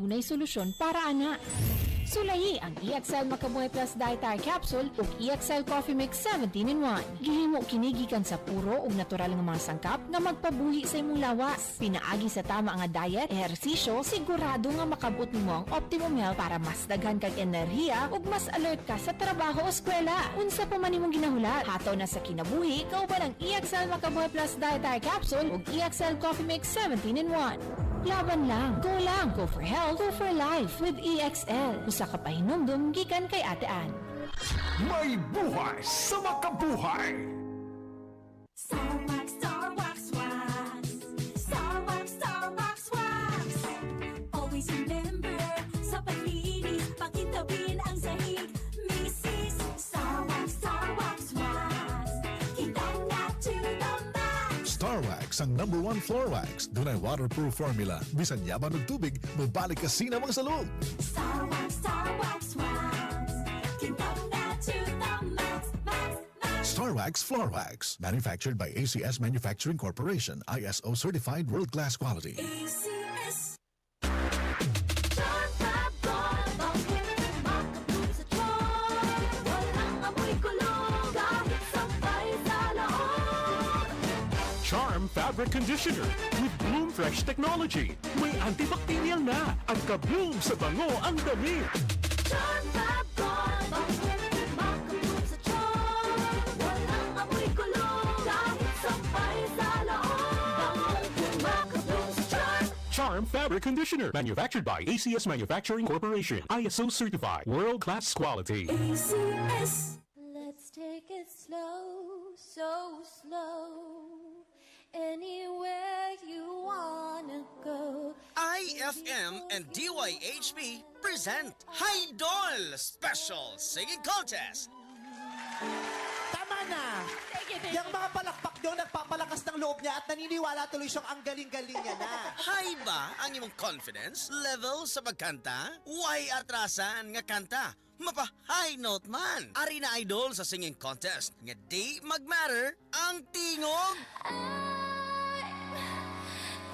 dunay solusyon para ana. Sulayi ang EXL Makabuhay Plus Dietary Capsule ug EXL Coffee Mix 17-in-1. Gihimo kini gikan sa puro ug natural nga mga sangkap nga magpabuhi sa imong lawas. Pinaagi sa tama nga diet, ehersisyo, sigurado nga makabot nimo ang optimum health para mas daghan kag enerhiya ug mas alert ka sa trabaho o eskwela. Unsa pa man imong ginahulat, hataw na sa kinabuhi, kauban ang EXL Makabuhay Plus Dietary Capsule ug EXL Coffee Mix 17-in-1. Laban lang, go for health, go for life with EXL. Usa ka pahinumdum gikan kay Ate Ann. May buhay sa makabuhay! Starwax, Starwax, wax. Starwax, Starwax, wax. Always remember, sa paglinis, pakitabin ang sahig. Mrs. Starwax, Starwax, wax. Kitang na to the max. Starwax ang #1 floor wax. Dunay waterproof formula. Bisan yaman og tubig, mabalik ka sinamang sa loob. Starwax, Starwax, wax. Kitang na to the max, max, max. Starwax floor wax. Manufactured by ACS Manufacturing Corporation. ISO certified world-class quality. ACS. John Fabon, bangin, makatulog sa tiyan. Walang amoy kulog, kahit sampay sa loob. Charm Fabric Conditioner with Bloom Fresh Technology. May antibacterial na at ka-bloom sa bango ang damit. John Fabon, bangin, makatulog sa tiyan. Walang amoy kulog, kahit sampay sa loob. Makatulog sa tiyan. Charm Fabric Conditioner. Manufactured by ACS Manufacturing Corporation. ISO certified world-class quality. ACS. Let's take it slow, so slow. Anywhere you wanna go. IFM and DYHP present Haidol Special Singing Contest. Tama na! Yung mga palakpak nyo, nagpapalakas ng loob niya at naniniwala tuloy siyang ang galing-galing niya na. High ba ang imong confidence level sa pagkanta? Why atrasan nga kanta? Mapa-high note man. Ari na idol sa singing contest. Nga di mag-matter ang tingog.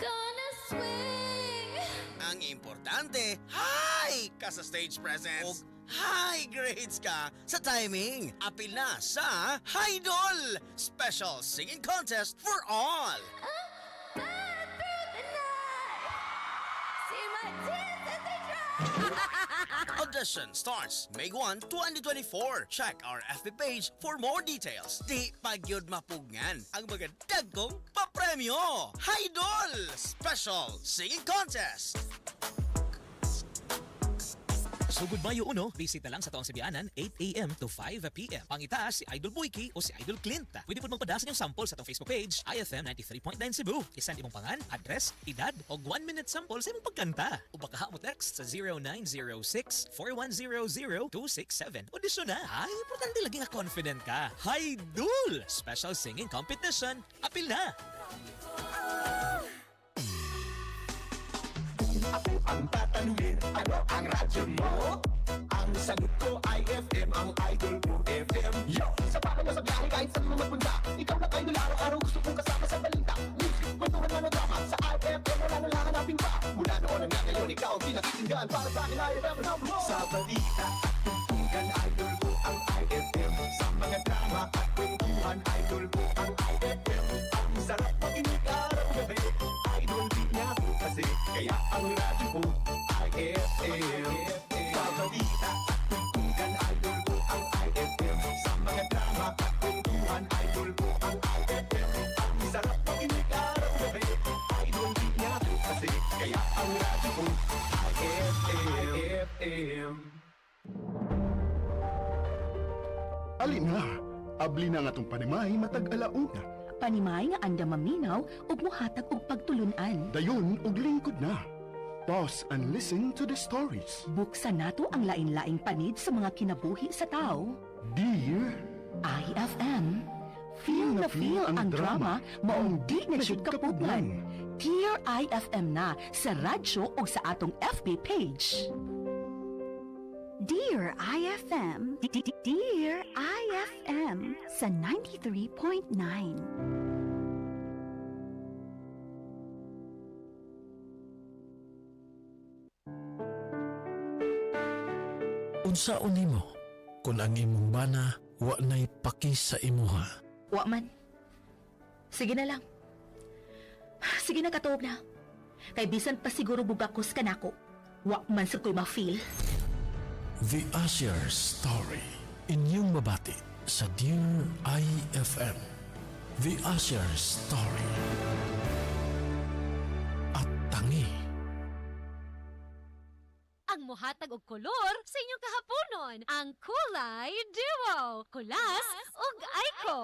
Gonna swing. Ang importante, high ka sa stage presence. O high grades ka sa timing. Apil na sa Haidol Special Singing Contest for all. Burn through the night. See my tears as they dry. Audition starts May 1, 2024. Check our FB page for more details. Di pagyod mapugngan ang mga dagkong papremyo. Haidol Special Singing Contest. Sugod Mayo 1, bisita lang sa Taong Sibianan, 8 a.m. to 5 p.m. Pangita si Idol Boyki o si Idol Clint. Pwede po magpadasa niyong sample sa itong Facebook page, IFM 93.9 Cebu. Isend imong pangan, address, edad, o 1-minute sample sa imong pagkanta. O baka mo text sa 0906-4100-267. Audition na. Ay, importante lagi nga confident ka. Haidol! Special Singing Competition. Apil na! Ako ang tatanungin, ano ang radyo mo? Ang sagot ko ay FM, ang idol ko FM. Yo! Sa para mo sa biyahe kahit saan mo magpunta, ikaw na idol araw-araw gusto kong kasama sa balita. Music, kwentuhan na drama, sa IFM wala na lang hanapin pa. Mula noon hanggang ngayon, ikaw ang pinakikinggan para sa akin IFM number 1. Sa balita at tungtungan, idol ko ang IFM. Sa mga drama at kwentuhan, idol ko ang IFM. Ang sarap makinig araw-gabi, idol din niya ko kasi, kaya ang radyo ko IFM. Sa balita at tungtungan, idol ko ang IFM. Sa mga drama at kwentuhan, idol ko ang IFM. Ang sarap makinig araw-gabi, idol din niya ko kasi, kaya ang radyo ko IFM. Alin nga, abli na nga tong panimay matag alauna. Panimay nga anda maminaw ug mohatag og pagtulunan. Dayon og lingkod na. Pause and listen to the stories. Buksan nato ang lain-laing panid sa mga kinabuhi sa tao. Dear, IFM. Feel na feel ang drama maong di na syud kapugnan. Dear IFM na sa radyo o sa atong FB page. Dear IFM, Dear IFM sa 93.9. Unsaon nimo kung ang imong bana wa nay paki sa imuha? Wa man. Sige na lang. Sige na, katuog na. Kay bisan pa siguro bugakos ka nako. Wa man sa ko'y ma-feel. The Usher Story. Inyong mabati sa Dear IFM. The Usher Story. At tangi. Ang mohatag og kolor sa inyong kahaponon, ang Kulay Duo. Kulas ug Aiko.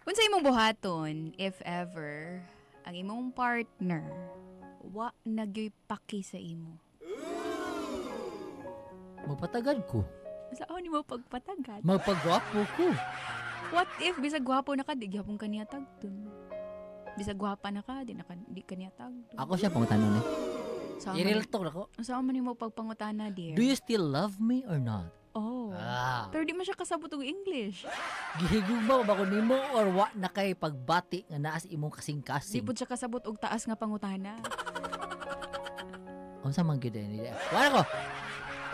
Kung sa imong buhaton, if ever, ang imong partner, wa nagyoy paki sa imo. Mapatagad ko. Saan mo pagpatagat? Magpagwapo ko. What if, bisag gwapo na ka, di gyapon ka niya tagdun. Bisag gwapa na ka, di ka niya tagdun. Ako siya pangutanong eh. I-real talk na ko. Saan man mo pagpangutana, dear? Do you still love me or not? Oh. Ah. Pero di man siya kasabot og English. Gihigugma ba ko nimo or wa na kay pagbati nga naa sa imong Di kasing-kasing? po siya kasabot og taas nga pangutana. Unsa man gyud ni? Wala ko.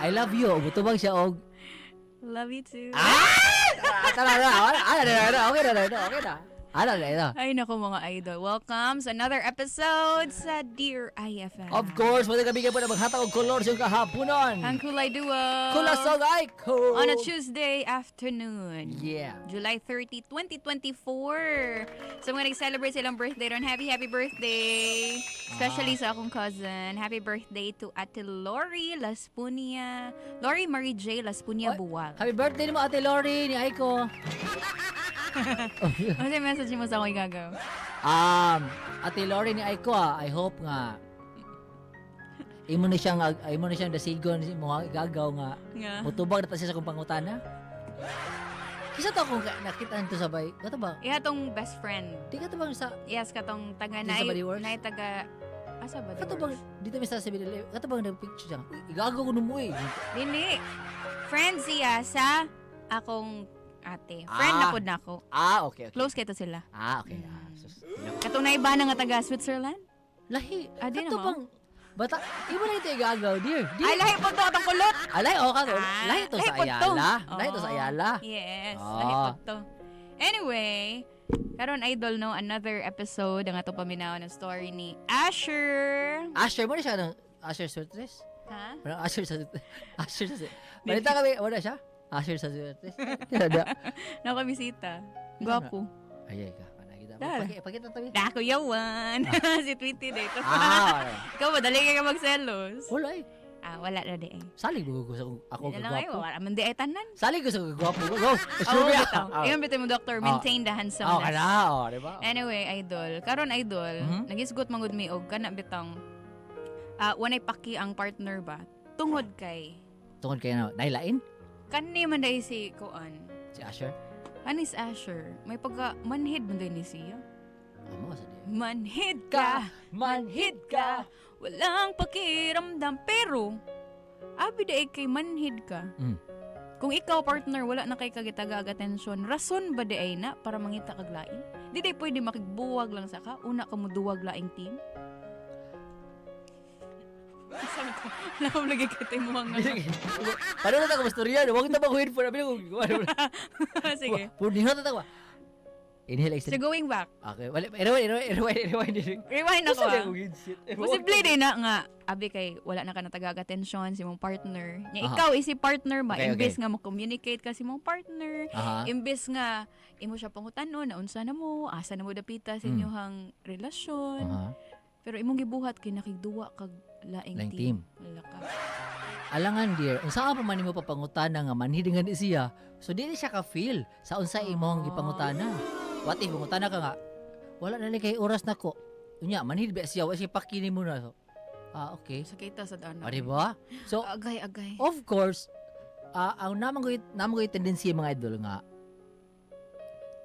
I love you. Butubag siya og Love you too. Tara na. Okay na. Ano na ito? Ay nako mga idol. Welcome sa another episode sa Dear IFM. Of course, wala kabigay po na maghatag og kolor sa kahaponon. Ang Kulay Duo. Kulasog Aiko. On a Tuesday afternoon. Yeah. July 30, 2024. So mga nag-celebrate silang birthday ron. Happy birthday. Especially sa akong cousin. Happy birthday to Ate Lori Laspunia. Lori Marie J. Laspunia Buwal. Happy birthday mo Ate Lori ni Aiko. Ano yung message mo sa akong igagaw? Ate Lori ni Aiko I hope nga imo na siyang dasigon mo igagaw nga mutubag na ta siya sa kong pangutana. Kisa to akong nakita nito sabay. Kato ba? Iha tong best friend. Di ka to bang sa Yes, katong taga Di sa Body Works? na taga asa ba? kato bang dito mi sa Sibil. Kato bang nag-picture siya? Igagaw ko numo eh. Dili. Friend siya sa akong ate. Friend na pod nako. Okay. Close kay to sila. Okay. Katong naiba na nga taga Switzerland? Lahi. Di Kato na mo. bang bata, imo na ito igagaw, dear. Ay, lahi po to atong kulot. Alay, kato. Lahi to sa Ayala. Lahi to sa Ayala. Yes, lahi po to. Anyway, karon idol no, another episode ang ato paminaw ng story ni Asher. Asher mo na siya ng Asher Sutres? Ha? Parang Asher sa Balita kami, wala siya? Asher sa Sutres? Kada. Nakabisita. Gwapo. Ayay ka. Nakita mo. Dara. Pakita tabi. Dako yawan. Si Tweety dito. Wala. Ikaw ba, dali ka magselos? Wala eh. Wala na di eh. Salig mo ko sa ako Yan lang kayo, kagwapo. wala man di ay tanan. Salig ko sa kagwapo. Go. Oo, bitaw. Iyon bitaw mo, Doctor. Maintain the handsomeness. Kana. Diba? Anyway, idol. Karon idol, nagisgot mangud mi og kana bitang wanay paki ang partner ba? Tungod kay Tungod kayo na. Nailain? kani man dai si Kuan. Si Asher? Anis Asher, may pagka manhid man dai ni siya. Amo sa di. Manhid ka, manhid ka. Walang pakiramdam pero abi dai kay manhid ka. Kung ikaw partner wala na kay kagitaga atensyon, rason ba di ay na para mangita kag lain? Di day pwede makigbuwag lang sa ka, una ka mo duwag laing team. Sabi ko, wala ko lagi katay mo mga Paano na tayo mastorya? Huwag na ba ko headphone? Sige. Puniho na tayo. Inhale, exhale. So going back. Okay. Rewind. Rewind ako Posible din na nga, abi kay wala na ka na tagag-atensyon si mong partner. Nya ikaw isi partner ba, Okay, imbes nga mo communicate ka si mong partner, Aha. imbes nga imo siya pangutanon na unsa na mo, asa na mo dapita sa inyohang relasyon. Pero imong gibuhat kay nakigduwa kag laing team. Wala ka. Alangan dear, unsa ka pa man nimo papangutana nga manhidingan siya. So dili siya ka feel sa unsa imong gipangutana. What if pangutana ka nga wala na ni kay oras nako. Unya manhid ba siya wa siya pakini mo na. So, okay. Sakita sa dana. Di ba? So agay. of course, ang namang ko tendency mga idol nga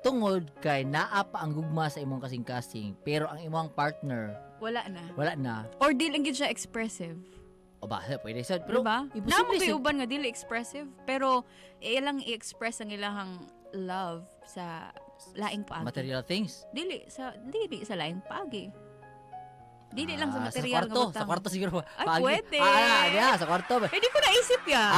tungod kay naa pa ang gugma sa imong kasing-kasing pero ang imong partner wala na. wala na. Or di lang gid siya expressive. O ba, pwede sa pero Diba? Namo imposible kay sa uban nga dili expressive pero ilang i-express ang ilahang love sa laing paagi. material things. Dili sa laing paagi. Dili lang sa material nga Sa butang. kwarto siguro. Ay, pwede. Sa kwarto. Hindi ko naisip yan.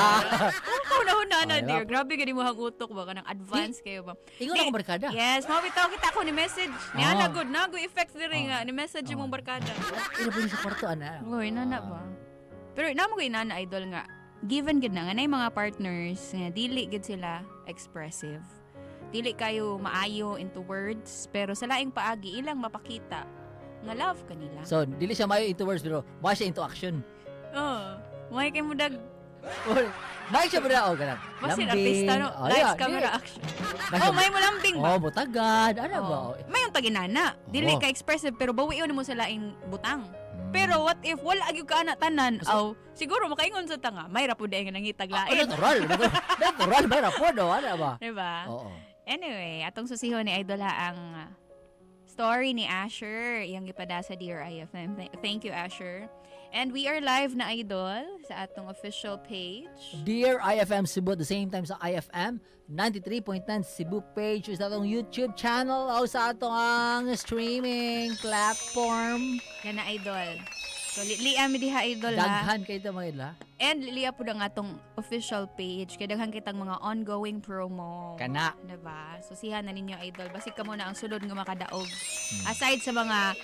Ikaw na na, Diba? dear. Grabe ka di mo hangutok ba? Kanang advance kayo ba? Ingon akong barkada. Yes, mabitaw kita ako ni message. Niya na good. Nago effects diri nga. Ni message yung mong barkada. Ina po sa kwarto, ana. Uy, nana ba? Pero namo kay nana idol nga. Given gid na nga na yung mga partners nga dili gid sila expressive. Dili kayo maayo into words pero sa laing paagi ilang mapakita nga love kanila. So, dili siya mayo into words pero mayo siya into action. May kay mudag Mayo siya muna, ganun. Basin artista no. Lights, camera, action. May mo lambing ba? Butagad. Ano ba? May yung taginana. Dili ka expressive pero bawion mo sa laing butang. Pero what if wala gyud ka ana tanan? Siguro makaingon sa tanga. May ra pud nga nangitag lain. Natural ba ra pud ano ba? Diba? Oo. Anyway, atong susihon ni Idol ang story ni Asher, yung ipada sa Dear IFM. Thank you, Asher. And we are live na Idol sa atong official page. Dear IFM Cebu at the same time sa IFM 93.9 Cebu page sa atong YouTube channel o sa atong ang streaming platform. Yan na Idol. So, liam diha Idol ha. Daghan kayo ito mga idol ha. And liya po ang atong official page. Kaya daghan kitang mga ongoing promo. Kana. Diba? So, sihan na ninyo Idol. Basig ka muna ang sulod nga makadaog. Aside sa mga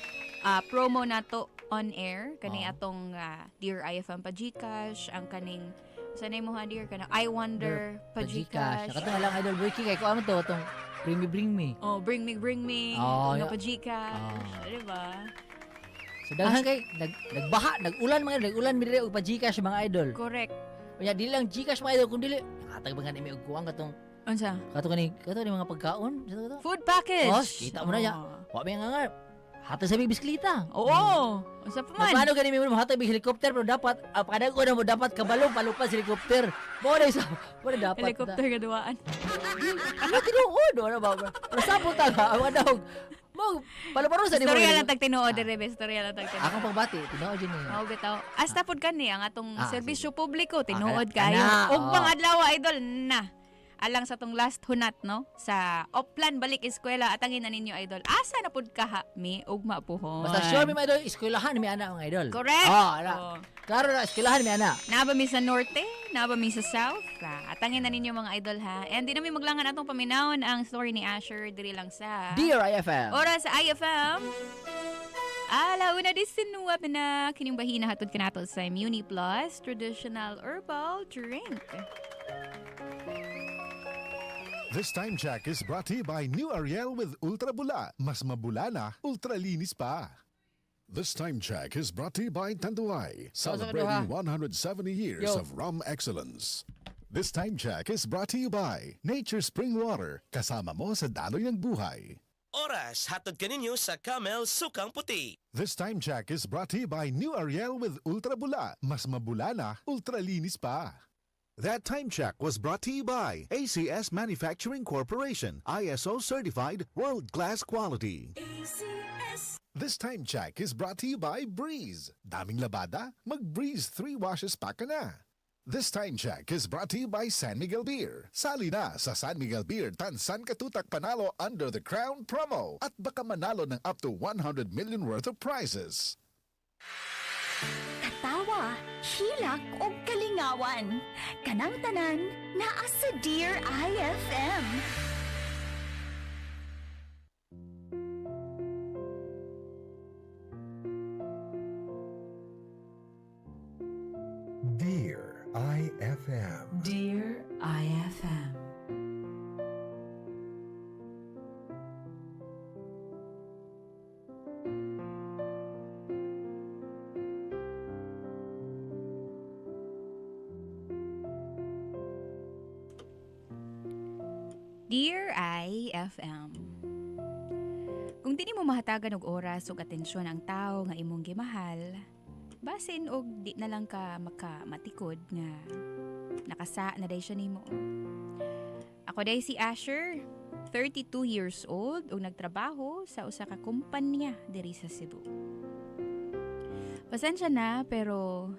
promo na to on air, kani atong Dear IFM pa Gcash, ang kaning sanay mo ha Dear kanang I Wonder pa Gcash. Kato nga lang idol breaking kay ko ano to itong bring me. Oh, bring me. Oh, Ano pa Gcash. Diba? So daghan kay nag-ulan mi diri og pa Gcash mga idol. Correct. Unya dili lang Gcash mga idol kun dili hatag ba ni og kuwang katong unsa? Kato ni mga pagkaon. Food package. Oh, kita mo na ya. Wa may nga hatag sa bisikleta. Oo. Unsa pa man? Paano gani mo hatag big helicopter pero dapat kada ko na mo dapat kabalong palupas helicopter. Mo na isa. Mo na dapat. Helicopter gaduaan. Ano tinuod ano ba? Pero sapot ta ang dawg. Mo palaparo sa nimo. Storya lang tag tinuod dire, storya lang tag tinuod. Akong pagbati, tinuod yun niya. Oh, bitaw. Hasta pod kani ang atong serbisyo publiko tinuod kana, kayo. kana, Ug pang adlaw Idol na. Alang sa tong last hunat no sa Oplan balik eskwela atangin na ninyo Idol. Asa na pud ka ha mi ugma puhon. Basta sure mi idol eskwelahan mi ana mga idol. Correct. Ala. Klaro na eskwelahan mi ana. Naba mi sa norte, naba mi sa south. Atangin na ninyo mga idol ha. And di na mi maglangan atong paminawon ang story ni Asher diri lang sa Dear IFM. Ora sa IFM. Alauna 19 na kining bahina hatod kanato sa Muni Plus Traditional Herbal Drink. This time check is brought to you by New Ariel with Ultra Bula. Mas mabula na, ultra linis pa. This time check is brought to you by Tanduay, celebrating 170 years of rum excellence. This time check is brought to you by Nature Spring Water, kasama mo sa daloy ng buhay. Oras, hatod ka ninyo sa Camel Sukang Puti. This time check is brought to you by New Ariel with Ultra Bula. Mas mabula na, ultra linis pa. That time check was brought to you by ACS Manufacturing Corporation, ISO certified world-class quality. This time check is brought to you by Breeze. Daming labada? Mag-Breeze 3 washes pa ka na. This time check is brought to you by San Miguel Beer. Sali na sa San Miguel Beer Tansan Katutak Panalo Under the Crown promo at baka manalo ng up to 100 million worth of prizes. Katawa, hilak o kalingawan. Kanang tanan, naa sa Dear IFM. Dear IFM. Dear IFM. Dear IFM. Kung di mo mahatagan og oras ug atensyon ang tao nga imong gimahal, basin og di na lang ka makamatikod nga nakasa na day siya nimo. Ako day si Asher, 32 years old ug nagtrabaho sa usa ka kumpanya diri sa Cebu. Pasensya na pero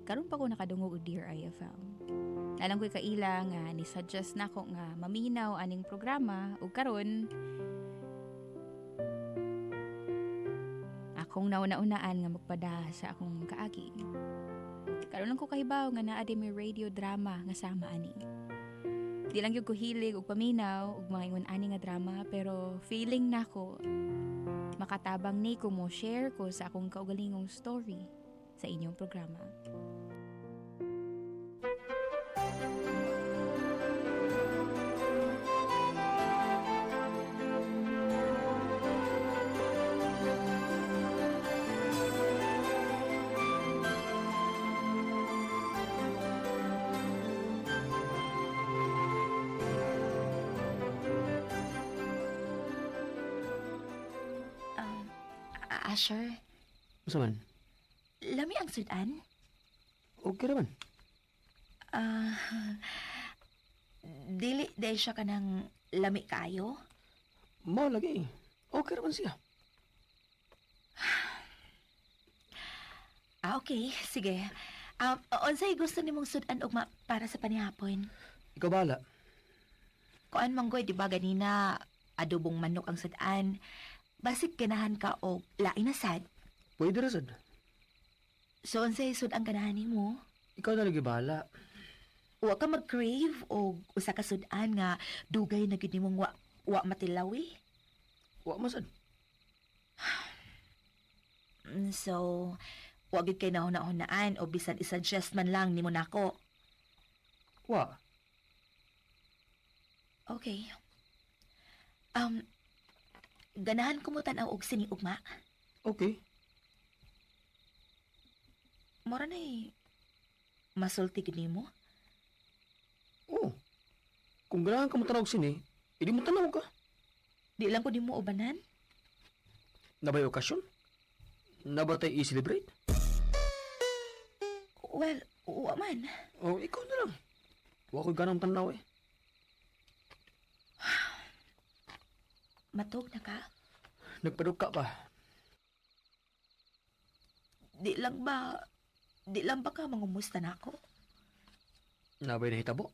karon pa ko nakadungog og Dear IFM. Alam ko'y kaila nga ni-suggest na ko nga maminaw aning programa ug karon akong nauna-unaan nga magpada sa akong kaagi. Karon lang ko kahibaw nga naa di may radio drama nga sama ani. Di lang gyud ko hilig og paminaw og mga ingon ani nga drama pero feeling nako makatabang ni ko mo share ko sa akong kaugalingong story sa inyong programa. Asher, Masa man? lami ang sudan? Okay naman. Dili dahil siya ka ng lami kayo? Mao lagi. Okay naman siya. Okay, sige. Unsay gusto nimong sudan ugma para sa panihapon? Ikaw bahala. Kuan manggoy, di ba ganina adobong manok ang sudan? Basig ganahan ka og lain na sad. Pwede ra sad. So unsay sudan ganahan nimo? Ikaw na lagi bahala. Wa ka mag-crave og usa ka sudan nga dugay na gid nimong wa matilawi? Wa masad. So, wa gid kay nahuna-hunaan o bisan i-suggest man lang nimo nako. Wa. Okay. Ganahan ko mo tanaw og sini ugma. Okay. Mora na masulti gid nimo. Oo. Kung ganahan ka mo tanaw og sini, hindi mo tanaw ka. Di lang ko nimo ubanan. Nabay okasyon? Nabatay i-celebrate? Well, wa man. Oh, ikaw na lang. Wa ko ganang tanaw eh. Matog na ka? Nagpaduka pa. Di lang ba ka mangumusta na ako? Nabay na hitabo?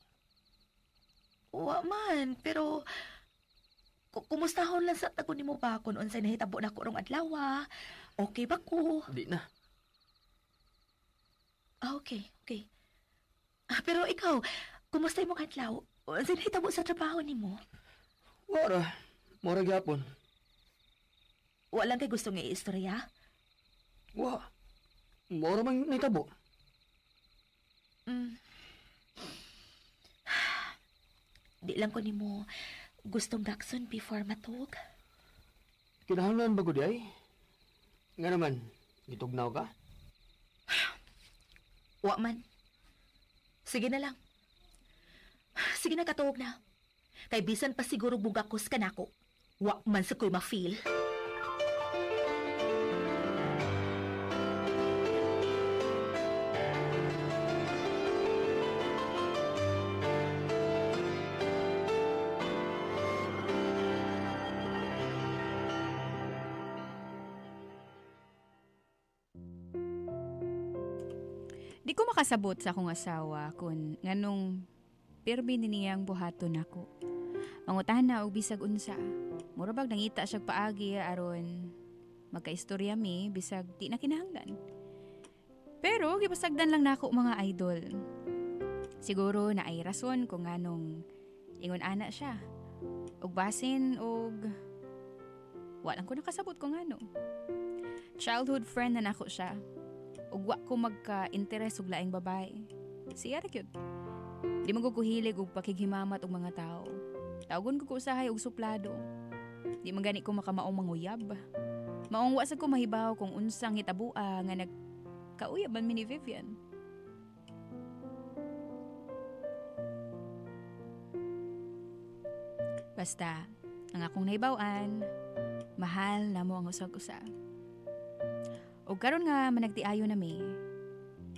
Wa man, pero kumustahon lang sa tago nimo ba kung unsay nahitabo na ko rong adlaw? Okay ba ko? Di na. Okay. Pero ikaw, kumusta imong adlaw? Unsay nahitabo sa trabaho nimo? Wala. Mora gyapon. Walang kay gusto nga i-istorya? Wa. Mora man nahitabo. Di lang ko nimo gustong dakson before matug. Kinahanglan ba ko di ay? Nga naman, gitugnaw ka? Wa man. Sige na lang. Sige na, katuog na. Kay bisan pa siguro bugakos ka nako. Wa man sa ko'y ma-feel. Di ko makasabot sa akong asawa kung nganong pirmi niyang buhaton ako. Mangutahan na og bisag unsa. Mura bag nangita siya paagi aron magkaistorya mi bisag di na kinahanglan. Pero gipasagdan lang nako mga idol. Siguro na ay rason kung nganong ingon ana siya. Og basin og walang ko nakasabot kung ngano. Childhood friend na nako siya. Ug wa ko magka-interes og laing babae. Siya ra gyud. Di man ko kuhilig og pakighimamat og mga tao. Tawgon ko usahay og suplado. Di man gani ko makamaong manguyab. Maong wa sad ko mahibaw kung unsang hitabua nga nagkauyab man mi ni Vivian. Basta, ang akong nahibawan, mahal na mo ang usag-usa. Og karon nga managtiayo na mi,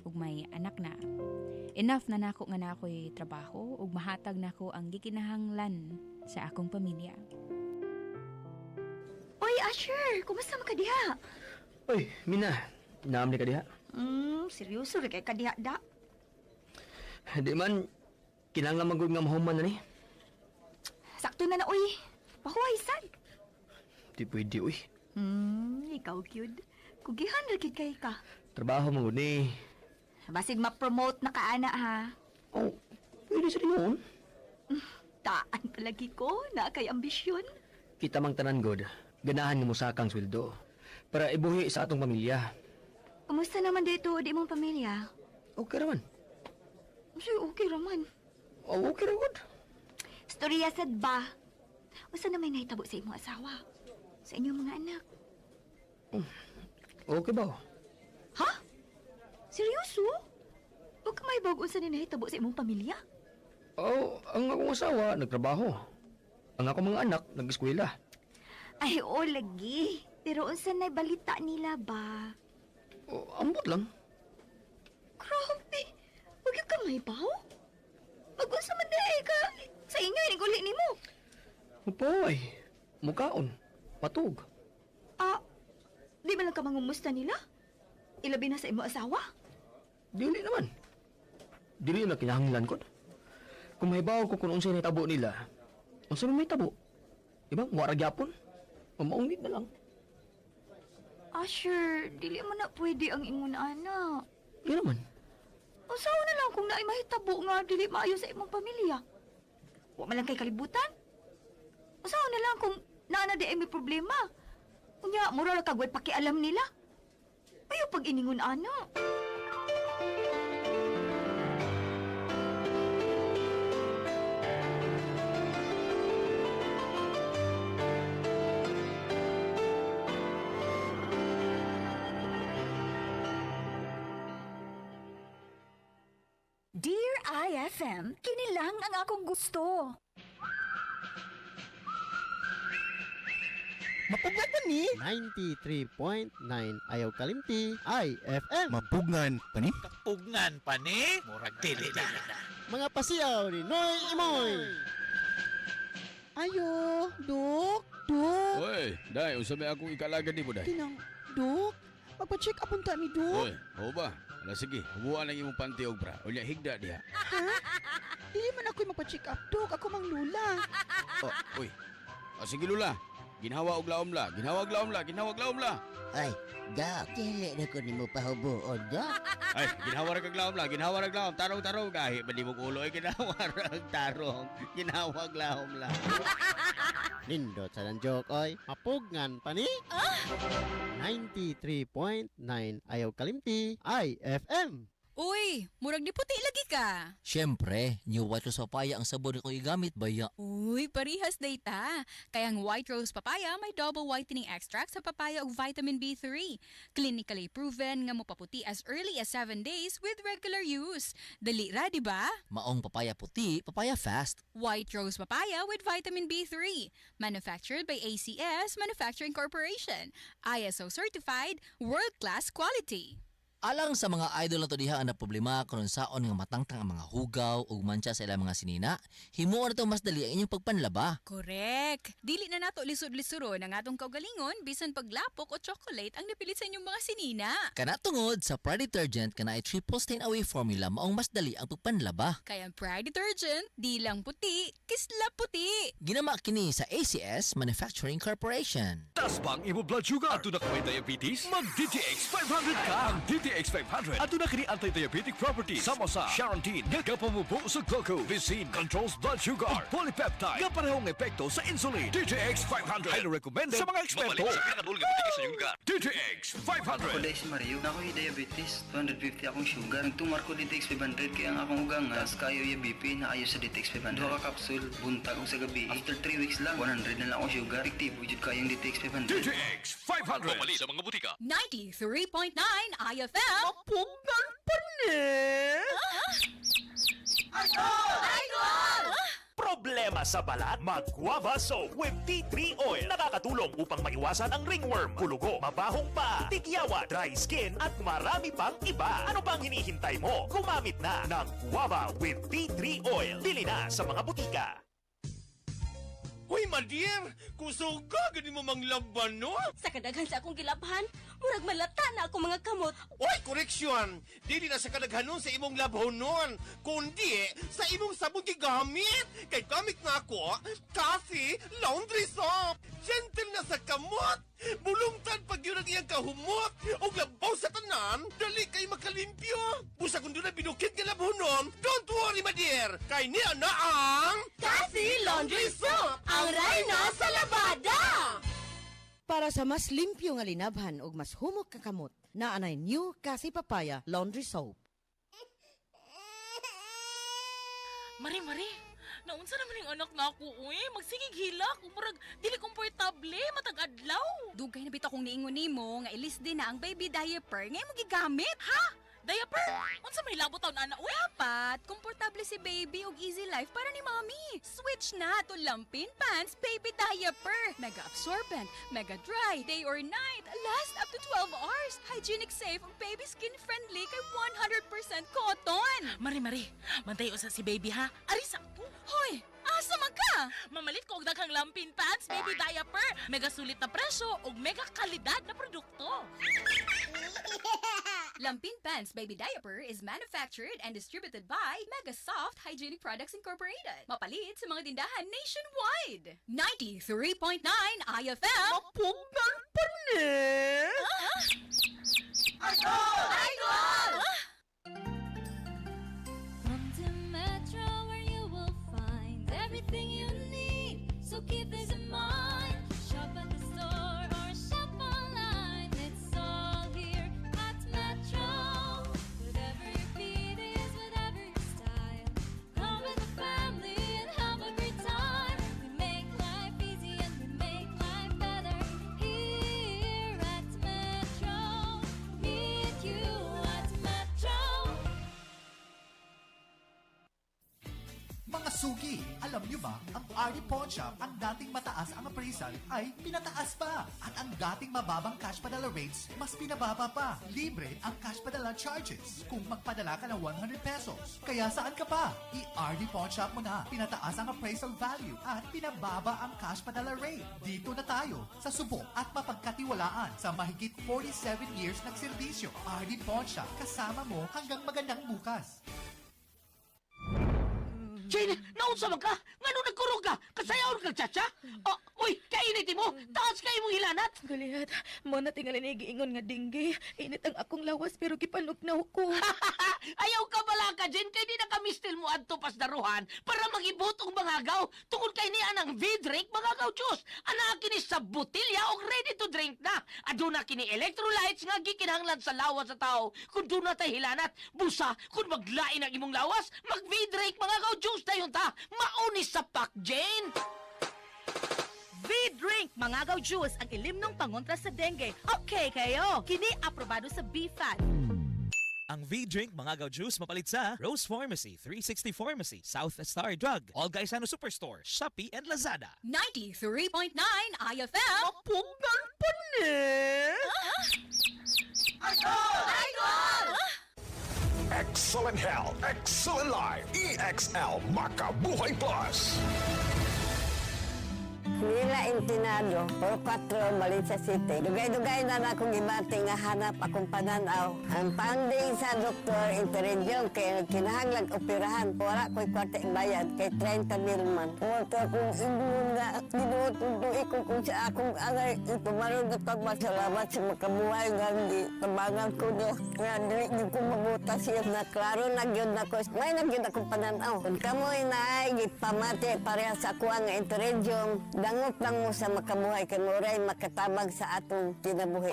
ug may anak na. Enough na nako nga nako'y trabaho ug mahatag nako ang gikinahanglan sa akong pamilya. Oy, Asher! Kumusta man ka diha? Oy, Mina. Naam ni ka diha? Seryoso rin kay kadihada. Di man, kinanglan magod nga mahuman na ni. Sakto na na, uy. Pahuay, sad. Di pwede, uy. Ikaw, cute. Kugihan rin kay ka. Trabaho magod ni. Basig ma-promote na kaana, ha? Oh, pwede sa noon. Taan palagi ko, na kay ambisyon. Kita mang tanan, God. Ganahan mo sa kang sweldo. Para ibuhi sa atong pamilya. Kumusta naman dito, di mong pamilya? Okay raman. Okay raman. Oh, okay ra, God. Storya sad ba? Usa na may nahitabo sa imong asawa? Sa inyong mga anak? Okay ba? Ha? Seryoso? Huwag ka may bago sa nahitabo sa imong pamilya? Oh, ang akong asawa, nagtrabaho. Ang akong mga anak, nag-eskwela. Ay, oo, lagi. Pero unsa na balita nila ba? Oh, ambot lang. Grabe. Huwag yung kamay baw? Mag-unsa man dahil ka sa inyo, iniguli ni mo. Upoy, mukaon, matug. Di ba lang ka mangumusta nila? Ilabi na sa imo asawa? Dili naman. Dili na kinahanglan ko. Kung may bawo ko kung unsay natabo nila, unsa man may tabo? Diba, muara gyapon? Maungit na lang. Sure. Dili mo na pwede ang ingon anak. Di naman. Usaw na lang kung naay mahitabo nga dili maayo sa imong pamilya. Wa man lang kay kalibutan. Usaw na lang kung naana di ay may problema. Unya, mura na kagway pakialam nila. Ayaw pag iningon anak. Dear IFM, kini lang ang akong gusto. Mapugnan pa ni 93.9 ayaw kalimti IFM. Mapugnan pa ni? Kapugnan pa ni? Murag dili na. Mga pasiyaw ni Noy Imoy. Ayo, Dok. Dok. Oy, day, usabi akong ikalaga di mo, day. Tinang, Dok. Magpa-check up unta mi, Dok. Oy, oo ba? Ala, sige, hubuan lang imong panty og bra. Unya, higda diha. Ha? Dili man ako'y magpa-check up, Dok. Ako mang lula. Oh, oy. Sige, lula. Ginhawa og laom la. Ginhawa og laom la. Ginhawa og laom la. Ay, Dok, dili na ko ni mo pahubuon, Dok. Ay, ginhawa ra kag laom la. Ginhawa ra kag laom. Tarong-tarong gahi. Bali mo ulo ay ginhawa ra kag tarong. Ginhawa og laom la. Nindot sa ng joke, oy. Mapugnan pa ni 93.9 ayaw kalimti IFM. Uy, murag di puti lagi ka. Siyempre, new White Rose Papaya ang sabon ko igamit baya. Uy, parihas data. Kaya ang White Rose Papaya may double whitening extract sa papaya ug vitamin B3. Clinically proven nga mopaputi as early as 7 days with regular use. Dali ra, di ba? Maong papaya puti, papaya fast. White Rose Papaya with vitamin B3. Manufactured by ACS Manufacturing Corporation. ISO certified, world-class quality. Alang sa mga idol na to diha ang problema kung saon nga matangtang ang mga hugaw ug mancha sa ilang mga sinina, himuon na to mas dali ang inyong pagpanlaba. Correct. Dili na nato lisod-lisuro ng atong kaugalingon bisan paglapok o chocolate ang napilit sa inyong mga sinina. Kana tungod sa Pride detergent kana ay triple stain away formula maong mas dali ang pagpanlaba. Kaya ang Pride detergent, di lang puti, kisla puti. Ginama kini sa ACS Manufacturing Corporation. Tas bang imo blood sugar? Ato na kaway diabetes? Mag DTX 500 ka! Ang DTX 500 ato na kini anti-diabetic properties sama sa Charantine nga kapamupo sa glucose, Vicine controls blood sugar, ug polypeptide nga parehong epekto sa insulin. DTX 500 ay recommended sa mga eksperto. DTX 500. Ako dahil si Mario, na ako'y diabetes, 250 akong sugar. Nagtumar ko DTX 500 kaya ang akong ugang as kayo yung BP na ayos sa DTX 500. Duha ka kapsul, buntag ko sa gabi. After 3 weeks lang, 100 na lang akong sugar. Aktibo jud kayong DTX 500. DTX 500. Pumali sa mga butika. 93.9 IFM. Mapugnan pa ni. Idol! Problema sa balat? Mag-Guava Soap with tea tree oil. Nakakatulong upang maiwasan ang ringworm, kulugo, mabahong pa, tigyawa, dry skin, at marami pang iba. Ano pang hinihintay mo? Gumamit na ng Guava with tea tree oil. Bili na sa mga butika. Hoy, Madir! Kusog ka! Gani mo mang laban, no? Sa kadaghan sa akong gilabhan, Murag malata na ako mga kamot. Oy, koreksyon! Dili na sa kadaghanon sa imong labhonon, kundi sa imong sabon gigamit. Kay gamit na ako, Cassie Laundry Soap. Gentle na sa kamot. Bulungtan pag yun ang iyang kahumot. O labaw sa tanan, dali kay makalimpyo. Busa kung doon na binukit nga labhonon, don't worry, my dear. Kay niya na ang Cassie Laundry Soap, ang reyna sa labada! Para sa mas limpyo nga linabhan ug mas humok ka kamot, naanay new Cassie Papaya Laundry Soap. Mari, naunsa naman yung anak na ako, uy. Magsigig hilak, murag dili komportable, matag adlaw. Dugay na bitaw kong niingon nimo nga ilis din na ang baby diaper ngay mo gigamit. Ha? Diaper? Unsa may labot taon ana, uy? Dapat komportable si baby ug easy life para ni mommy. Switch na to Lampin Pants baby diaper. Mega absorbent, mega dry, day or night, last up to 12 hours. Hygienic safe ug baby skin friendly kay 100% cotton. Mari, mantayo sa si baby ha. Ari sakto. Hoy, asa man ka? Mamalit ko og daghang Lampin Pants baby diaper. Mega sulit na presyo ug mega kalidad na produkto. Lampin Pants Baby Diaper is manufactured and distributed by Mega Soft Hygienic Products Incorporated. Mapalit sa mga tindahan nationwide. 93.9 IFM. Mapugan pa ni! Idol! Come to Metro where you will find everything you need. So keep this in mind. Shop at the store or shop online. It's all here at Metro. Whatever your beat is, whatever your style. Come with the family and have a great time. We make life easy and we make life better. Here at Metro. Meet you at Metro. Mga sugi, alam nyo ba, ang RD Pawn Shop, ang dating mataas ang appraisal ay pinataas pa. At ang dating mababang cash padala rates, mas pinababa pa. Libre ang cash padala charges kung magpadala ka ng 100 pesos. Kaya saan ka pa? I-RD Pawn Shop mo na. Pinataas ang appraisal value at pinababa ang cash padala rate. Dito na tayo sa subok at mapagkatiwalaan sa mahigit 47 years nagserbisyo. RD Pawn Shop, kasama mo hanggang magandang bukas. Jane, naunsa man ka? Ngano nagkurog ka? Kasayaw ka, chacha? Oh, uy, kainit mo! Taas kayo mong hilanat! Goliath, mo na tingali na giingon nga dinggi. Init ang akong lawas pero gipanugnaw ko. Ayaw ka bala ka, Jane, kay di na kamistil mo adto pas daruhan para magibot og mangagaw. Tungod kay niya ng V-drink, mangagaw juice. Ana kini sa butilya og ready to drink na. Aduna kini electrolytes nga gikinahanglan sa lawas sa tao. Kung doon na tay hilanat, busa, kung maglain ang imong lawas, mag V-drink, mangagaw juice dayon ta. Maunis sa pak, Jane. V-Drink, mangagaw juice, ang ilimnong pangontra sa dengue. Okay kayo, kini aprobado sa BFAD. Ang V-Drink Mangagaw Juice mapalit sa Rose Pharmacy, 360 Pharmacy, South Star Drug, All Gaisano Superstore, Shopee, and Lazada. 93.9 IFM. Mapugan pa ni! Idol! Excellent health, excellent life. EXL Makabuhay Plus. Nila Intinado, Puro 4, Malinsa City. Dugay-dugay na akong ibati nga hanap akong pananaw. Ang panding sa doktor, interensyong kay kinahanglang operahan. Wala ko'y kwarte bayad kay 30 mil man. Pumunta akong ingon nga, ginuot ko kung sa akong angay. Itumaroon na pagmasalamat sa makabuhay nga di tabangan ko niya. Nga dili ko mabuta siya na klaro nagyod na ko. May nagyod akong pananaw. Kung kamoy na ay gipamati pareha sa kuha nga interensyong dangot lang mo sa makabuhay kay muray makatabag sa atong kinabuhi.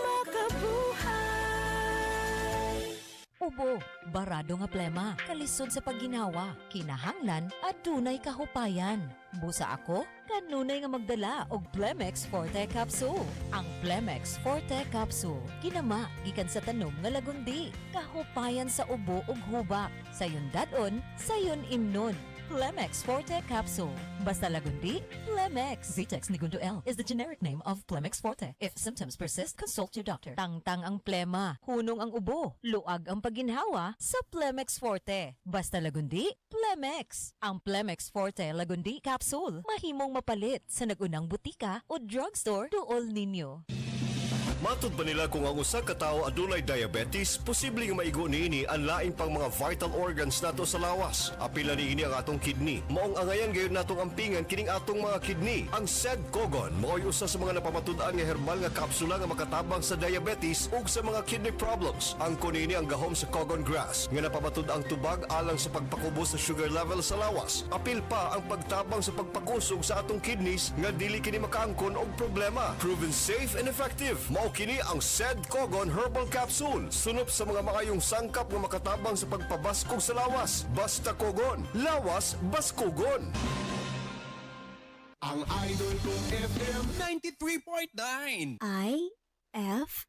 Ubo, barado nga plema, kalisod sa pagginawa, kinahanglan at dunay kahupayan. Busa ako, kanunay nga magdala og Plemex Forte Capsule. Ang Plemex Forte Capsule, ginama gikan sa tanom nga lagundi, kahupayan sa ubo ug hubak. Sayon dadon, sayon imnon. Plemex Forte Capsule. Basta lagundi, Plemex. Vitex Nigundo L is the generic name of Plemex Forte. If symptoms persist, consult your doctor. Tangtang ang plema, hunong ang ubo, luag ang pagginhawa sa Plemex Forte. Basta lagundi, Plemex. Ang Plemex Forte Lagundi Capsule, mahimong mapalit sa nagunang butika o drugstore duol ninyo. Matod ba nila kung ang usa ka tawo adunay diabetes, posible nga maigo niini ang laing pang mga vital organs nato sa lawas. Apila niini ang atong kidney. Maong angayan gayon natong ampingan kining atong mga kidney. Ang SED-COGON mao'y usa sa mga napamatud-an nga herbal nga kapsula nga makatabang sa diabetes ug sa mga kidney problems. Ang kunini ang gahom sa Cogon grass nga napamatud ang tubag alang sa pagpakubos sa sugar level sa lawas. Apil pa ang pagtabang sa pagpakusog sa atong kidneys nga dili kini makaangkon og problema. Proven safe and effective. Mao kini ang SED-COGON Herbal Capsule. Sunop sa mga makayong sangkap nga makatabang sa pagpabaskog sa lawas. Basta Cogon. Lawas, baskogon. Ang Idol kong FM 93.9. IFM.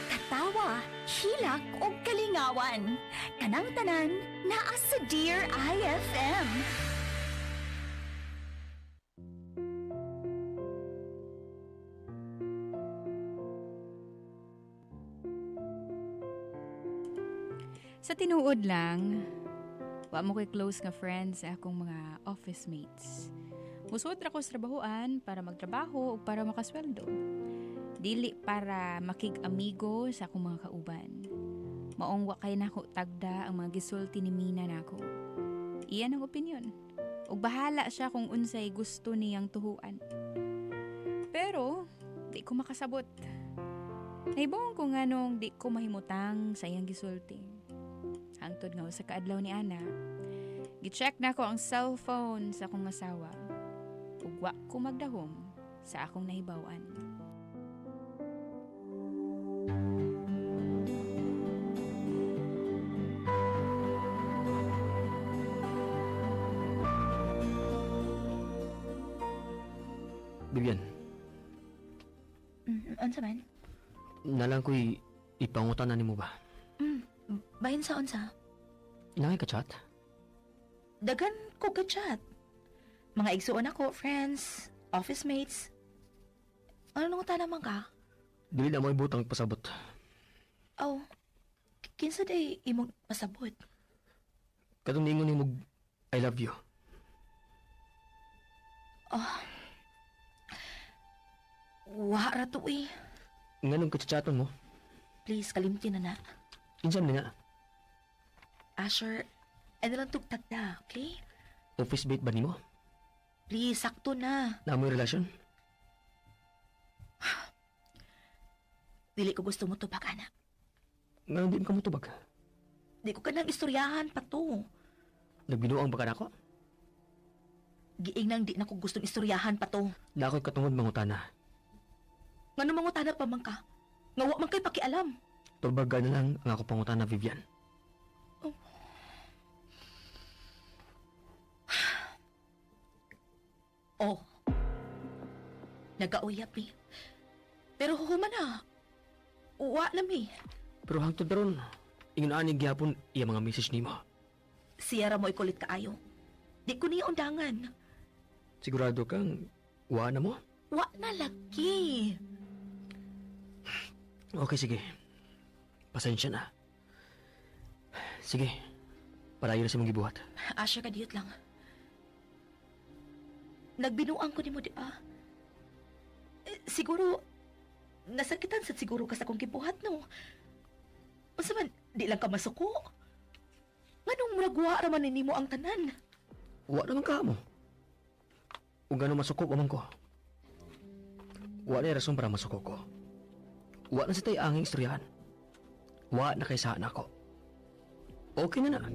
Katawa, hilak o kalingawan. Kanang tanan, naa sa Dear IFM. Sa tinuod lang, wa mo ko'y close nga friends sa akong mga office mates. Musuot ra ko sa trabahoan para magtrabaho o para makasweldo. Dili para makig-amigo sa akong mga kauban. Maong wa kay nako tagda ang mga gisulti ni Mina nako. Iyan ang opinyon. Ug bahala siya kung unsay gusto niyang tuhuan. Pero, di ko makasabot. Naibawang ko nga nung di ko mahimutang sa iyang gisulti. Hangtod nga sa kaadlaw ni Ana, gi-check na ko ang cellphone sa akong asawa. Ug wa ko magdahom sa akong nahibawan. Bibian, Unsa man? nalang ko'y ipangutan na nimo ba? Bahin sa unsa? Nangay ka chat? Dagan ko ka chat. Mga igsuon ako, friends, office mates. Ano nang naman ka? Dili na mo ibutang pasabot. Oh, kinsa day imong pasabot? Katong ningon nimo I love you. Oh. Wa ra to eh. Nganong kachachaton mo? Please, kalimti na na. Insan na nga. Asher, ano lang tugtagda, okay? Office mate ba nimo? Please, sakto na. Na mo'y relasyon? Dili ko gusto mo tubag, anak. Ngayon di mo ka mo tubag. Di ko ka nang istoryahan pa to. Nagbinuang ba ka na ako? Giing nang di na ko gustong istoryahan pa to. Na ako'y katungod mangutana. Nga nung mangutana pa man ka. Nga wa man kay pakialam. Tubag ka na lang ang ako pangutana, Vivian. Oh. Nagauyap mi. Pero huhuman na. Uwa na mi. Pero hangtod daron, ingon ani gyapon iya mga message nimo. Siya ra mo ikulit kaayo. Di ko niya undangan. Sigurado kang wa na mo? Wa na lagi. Okay, sige. Pasensya na. Sige. Parayo na si mong gibuhat. Asya ka diyot lang. Nagbinuang ko ni mo, di ba? Siguro, nasakitan sa siguro ka sa kong gibuhat, no? Unsa man, di lang ka masuko. Nganong muragwa raman ni mo ang tanan? Wa naman ka mo. Kung gano'ng masuko pa man ko. Wa na rason para masuko ko. Wa na sa tayo anging istoryahan. Wa na kay saan ako. Okay na na.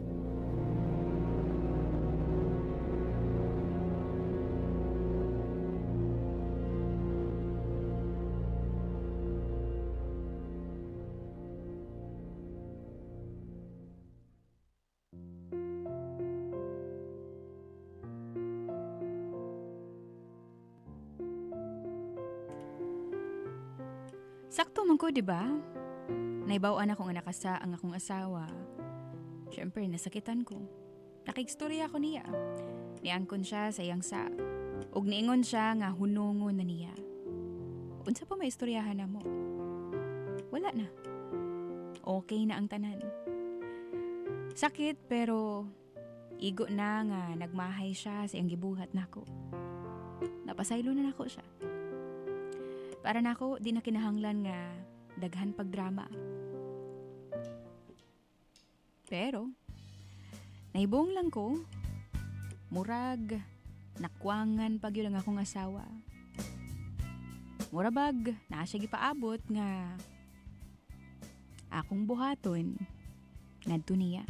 Sakto man ko, di ba? Naibawaan ako nga nakasa ang akong asawa. Siyempre, nasakitan ko. Nakikstorya ko niya. Niangkon siya sa iyang sa. Ug niingon siya nga hunungon na niya. Unsa pa may istoryahan na mo? Wala na. Okay na ang tanan. Sakit pero igo na nga nagmahay siya sa iyang gibuhat nako. Napasaylo na nako siya. Para nako, di na kinahanglan nga daghan pag drama. Pero, naibong lang ko, murag, nakwangan pag yun ang akong asawa. Murabag, naa siya gipaabot nga akong buhaton ngadto niya.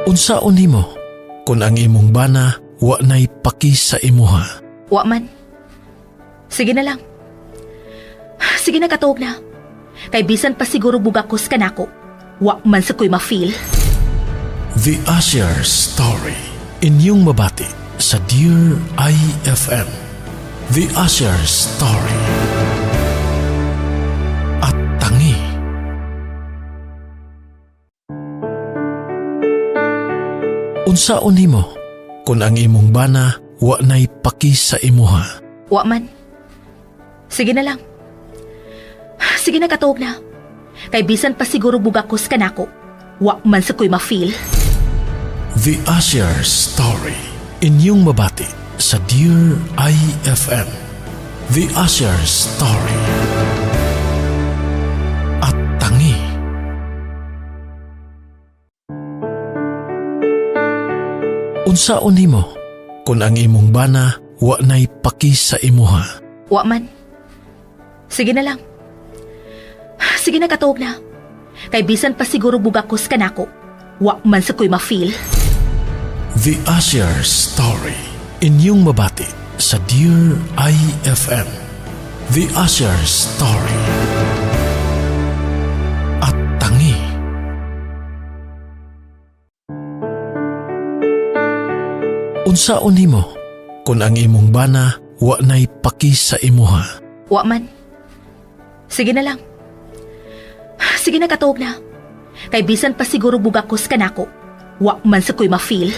Unsaon nimo kung ang imong bana wa nay paki sa imuha? Wa man. Sige na lang. Sige na, katuog na. Kay bisan pa siguro bugakos ka nako. Wa man sa ko'y ma-feel. The Asher Story. Inyong mabati sa Dear IFM. The Asher Story. At tangi. Unsaon nimo kung ang imong bana wa nay paki sa imuha? Wa man. Sige na lang. Sige na, katuog na. Kay bisan pa siguro bugakos ka nako. Wa man sa ko'y ma-feel. The Asher Story. Inyong mabati sa Dear IFM. The Asher Story. At tangi. Unsaon nimo kung ang imong bana wa nay paki sa imuha? Wa man. Sige na lang. Sige na, katuog na. Kay bisan pa siguro bugakos ka nako. Wa man sa ko'y ma-feel. The Asher Story. Inyong mabati sa Dear IFM. The Asher Story. At tangi. Unsaon nimo kung ang imong bana wa nay paki sa imuha? Wa man. Sige na lang. Sige na, katuog na. Kay bisan pa siguro bugakos ka nako. Wa man sa ko'y ma-feel.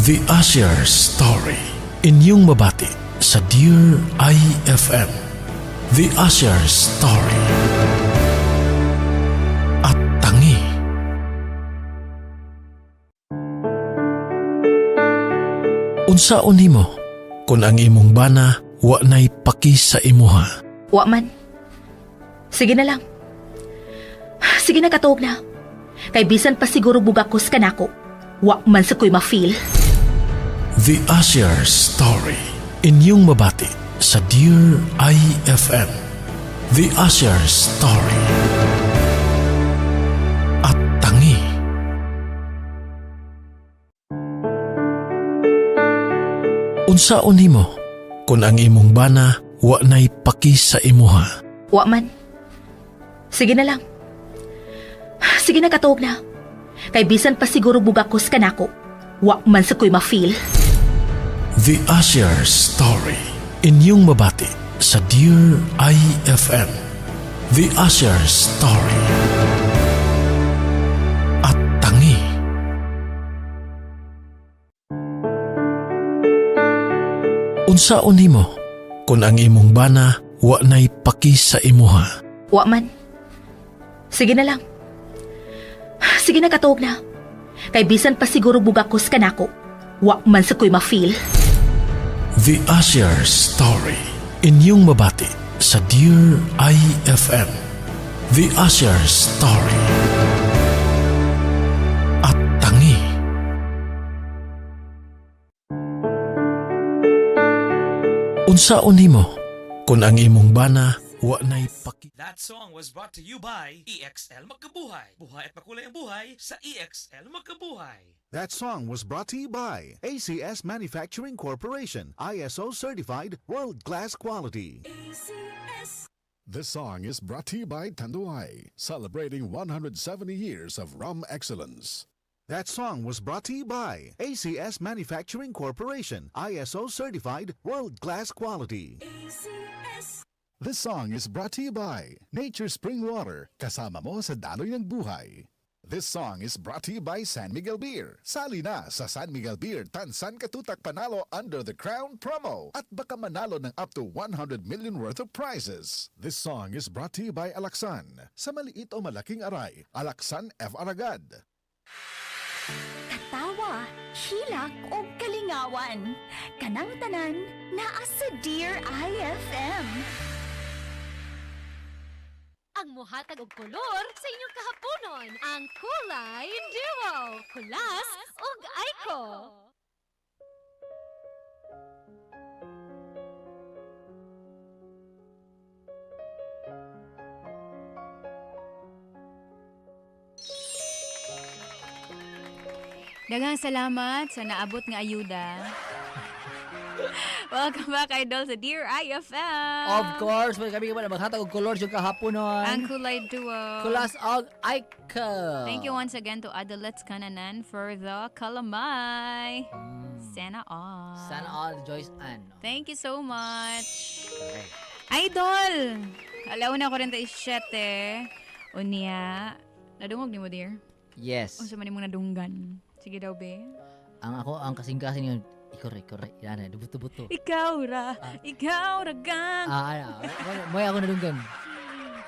The Asher Story. Inyong mabati sa Dear IFM. The Asher Story. At tangi. Unsaon nimo kung ang imong bana wa nay paki sa imuha? Wa man. Sige na lang. Sige na, katuog na. Kay bisan pa siguro bugakos ka nako. Wa man sa ko'y ma-feel. The Asher Story. Inyong mabati sa Dear IFM. The Asher Story. At tangi. Unsaon nimo kung ang imong bana wa nay paki sa imuha? Wa man. Sige na lang. Sige na, katuog na. Kay bisan pa siguro bugakos ka nako. Wa man sa ko'y ma-feel. The Asher Story. Inyong mabati sa Dear IFM. The Asher Story. At tangi. Unsaon nimo kung ang imong bana wa nay paki sa imuha? Wa man. Sige na lang. Sige na, katuog na. Kay bisan pa siguro bugakos ka nako. Wa man sa ko'y ma-feel. The Asher Story. Inyong mabati sa Dear IFM. The Asher Story. At tangi. Unsaon nimo kung ang imong bana wa nay paki. That song was brought to you by EXL Magkabuhay. Buhay at makulay ang buhay sa EXL Magkabuhay. That song was brought to you by ACS Manufacturing Corporation, ISO certified world-class quality. This song is brought to you by Tanduay, celebrating 170 years of rum excellence. That song was brought to you by ACS Manufacturing Corporation, ISO certified world-class quality. This song is brought to you by Nature Spring Water, kasama mo sa daloy ng buhay. This song is brought to you by San Miguel Beer. Sali na sa San Miguel Beer Tansan Katutak Panalo Under the Crown promo at baka manalo ng up to 100 million worth of prizes. This song is brought to you by Alaksan. Sa maliit o malaking aray, Alaksan F. Aragad. Katawa, hilak o kalingawan. Kanang tanan naa sa Dear IFM. Ang muhatag og kolor sa inyong kahaponon. Ang Kulay Duo. Kulas ug Aiko. Daghang salamat sa naabot nga ayuda. Welcome back, Idol, sa Dear IFM. Of course, may kami naman maghatag og colors yung kahapon nun. Ang Kulay Duo. Kulas og Aika. Thank you once again to Adelets Kananan for the kalamay. Sana all. Sana all, Joyce Ann. Thank you so much. Okay. Idol! Alauna 47. Unya. Nadungog ni mo, dear? Yes. O sa man mong nadunggan? Sige daw, be. Ang kasing-kasing yun, ikore. Yan, buto-buto. Ikaw ra gang. Moy ako nadunggan.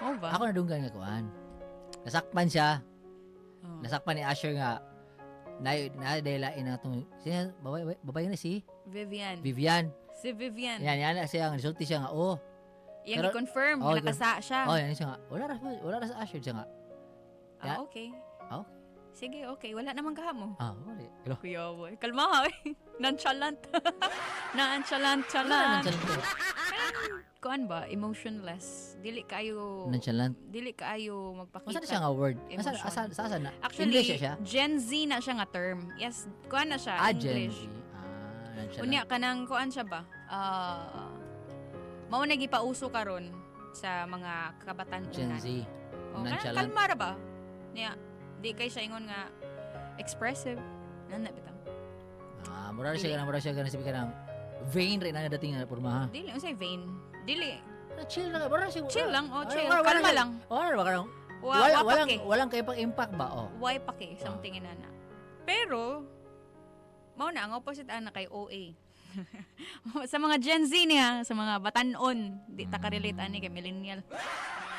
Oh ba? Ako nadunggan nga kuan. Nasakpan siya. Nasakpan ni Asher nga. Nadelain na itong, babae na si? Vivian. Si Vivian. Yan, siya, resulti siya nga, Yan i-confirm, nakasa siya. Yan siya nga. Wala ra sa Asher siya nga. Okay. Okay. Sige, okay. Wala namang kahamo. Wala. Hello. Kuya, boy. Kalma ha, Nonchalant. Nonchalant. Kuan ba? Emotionless. Dili kayo... Nonchalant. Dili kayo magpakita. Saan siya nga word? Saan na? Actually, English siya? Gen Z na siya nga term. Yes, kuan na siya. English. Gen Z. Unya, kanang kuan siya ba? Mao na gipauso karon sa mga kabataan. Gen Z. Nonchalant. Kalmara ba? Niya, di kay siya ingon nga expressive. Nana bitang. Mura siya ganang sabi ka ng vain rin na dating na porma ha. Dili, unsay vain? Dili. Chill lang, mura siya. Chill lang, chill. Kalma lang. Walang kay pang-impact ba? Why paki? Something inana. Pero, mao na, ang opposite ana kay OA. Sa mga Gen Z niya, sa mga batanon, di ta ka-relate ani kay millennial.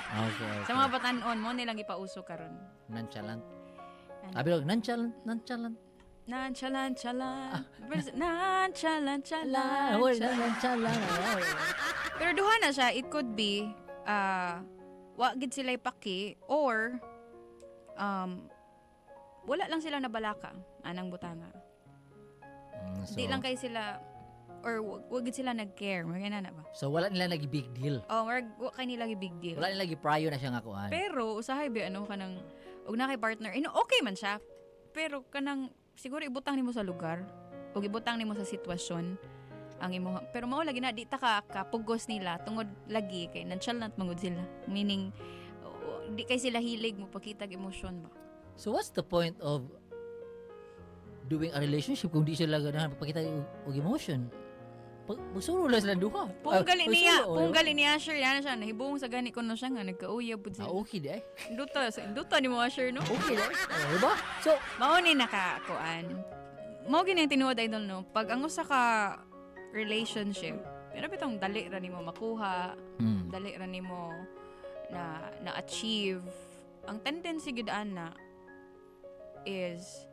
Okay. Sa mga batanon mo nilang ipauso karon. Nonchalant. Abilog nonchalant. Nonchalant. Nonchalant. Pero duha na siya, it could be wa gid sila ipaki or wala lang sila nabalaka anang butanga. Di lang kay sila or wag gid sila nag-care, magana na ba? So wala nila nag-big deal. Wa kay nila big deal. Wala nila gi-prior na siya nga kuan. Pero usahay ba kanang og na kay partner, okay man siya. Pero kanang siguro ibutang nimo sa lugar o ibutang nimo sa sitwasyon ang imo. Pero mao lagi na di ta kapugos nila tungod lagi kay nonchalant mangud sila. Meaning di kay sila hilig mo pakitag emosyon ba. So what's the point of doing a relationship kung di sila ganahan pagpakita og emotion? Magsuro lang sila duha. Punggali niya Asher yan siya nahibong sa gani kuno siya nga nagkauyab pud sila. Okay di ay. Duta ni mo Asher no. Okay di. Diba? So mao ni nakakuan. Mao gini tinuod idol no. Pag ang usa ka relationship, pero bitong dali ra nimo makuha, dali ra nimo na achieve. Ang tendency gid ana is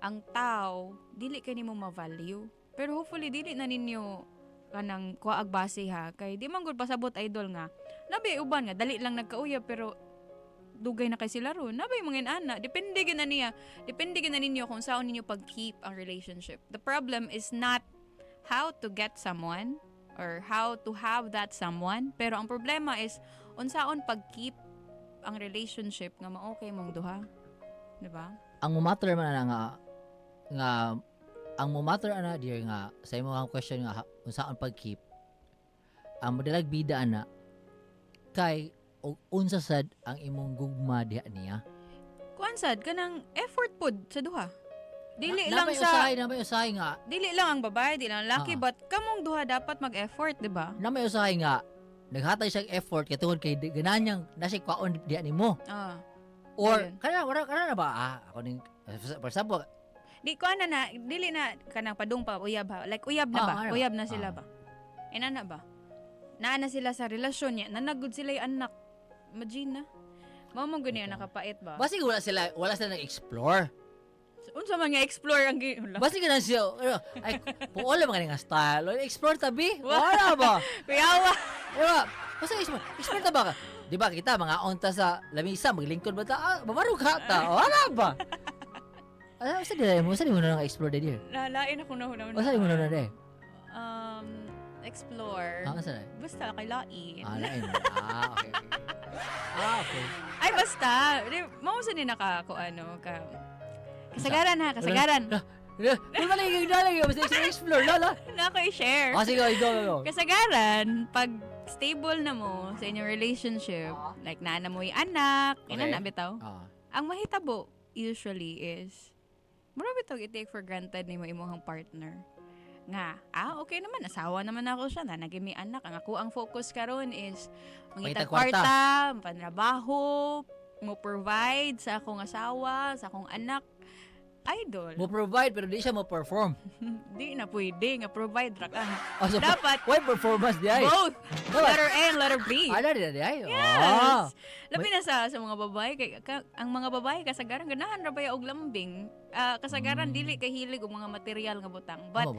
ang tao dili kay nimo ma-value. Pero hopefully dili na ninyo kanang kuwaag base ha kay di man gud pasabot idol nga. Nabi uban nga dali lang nagkauyab pero dugay na kay sila ron. Nabi mangin ana, depende gid na ninyo kung saan ninyo pag-keep ang relationship. The problem is not how to get someone or how to have that someone, pero ang problema is unsaon pag-keep ang relationship nga ma-okay mong duha. Di ba? Ang matter man nga ang matter ana dear nga sa imo ang question nga unsaon pag-keep. Ang madalag bida ana kay og unsa sad ang imong gugma diha niya. Kuan sad kanang effort pod sa duha. Dili na lang may usahay nga. Dili lang ang babae, dili lang laki, but kamong duha dapat mag-effort, di ba? Na may usahay nga naghatag siya effort kay tungod kay gananyang nasi kwaon diha nimo. Or kana na ba ako ning for example di ko na dili na kanang padung pa uyab ha. Like uyab na ba? Uyab na sila ba? Inana ba? Naana sila sa relasyon niya, nanagod sila yung anak. Imagine na. Mao mo gani nakapait ba? Basi wala sila nag-explore. Unsa man nga explore ang Basta ka na siya, ay, puola mga nga style. Explore tabi. Wala ba? Kuyawa. Diba? Basta explore ta ba ka? Di ba kita mga onta sa lamisa, maglingkod ba ta? Mamarog ka ta. Wala ba? Basta di mo na explore din yun. Lalain ako na. Basta di mo na din. Explore. Saan? Basta kay lain. Lain. Okay. Okay. Ay, basta. Mausa din ka kasagaran. Kung maligig na lang, basta explore, lala. Nako i-share. Sige, go. Kasagaran, pag stable na mo sa inyong relationship, like naana mo yung anak, ina bitaw. Ang mahitabo, usually is, marami bitaw i-take for granted ni mo imong partner. Nga, okay naman, asawa naman ako siya, naging may anak. Ang ako, ang focus karon is, mangitag kwarta, panrabaho, mo provide sa akong asawa, sa akong anak. Idol. Mo provide pero di siya mo perform. Di na pwede nga provide ra ka. So, dapat why performance di ay? Both. Letter A and letter B. Di ay. Yes. Labi na sa mga babae kay ang mga babae kasagaran ganahan ra baya og lambing. Kasagaran dili kay hilig og mga material nga butang. But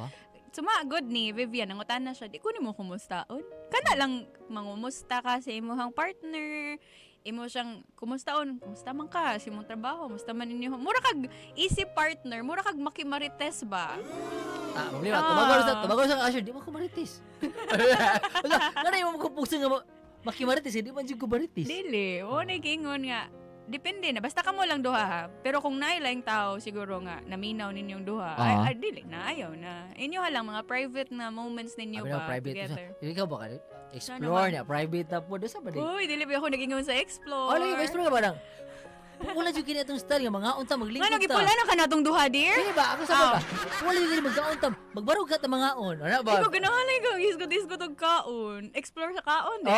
sumagod ni Vivian ang utana siya, di ko nimo kumustaon. Kana lang mangumusta ka sa imong partner. Imo siyang kumustaon, kumusta man ka sa imong trabaho, kumusta man ninyo. Mura kag easy partner, mura kag makimarites ba? Problema, tumagal sa asyo, di mo ko marites. Wala yung magkupusin nga makimarites, di man dyan ko marites. Dili, nagingon nga. Depende na, basta ka mo lang duha ha. Pero kung nailaing tao, siguro nga, naminaw ninyong duha, ay dili na, ayaw na. Inyo lang, mga private na moments ninyo ba together. Ikaw ba ka? Explore na, private na po. Doon ba din? Uy, dili ba ako nag-ingon sa explore? Explore ka ba lang? Wala dyan kinitong style nga, mga unta maglingkod ta. Gipula na ka na itong duha, dear? Sige ba? Ako sa ba? Wala dyan magkaunta, magbarog ka ta mga on. Ano ba? Ikaw ganahalay ka, isgot og kaon. Explore sa kaon, de.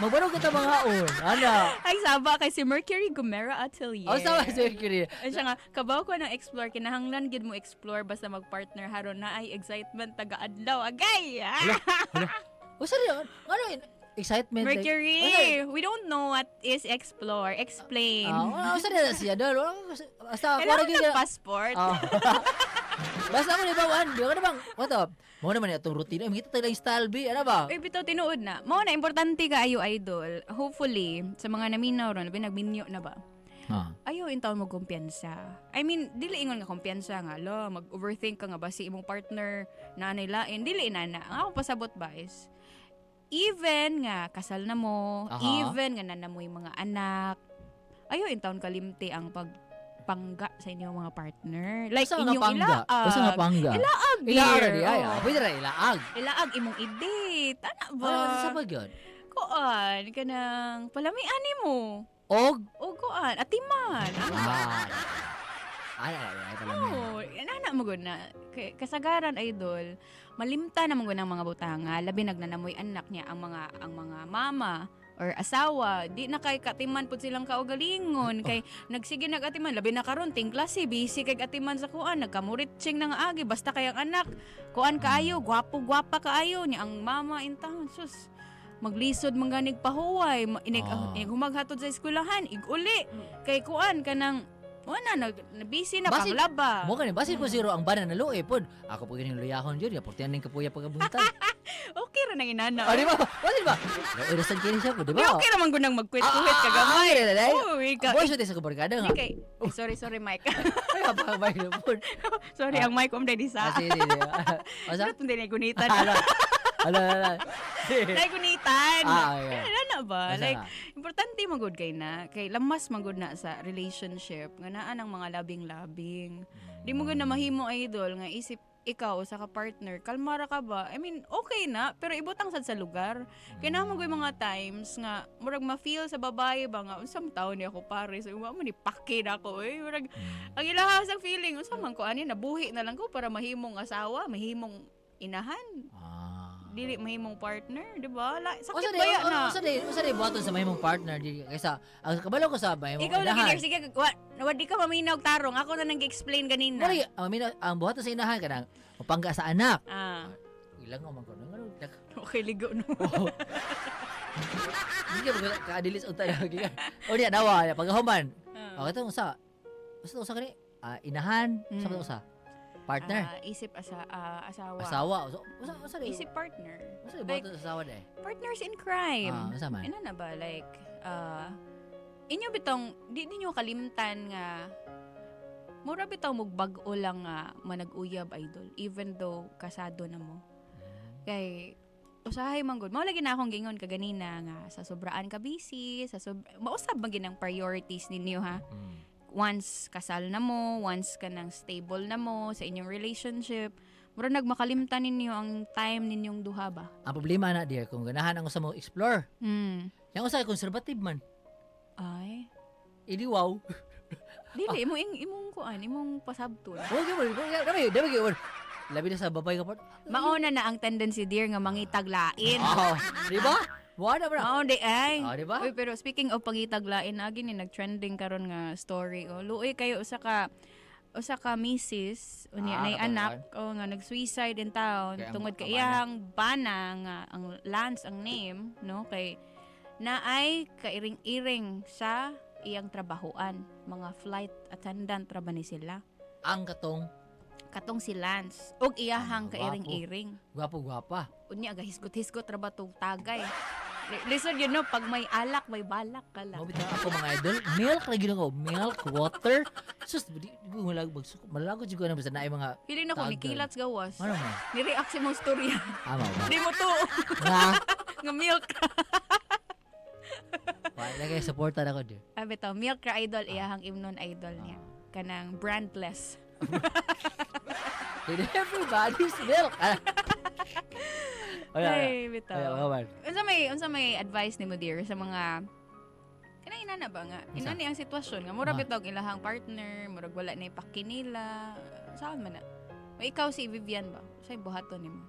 Magbarog ka ta mga on. Ano? Ay, saba kay si Mercury Gumera Atelier. Saba si Mercury. Ay siya nga, kabaw ko ng explore, kinahanglan gid mo explore basta mag-partner haron na ay excitement taga-adlaw. Agay! Hala. Sorry, ano yun? Excitement. Mercury, we don't know what is explore. Explain. Sorry na siya doon. Kailangan ng passport. Basta ako ni Bawan. Di ka na bang, what up? Mo naman itong routine. Makita tayo lang style, B. Ano ba? Bitaw, tinuod na. Mo na, importante ka ayo, idol. Hopefully, sa mga naminaw ron, nagminyo na ba? Ayaw yung taon mo kumpiyansa. I mean, dili ingon nga kumpiyansa nga. Mag-overthink ka nga ba si imong partner na anaylain. Dili inana. Ang ako pasabot ba is, even nga kasal na mo, even nga nanamoy mga anak, ayaw in taon kalimti ang pagpangga sa inyong mga partner. Like inyong ilaag. Basta nga pangga? Ilaag. Pwede na ilaag. Ilaag imong i-date. Ano ba? Ano sa bagyan? Kuan, kanang palamian mo. Og kuan, atiman. Ay, oo. Nana mo gud na. Kasagaran, idol, malimta na mo ng mga butanga, labi nagnanamoy anak niya ang mga mama or asawa, di na kay katiman pud silang kaugalingon kay nagsige nagatiman labi na karon ting klase busy kay atiman sa kuan nagkamuritsing na nga agi basta kay ang anak kuan kaayo gwapa kaayo ni ang mama in town sus maglisod man ganig pahuway humaghatod sa eskwelahan iguli kay kuan kanang wala na busy na panglaba. Mo kani basin ko zero ang bana na luoy pod. Ako po ganing luyahon jud, portian ning kapuya pagabuntag. Okay ra nang inana. Di ba? Wala ba? Oy rasan kini siya po, di ba? Okay ra man gunang magkwit-kwit kagamay. Uy, boy sa sa barkada nga. Okay. Sorry Mike. Ay pa mic na pod. Sorry ang mic om dai sa. Sige. Asa tun din gunitan. Ala. Gunitan. Na ba? Asa Like importante magud kay na kay lamas magud na sa relationship nga naa ang mga labing-labing. Di mo gud na mahimo idol nga isip ikaw sa ka-partner, kalmara ka ba? I mean, okay na, pero ibutang sad sa lugar. Kaya naman ko yung mga times nga, murag ma-feel sa babae ba nga, unsang taon niya ako pare, so mo ni pakin ako eh. Murag, ang ilahas ang feeling, unsang man ko, nabuhi na lang ko para mahimong asawa, mahimong inahan. Dili mahimong partner, di ba? Sakit ba yan na? Usa di buhaton sa mahimong partner di kaysa ang kabalo ko sa mahimong ikaw lagi der sige wadi ka maminaw tarong ako na nag-explain ganina. Wala ang buhaton sa inahan kanang mapangga sa anak. Ilang man ko ngano. Okay ligo no. Sige ka adilis unta lagi ka. O diya dawa pagahuman. Okay to usa kani inahan, sa usa. Partner. Isip asawa. Asawa. Usa Isip partner. Usa ba sa asawa de? Partners in crime. Usa man. Ina na ba like inyo bitong di ninyo kalimtan nga mura bitaw mugbag-o lang nga manag-uyab idol even though kasado na mo. Kay usahay man gud. Mao lagi na akong gingon kaganina nga sa sobraan ka busy, mausab man ginang priorities ninyo ha. Once kasal na mo, once ka nang stable na mo sa inyong relationship, mura nagmakalimtan ninyo ang time ninyong duha ba? Ang problema na dear kung ganahan ang usa mo explore. Yang usa conservative man. Ay. Idi wow. Dili imong kuan, imong pasabton. Dami. Labi na sa babay ka pa. Mauna na ang tendency dear nga mangitaglain. Di ba? Wala ba? Oo, di ay. Di ba? Uy, pero speaking of pangitaglain, agi ni nag-trending karon nga story. Luoy kayo usa ka misis unya nay anak nga nag-suicide in town tungod kay iyang bana nga ang Lance ang name, no? Kay naay kairing-iring sa iyang trabahoan. Mga flight attendant ra ba ni sila? Ang katong si Lance og iyahang kairing-iring. Gwapo-gwapa. Unya aga hisgot-hisgot ra ba tong tagay. Listen, you know, pag may alak, may balak ka lang. Mabit na ako mga idol. Milk na ginawa ko. Milk, water. Sus, malagod siguro na basta na mga Hindi na ko ni kilats gawas. Ano mo? Ni-react si mong storya. Ama ba? Di mo to. Nga milk. Wala kayo supportan ako din. Abi to, milk ra idol, iyahang imnon idol niya. Kanang brandless. Everybody's milk. Ay, bitaw. Ay, unsa may advice nimo dear sa mga ina na ba nga? Ina ni ang sitwasyon nga mura bitaw ilahang partner, murag wala na ipakinila. Saan man na? May ikaw si Vivian ba? Say buhaton nimo.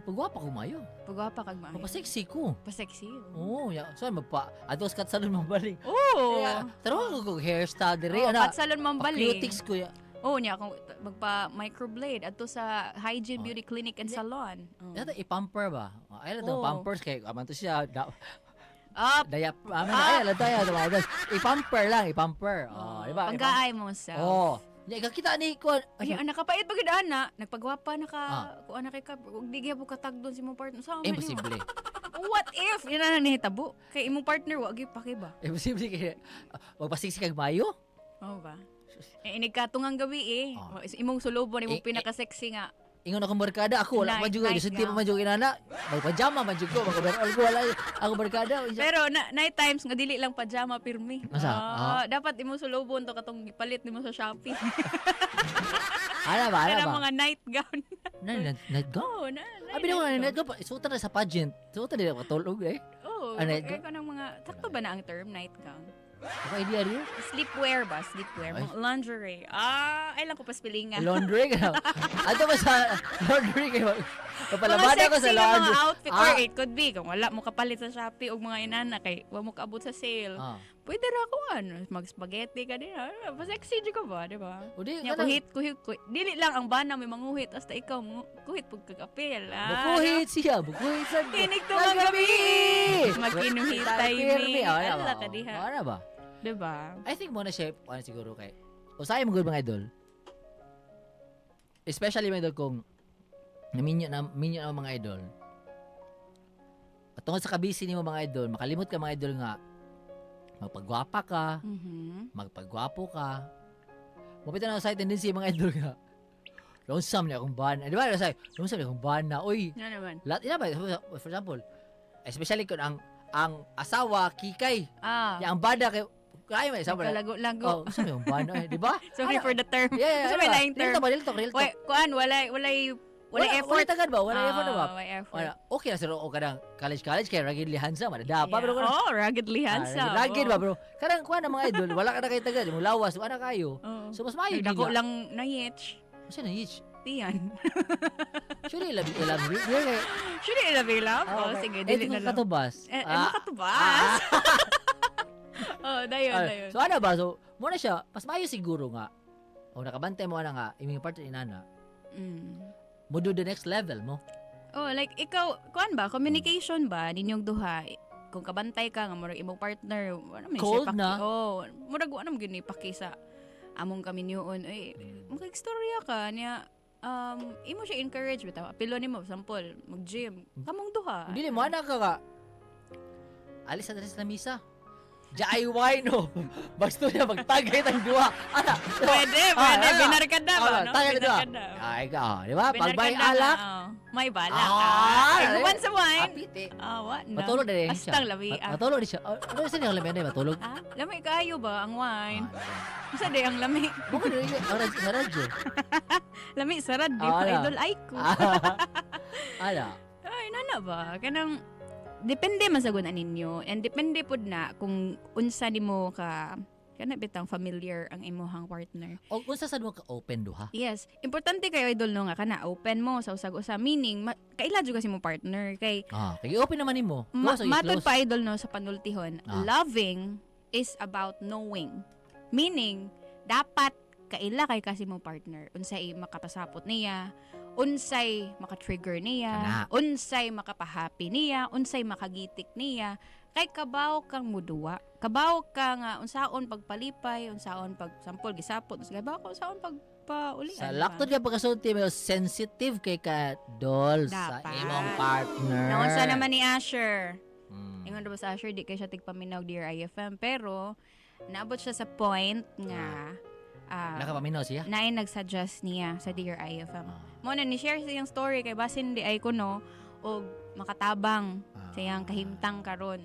Pagwapa ko mayo. Pagwapa kag maayo. Papasexy ko. Pasexy. Oo, so ados kat salon mambalik. Oo. Taro ko hairstyle dire ana. Kat salon mambalik. Cutics ko ya. Oo niya, kung magpa-microblade ato sa Hygiene Beauty Clinic and Salon. Ito, i-pamper ba? Ay, ito, pampers kay aman to siya. I-pamper lang, i-pamper. Diba? Pagkaay mo sa. Kakita ni ko. Ay, nakapait pag ana, nagpagwapa kuan na kay ka, ug di gyud katagdon si mong partner. Sa imposible. What if ina na nihitabo? Kay imong partner wa gyud paki ba? Imposible kay magpasiksik kag mayo? Oo ba? Inig katungang gabi imong sulubon imong pinaka-sexy nga. Ingon akong barkada ako wala man jud gusto pa man jud inana. Magpajama man jud ko, mag-overall ko wala ako barkada. Pero night times nga dili lang pajama pirmi. Dapat imong sulubon to katong gipalit nimo sa Shopee. Ana ba? Mga night gown. Night gown? Abi na night gown. Isuot na sa pageant. Isuot na katulog Oo. Kaya ko ng mga sakto ba na ang term night gown? Ano idea rin? Sleepwear ba? Sleepwear. Lingerie. Ay lang ko pa spellingan. Laundry ka? Ato ba sa laundry kayo? Kapalabada ko sa laundry. Mga outfit. Or it could be. Kung wala mo kapalit sa Shopee o mga inana kay wala mo kaabot sa sale. Pwede ra ko mag-spaghetti ka din. Pa-sexy ka ba? Diba? Kuhit. Dili lang ang bana may manguhit. Hasta ikaw kuhit pag kagapil. Bukuhit siya. Bukuhit sa tinig to mga gabi. Magkinuhitay mi. Ala ka diha. Ano ba? Diba? I think muna siya, siguro kay, usay mo good mga idol. Especially mga idol kung naminyo na mga idol. At tungkol sa kabisi ni mo mga idol, makalimot ka mga idol nga, magpagwapa ka, magpagwapo ka. Mapita na usay tendency mga idol nga. Lonesome niya akong bana. Di ba? Lonesome niya akong bana. Uy, for example, especially kung ang asawa, kikay. Ang bada kay kaya may sabay. Lago-lago. Sa may bana, di ba? Sorry for the term. Yeah, may laing term. Real talk. Kuan, wala effort. Wala tagad ba? Wala effort ba? Wala effort. Okay na sir, o kadang college kay Ragged Lihansa, madadapa bro. Ragged Lihansa. Ragged ba bro? Kadang kuan ang mga idol, wala ka na kay tagad, mo lawas, wala kayo. So mas maayo din. Dako lang na yitch. Kasi na yitch. Tiyan. Should I love Oh, sige, dili na lang. Katubas. Makatubas. Dayon. So ano ba? So, muna siya, mas maayo siguro nga. O nakabantay mo na nga, iming partner inana. Mo do the next level mo. Like ikaw, kuan ba? Communication ba ninyong duha? Kung kabantay ka nga murag imong partner, ano man cold na. murag ano gyud ni paki sa among kami niyon, mag-istorya ka niya. Imo siya encourage bitaw. Apilo nimo sample, mag-gym. Kamong duha. Dili mo ana ka ka. Alis sa misa. Jaiway no. Basta niya magtagay tang duha. Ana. Pwede. Binarkada ba, no? Binarkada. Ay ka, di ba? Pagbay alak. May balak. Once a wine. Apiti. What na? Matulog na rin siya. Astang labi. Matulog din siya. Ano sa niyang labi na matulog? Lami kayo ba ang wine? Sa di ang lami. Bukod rin yung sa radyo. Lami sa radyo. Idol Aiko. Ala. Ay, nana ba? Kanang depende man sa gunan ninyo and depende pod na kung unsa nimo ka kana bitang familiar ang imuhang partner. O unsa sad mo ka open duha? Yes, importante kayo idol no nga kana open mo sa usag-usa meaning kaila jud kasi mo partner kay kay open naman nimo. Matod pa idol no sa panultihon. Loving is about knowing. Meaning dapat kaila kay kasi mo partner unsay makapasapot niya, unsay maka-trigger niya, unsay makapahappy niya, unsay makagitik niya, kay kabaw kang muduwa. Kabaw ka nga unsaon pagpalipay, unsaon pagsampol gisapot, kabaw ka unsaon pagpaulian. Sa laktod ka pagkasulti mo sensitive kay ka dol sa imong partner. Naunsa naman ni Asher. Ingon ba sa Asher di kay siya tigpaminaw Dear IFM pero naabot siya sa point nga nakapaminaw siya? Naay nagsuggest niya sa Dear IFM. Mo na ni-share siyang story kay basin di ay kuno og makatabang siyang kahimtang karon.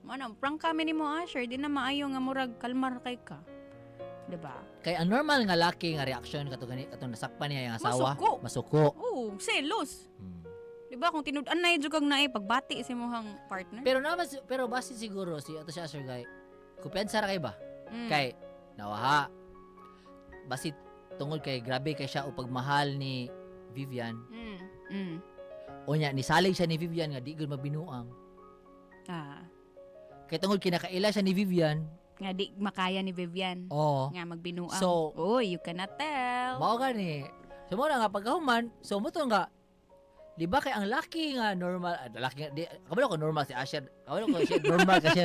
Mo na prank kami ni mo Asher, di na maayo nga murag kalmar kay ka. Diba? Kay ang normal nga laki nga reaction katong nasakpan niya yung asawa. Masuko. Oo, selos. Diba kung tinud-an na jud kag naay pagbati sa imong partner. Pero base siguro si ato siya Asher kay kupensa ra kay ba? Kay nawaha basit tungod kay grabe kay siya o pagmahal ni Vivian. Unya nisalig siya ni Vivian nga di gud mabinuang. Kay tungod kinakaila siya ni Vivian nga di makaya ni Vivian. Nga magbinuang. So, you cannot tell. Mao gani. So mo nga pagkahuman, so mo to nga di ba kay ang laki nga normal, laki di kabalo ko normal si Asher. Kabalo ko siya normal kasi.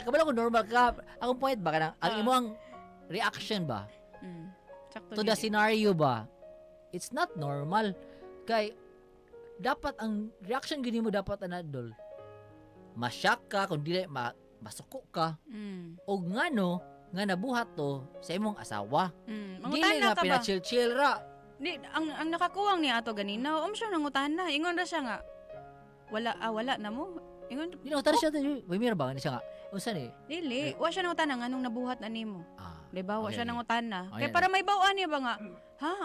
Kabalo ko normal ka. Akong point ba kanang ang imong reaction ba? To the scenario ba? It's not normal. Kay dapat ang reaction gini mo dapat anadol. Masyak ka kung dili masuko ka. O ngano nga nabuhat to sa imong asawa. Dili nga pinachill-chill ra. Di, ang nakakuwang niya ato ganina, siya nangutana. Ingon ra siya nga, wala na mo. Ingon, nangutana siya, may mira ba? Siya nga, unsa ni? Dili, wa siya nangutana nga nung nabuhat na nimo. Diba, wa siya nangutana. Okay. Kaya para may bawaan niya ba nga,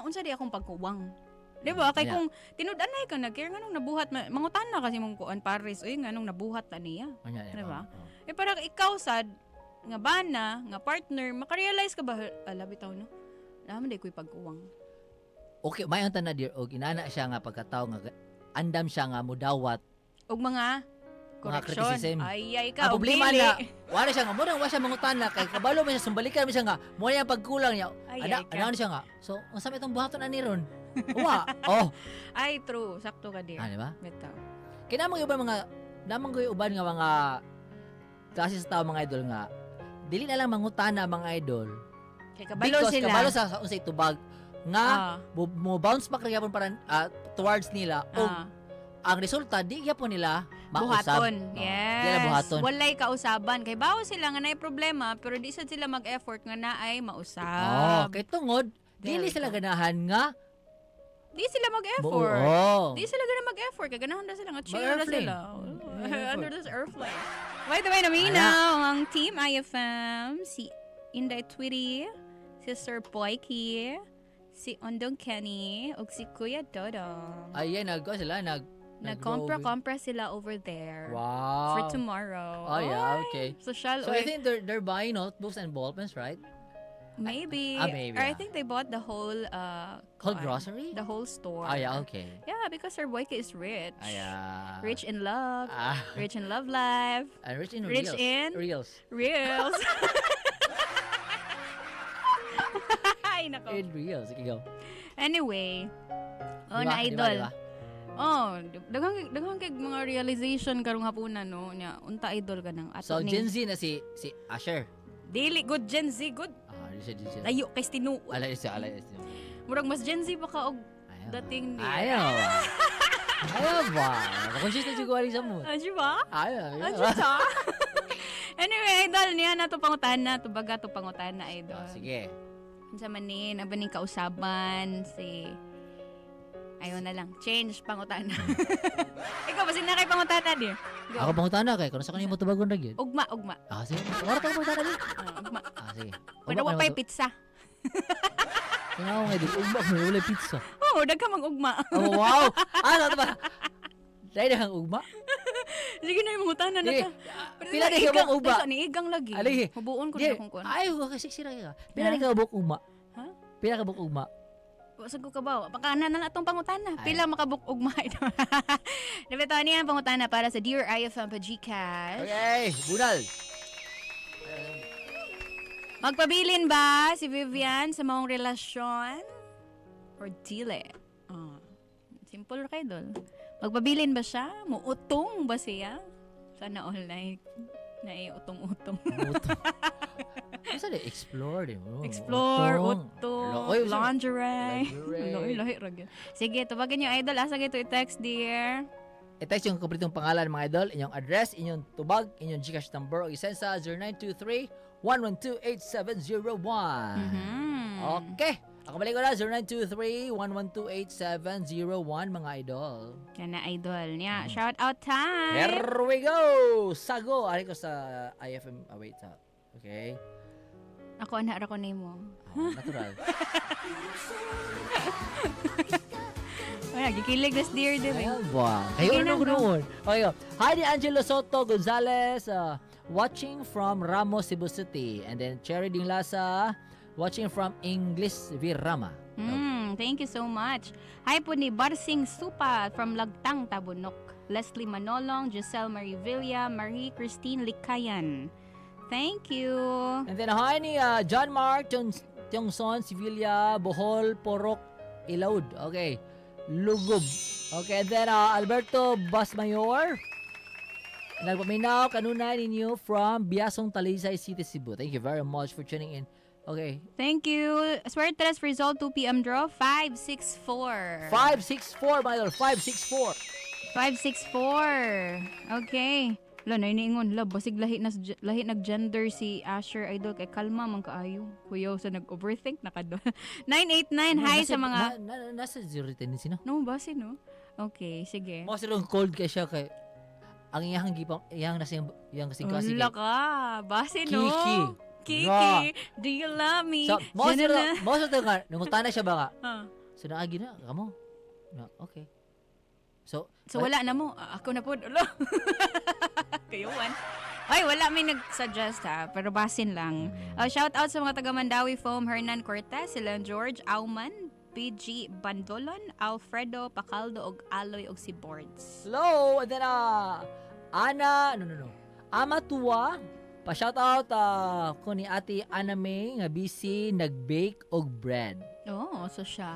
unsa di akong pagkuwang. Diba, kay kung tinud-anay ka nag-care nga nung nabuhat, mangutana kasi mong kuan Paris, nga nung nabuhat na niya. Diba? Para ikaw sad, nga bana, nga partner, makarealize ka ba, bitaw no? Naman di ko'y pagkuwang. Okay, may ang tanan dear, og inana siya nga pagkatao nga andam siya nga mudawat og mga criticism. Ay ka. Ang problema na wala siya nga murang wa siya mangutana kay kabalo man siya sumbalikan man siya nga mo yang pagkulang niya. Ana siya nga. So, unsa may itong buhaton ani ron? Wa. Ay true, sakto ka dir. Di ba? Bitaw. Kinamang uban mga namang uban nga mga klase sa tao mga idol nga dili na lang mangutana mga idol. Kay kabalo sila. Kabalo sa unsay tubag nga mo bounce back gyapon para towards nila o ang resulta di gyapon nila mausab. Buhaton. Yes. Di buhaton. Walay kausaban kay bawo sila nga naay problema pero di sad sila mag-effort nga naay mausab. Kay tungod dili sila ganahan nga di sila mag-effort. Di sila ganahan mag-effort kay ganahan na sila nga chill na sila. Under this airplane. By the way, naminaw ang Team IFM, si Inday Tweety, si Sir Poiki, si Ondong Kenny, ug si Kuya Dodong. Ay, sila, nagkompra sila over there. Wow. For tomorrow. Oh, yeah, okay. So I think they're buying notebooks and ballpens, right? Maybe. Maybe. Or I think they bought the whole grocery? The whole store. Oh, yeah, okay. Yeah, because Sir Boyke is rich. Yeah. Rich in love. Rich in love life. And rich in reels. Reels. Ay, nako. In reels. Sige, go. Anyway. Na idol. Diba? Daghang kay mga realization karong hapunan no nya unta idol ka nang ato So Gen Z na si Asher. Dili good Gen Z good. Lisa. Layo kay tinuod. Alay siya. Murag mas Gen Z ba ka og dating niya? Ayaw. Ayaw ba? Conscious na siguro sa mo. Ano ba? Ayaw. Anyway, idol niya na to pangutan na. Tubaga to pangutan na, idol. Sige. Sa manin, abaning kausaban, si... Ayaw na lang. Change, pangutana. Ikaw, basin na kay pangutana, di? Go. Ako pangutana kay, kung sa kanina mo tubagon na yun. Ugma. Ah, sige. Wala ka pangutana din. Ugma. Ah, sige. Pero wa pa'y pizza. Tingnan ko nga din. Ugma ko, wala pizza. Oo, nagkamang ugma. Oh, wow! Ano ba? Dahil na kang ugma? Sige na yung mangutana na ka. Pila na ka ugma? Ni igang lagi. Aligi. Hubuon ko na kung kun. Ay, kasi sira ka. Pila na ka ugma? Ha? Pila ka ugma? Wasag ko kabaw. Pakana na itong pangutana. Pila makabuk ugma. Nabito niya ang pangutana para sa Dear IFM pa Gcash. Okay, bunal. Magpabilin ba si Vivian sa maong relasyon? Or dili? Simple kay dol. Magpabilin ba siya? Muutong ba siya? Sana all like naiutong-utong. Basta na explore din mo. Explore, utong, Oy, lingerie. Lahi ragyan. Sige, tubagan yung idol. Asa kayo i-text, dear? I-text yung kompletong pangalan, mga idol, inyong address, inyong tubag, inyong Gcash number, o isend sa 0923-112-8701. Okay. Ako balik ko na, 0923-112-8701, mga idol. Yan na, idol niya. Shout out time! Here we go! Sago! Ari ko sa IFM. Wait. Okay. Ako, anak ko na mo. Natural. Wala, gikilig nas dear, di ba? Ayan ba? Kayo na noon. Okay, hi, Angelo Soto Gonzalez, watching from Ramos, Cebu City. And then Cherry Dinglasa, watching from English Virama. Thank you so much. Hi po ni Barsing Supa from Lagtang, Tabunok. Leslie Manolong, Giselle Marivilla, Marie Christine Likayan. Thank you. And then hi ni John Mark Tiongson, Sevilla, Bohol, Porok, Ilaud. Okay. Lugub. Okay, and then Alberto Basmayor. Nagpaminaw kanuna ninyo from Biasong Talisay City, Cebu. Thank you very much for tuning in. Okay. Thank you. Swertres result 2 p.m. draw 564. 564, my lord. 564. 564. Okay. Wala na iniingon. Basig lahi nag-gender si Asher Idol. Kay kalma man kaayo. Kuyaw sa nag-overthink. Nakadol. 989. Hi sa mga... Nasa 010 sino? No, base no? Okay, sige. Mas rin cold kay siya kay... Ang iyang gipang... Iyang kasing klase kay... Wala ka. Base no? Kiki. Do you love me? So, most of the nga, nungutana siya ba nga? So, naagi na. Kamo? No, okay. So wala na mo. Ako na po. Kayuan. Ay, wala may nag-suggest ha. Pero basin lang. Shout out sa mga taga Mandawi Foam, Hernan Cortez, sila George Auman, PG Bandolon, Alfredo Pacaldo, og Aloy, og si Boards. Hello! And then, Ana, Amatua, pa-shout out ko ni Ate Ana May, nga busy, nag-bake og bread. Oh, so siya.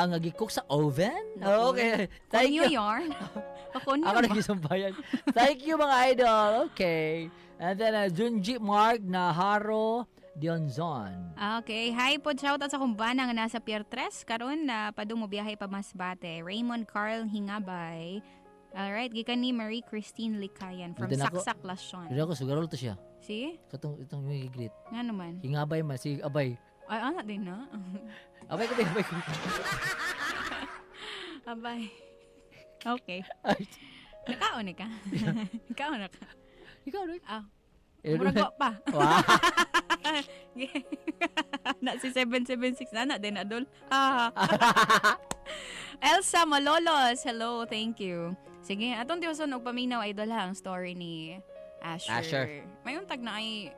Nag-cook sa oven? Okay. Thank you. Yarn. Ako nag-isumbayan. Thank you, mga idol. Okay. And then, Junji Mark Naharo Dionzon. Okay. Hi po. Shout out sa kumbana nga nasa Pier 3. Karon na padung mo biyahe pa Masbate. Raymond Carl Hingabay. Alright. Gikan ni Marie Christine Likayan from Saksak Lasyon. Dito ako, sugarol to siya. Si? Itong yung greet. Nga naman. Hingabay man. Si Abay. Ay, anak din na. Abay ko. Abay. Okay. Nakaon ka? Nakaon ka? Ikaw na. Murag pa. Wow. Na si 776 na din adol. Elsa Malolos, hello, thank you. Sige, atong diyoson og paminaw idol ang story ni Asher. May untag na ay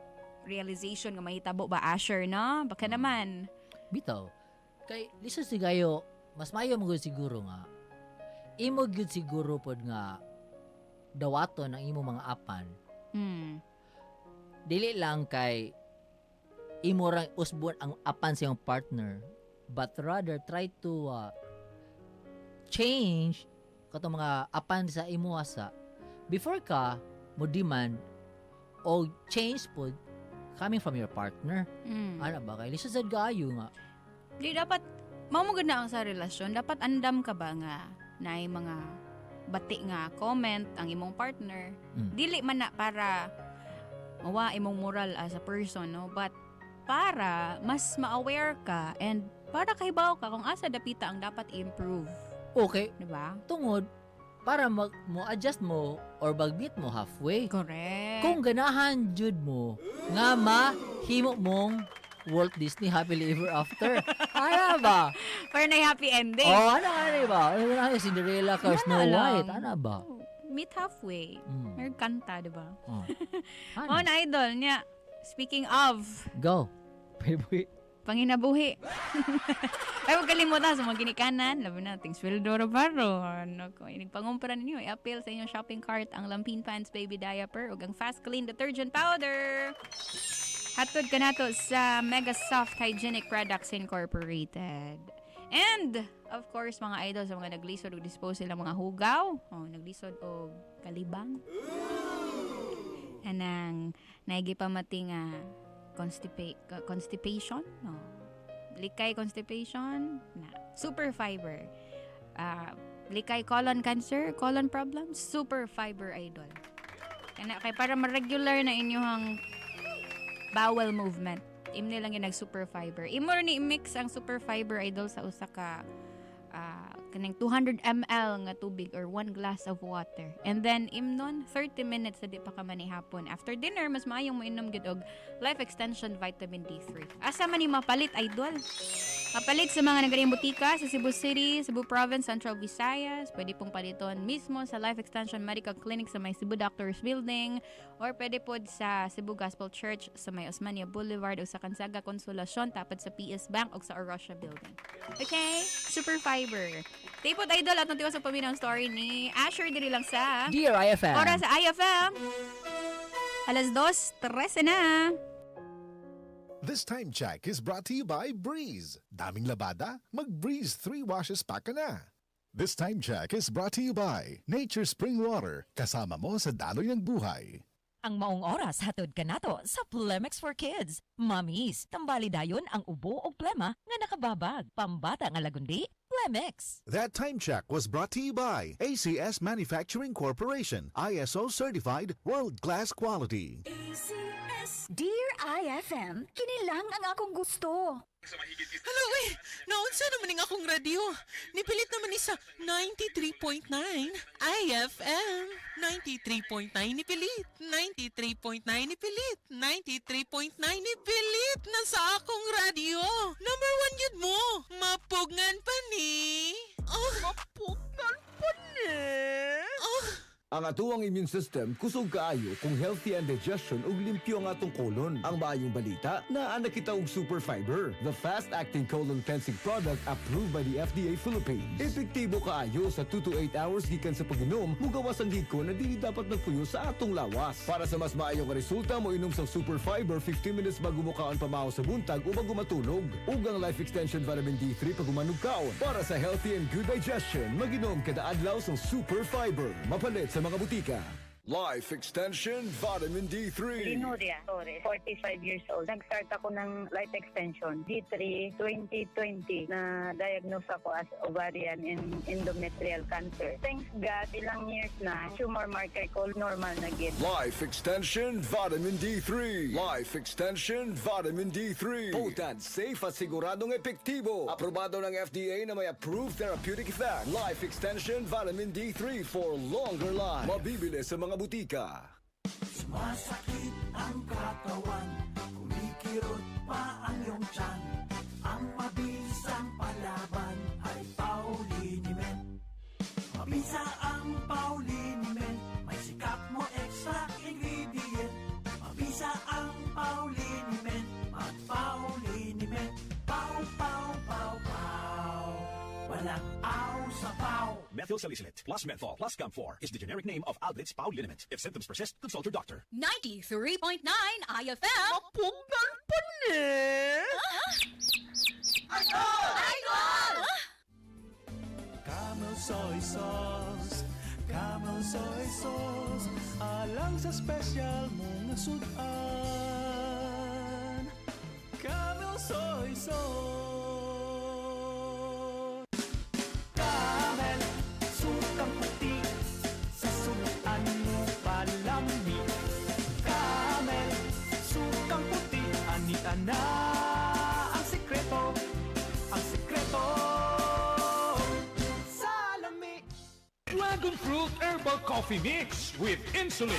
realization nga mahitabo ba Asher, no? Baka naman. Bitaw. Kay listen sigayo, mas maayo mo siguro nga. Imo gyud siguro pod nga dawaton ang imo mga apan. Dili lang kay imo rang usbon ang apan sa iyong partner, but rather try to change katong mga apan sa imo asa before ka mo demand o change pod coming from your partner. Ano ba kay lisod sad kaayo nga. Di dapat mao mo gud na ang sa relasyon, dapat andam ka ba nga naay mga bati nga comment ang imong partner. Dili man na para mawa imong moral as a person, no, but para mas ma-aware ka and para kahibaw ka kung asa dapita ang dapat i-improve. Okay. Diba? Tungod para mo adjust mo or mag-meet mo halfway. Correct. Kung ganahan jud mo nga mahimo mong Walt Disney Happily Ever After. Ano ba? Para na happy ending. Oh, ano ba? Ano na Cinderella ka, Snow White? Ano ba? Meet halfway. May kanta, diba? Oh. Oh, na idol niya. Speaking of. Go. Baby. Panginabuhi. Ay, huwag kalimutan sa mga ginikanan. Labi na, ting sweldo baro. Ano ko, pangumpara ninyo. I-appeal sa inyong shopping cart ang Lampin Pants Baby Diaper o ang Fast Clean Detergent Powder. Hatod ka na to sa Mega Soft Hygienic Products Incorporated. And, of course, mga idol sa mga naglisod o disposal ng mga hugaw. O, naglisod o kalibang. Anang, naigi pa mating constipation. No. Likay constipation. Na. Super fiber. Likay colon cancer, colon problems. Super fiber, idol. Kaya para ma-regular na inyong bowel movement. Imni lang yung nag-super fiber. Imo ni mix ang super fiber idol sa usa ka kanang 200 ml nga tubig or 1 glass of water. And then imnon 30 minutes sa di pa ka manihapon. After dinner mas maayong mo inom gid og Life Extension Vitamin D3. Asa man ni mapalit idol? Mapalit sa mga nagaring butika sa Cebu City, Cebu Province, Central Visayas. Pwede pong paliton mismo sa Life Extension Medical Clinic sa may Cebu Doctors Building or pwede po sa Cebu Gospel Church sa may Osmania Boulevard o sa Kansaga Consolacion tapat sa PS Bank o sa Orosha Building. Okay? Super fiber. Tipot idol at natiwas sa paminang story ni Asher diri lang sa Dear IFM. Oras sa IFM. Alas 2:13 na. This time check is brought to you by Breeze. Daming labada? Mag-Breeze 3 washes pa ka na. This time check is brought to you by Nature Spring Water. Kasama mo sa daloy ng buhay. Ang maong oras hatod ka nato sa Plemex for Kids. Mamis, tambali dayon ang ubo o plema nga nakababag. Pambata nga lagundi, Plemex. That time check was brought to you by ACS Manufacturing Corporation, ISO certified world-class quality. Dear IFM, kinilang ang akong gusto. Hello, naunsa naman ng akong radio. Nipilit naman ni sa 93.9 IFM. 93.9 nipilit. 93.9 nipilit. 93.9 nipilit na sa akong radio. Number 1 yun mo. Mapugngan pa ni. Mapugngan pa ni. Ang atuang immune system kusog kaayo kung healthy and digestion ug limpyo ang atong colon. Ang maayong balita, naa na kita og super fiber, the fast-acting colon cleansing product approved by the FDA Philippines. Epektibo kaayo sa 2 to 8 hours gikan sa pag-inom, mugawas ang gikon na dili dapat nagpuyo sa atong lawas. Para sa mas maayong resulta, mo inom sa super fiber 15 minutes bago mo kaon pamahaw sa buntag o bago matulog. Ug ang Life Extension Vitamin D3 pag umanog kaon. Para sa healthy and good digestion, mag-inom kada adlaw sa super fiber. Mapalit sa mga butika. Life Extension Vitamin D3. Linuria Torres, 45 years old. Nag-start ako ng Life Extension D3 2020 na diagnose ako as ovarian and endometrial cancer. Thanks God, ilang years na, tumor marker ko normal na gid. Life Extension Vitamin D3. Life Extension Vitamin D3. Potent, safe at siguradong epektibo. Aprobado ng FDA na may approved therapeutic effect. Life Extension Vitamin D3 for longer life. Mabibili sa mga butika. Sumasakit ang katawan, kumikirot pa ang iyong tiyan. Ang mabisang palaban ay Pauliniment. Mabisa ang Pauliniment, may sikap mo extra ingredient. Mabisa ang Pauliniment, mag-Pauliniment. Pau, pau, pau, pau. Walang aw sa pau. Methyl salicylate plus menthol plus camphor is the generic name of Alblitz Pauliniment. If symptoms persist, consult your doctor. 93.9 IFM. Mapugngan pa ni. Idol! Camel soy sauce, Camel soy sauce, alang sa special mong sudan. lusot. Camel, sukang puti, sa sudan mo palami. Camel, sukang puti, anita na ang sekreto, salami. Dragon Fruit Herbal Coffee Mix with Insulin.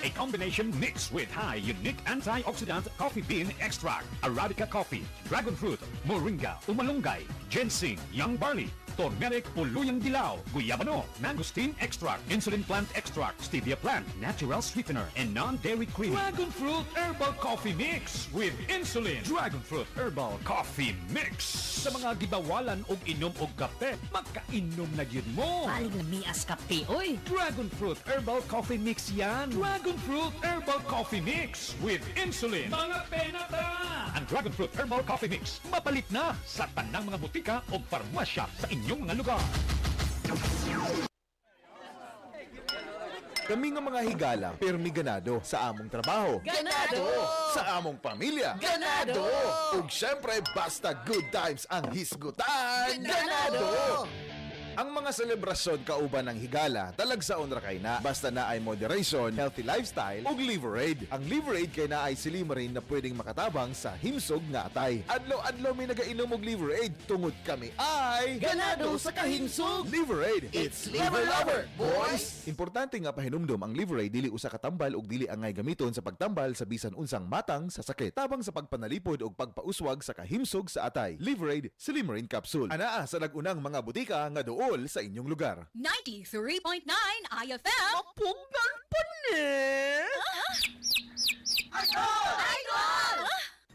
A combination mix with high unique antioxidant coffee bean extract, Arabica coffee, dragon fruit, moringa, umalunggay, ginseng, young barley, turmeric, puluyang dilaw, guyabano, mangosteen extract, insulin plant extract, stevia plant, natural sweetener, and non-dairy cream. Dragon Fruit Herbal Coffee Mix with Insulin. Dragon Fruit Herbal Coffee Mix. Sa mga gibawalan og inom og kape, magkainom na yun mo. Maling lamias kape, oy. Dragon Fruit Herbal Coffee Mix yan. Dragon Fruit Herbal Coffee Mix with Insulin. Mga penata! Ang Dragon Fruit Herbal Coffee Mix, mapalit na sa tanang mga butika o farmasya sa inyong mga lugar. Kami nga mga higala, permi ganado sa among trabaho. Ganado! Sa among pamilya. Ganado! Ug syempre, basta good times ang hisgutan. Ganado! Ang mga selebrasyon kauban ng higala, talagsaon ra kay na. Basta na ay moderation, healthy lifestyle, ug liver aid. Ang liver aid kay na ay silimarin na pwedeng makatabang sa himsog nga atay. Adlaw-adlaw may nagainom og liver aid, tungod kami ay Ganado sa kahimsog! Liver Aid, It's Liver Lover, boys! Importante nga pahinumdom ang Liver Aid dili usa ka tambal ug dili angay gamiton sa pagtambal sa bisan unsang matang sa sakit. Tabang sa pagpanalipod ug pagpauswag sa kahimsog sa atay. Liver Aid Silimarin Capsule. Anaa sa nagunang mga butika nga dool sa inyong lugar. 93.9 IFM. Punggan pa ni! Idol!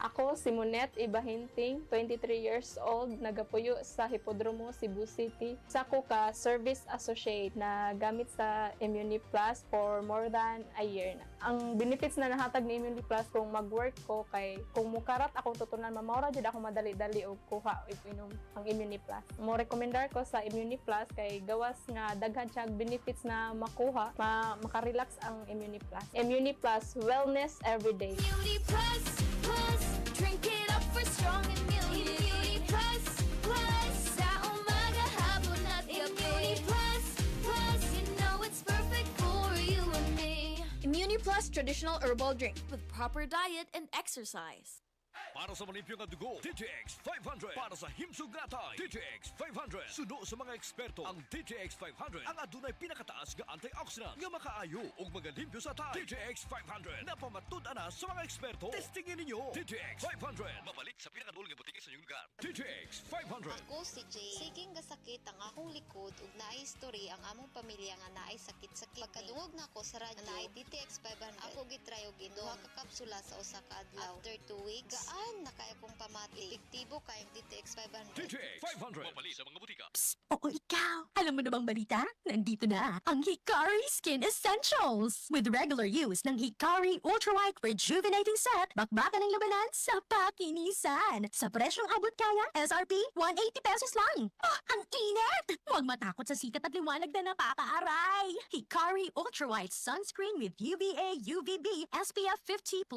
Ako, si Monette Ibahinting, 23 years old, nagapuyo sa Hipodromo, Cebu City. Sa ko ka Service Associate na gamit sa Immuniplus for more than a year na. Ang benefits na nahatag ni Immuniplus kung mag-work ko kay kung mukarat akong tutunan, mamawra jud ako madali-dali og kuha og inom ang Immuniplus. Mo rekomendar ko sa Immuniplus kay gawas nga daghan siya benefits na makuha, makarelax ang Immuniplus. Immuniplus, wellness everyday. Immuniplus, plus, drink it up for strong immunity. Plus, plus, sa umaga, hapon at gabi. Plus, plus, you know it's perfect for you and me. ImmuniPlus traditional herbal drink with proper diet and exercise. Para sa malimpyo nga dugo, DTX 500. Para sa himsog gatay, DTX 500. Suno sa mga eksperto, ang DTX 500 ang adunay pinakataas nga antioxidant nga makaayo ug magalimpyo sa tay. DTX 500 napamatud-an na sa mga eksperto. Testingin ninyo. DTX 500 mabalik sa pinakadulong nga butika sa inyong lugar. DTX 500. Ako si Jay. Siging gasakit ang akong likod ug naay story ang among pamilya nga naay sakit-sakit. Pagkadungog na ko sa radyo, naay DTX 500. Ako gitry og duha ka kapsula sa usa ka adlaw. After 2 weeks, gaan na kaya kong pamati. Epektibo kayong DTX 500. DTX 500 mabalik sa mga butika. Oo, ikaw! Alam mo na bang balita? Nandito na ang Hikari Skin Essentials! With regular use ng Hikari Ultra White Rejuvenating Set, bakbakan ng labanan sa pakinisan. Sa presyong abot kaya, SRP, 180 pesos lang. Oh, ang init! Huwag matakot sa sikat at liwanag na napapaaray. Hikari Ultra White Sunscreen with UVA, UVB, SPF 50+++++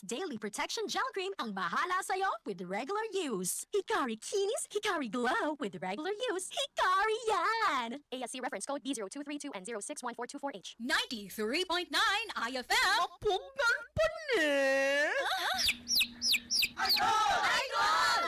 Daily Protection Gel Cream ang bahala sa'yo with regular use. Hikari Kinis, Hikari Glow with regular use. Hikari yan! ASC reference code B0232 and 061424H. 93.9 IFM. Punggan pa ni! Idol!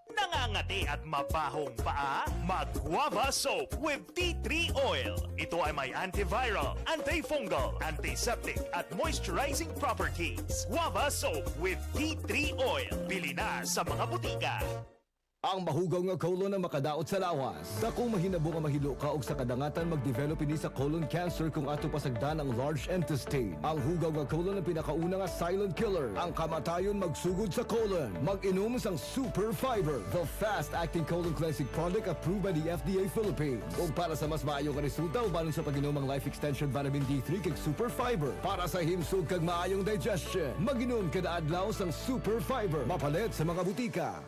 Nangangati at mabahong paa? Mag-Guava Soap with tea tree oil. Ito ay may antiviral, antifungal, antiseptic at moisturizing properties. Guava Soap with tea tree oil. Bili na sa mga butika. Ang mahugaw nga colon na makadaot sa lawas. Dako mahinabo nga mahilo ka og sa kadangatan mag-develop ini sa colon cancer kung ato pasagdan ang large intestine. Ang hugaw nga colon ang pinakauna nga silent killer. Ang kamatayon magsugod sa colon. Mag-inom sang Super Fiber, the fast-acting colon cleansing product approved by the FDA Philippines. Ug para sa mas maayo nga resulta ubanon sa pag-inom ang Life Extension Vitamin D3 kag Super Fiber. Para sa himsog kag maayong digestion, mag-inom kada adlaw sang Super Fiber. Mapalit sa mga butika.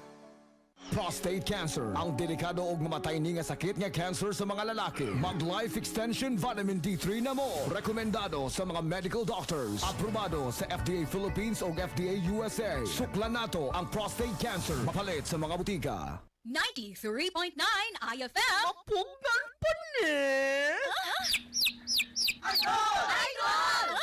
Prostate cancer, ang delikado ug mamatay ni nga sakit nga cancer sa mga lalaki. Mag Life Extension Vitamin D3 na mo. Rekomendado sa mga medical doctors. Aprobado sa FDA Philippines ug FDA USA. Suklan nato ang prostate cancer. Mapalit sa mga butika. 93.9 IFM. Mapugan pa ni! Idol!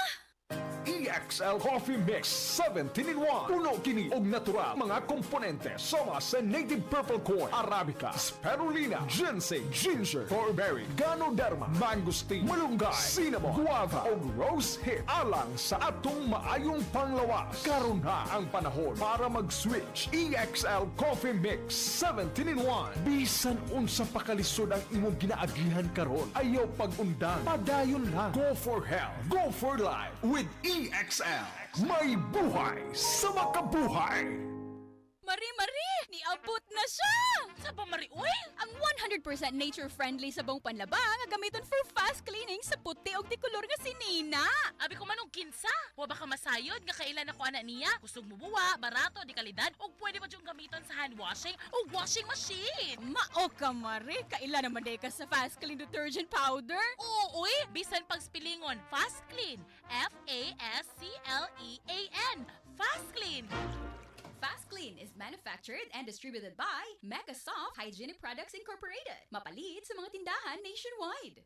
EXL Coffee Mix 17-in-1. Puno kini og natural mga komponente sama sa native purple corn, arabica, spirulina, ginseng, ginger, strawberry, ganoderma, mangosteen, malunggay, cinnamon, guava ug rose hip alang sa atong maayong panglawas. Karon na ang panahon para mag-switch. EXL Coffee Mix 17-in-1. Bisan unsa pa kalisod ang imong ginaagihan karon, ayaw pag-undang, padayon lang. Go for health, go for life with EXL. May buhay sa makabuhay. Mari! Niabot na siya! Sa pa, Mari? Uy! Ang 100% nature-friendly sabong panlaba nga gamiton for fast cleaning sa puti og tikulor nga si Nina. Abi ko manong kinsa. Wa ba ka masayod nga kailan ako ana niya? Kusog mubuwa, barato, di kalidad, ug pwede ba yung gamiton sa hand washing o washing machine? Mao ka, Mari. Kaila naman day ka sa fast clean detergent powder. Oo, uy! Bisan pag spilingon, Fast Clean. F-A-S-C-L-E-A-N. Fast Clean. Fast Clean is manufactured and distributed by Megasoft Hygienic Products Incorporated. Mapalit sa mga tindahan nationwide.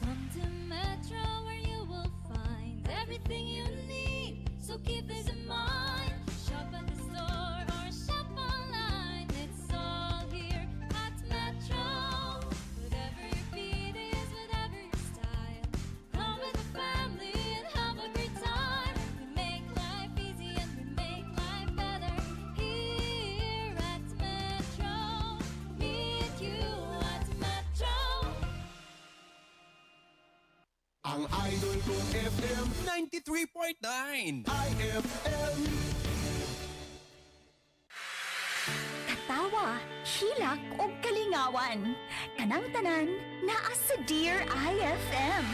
Come to Metro where you will find everything you need. So keep this in mind. Shop at the store or shop online. It's all here at Metro. Whatever your beat is, whatever your style. Come with the family and have a great time. We make life easy and we make life better here at Metro. Meet you at Metro. Ang idol kong FM 93.9 IFM. Katawa, hilak o kalingawan. Kanang tanan, naa sa Dear IFM.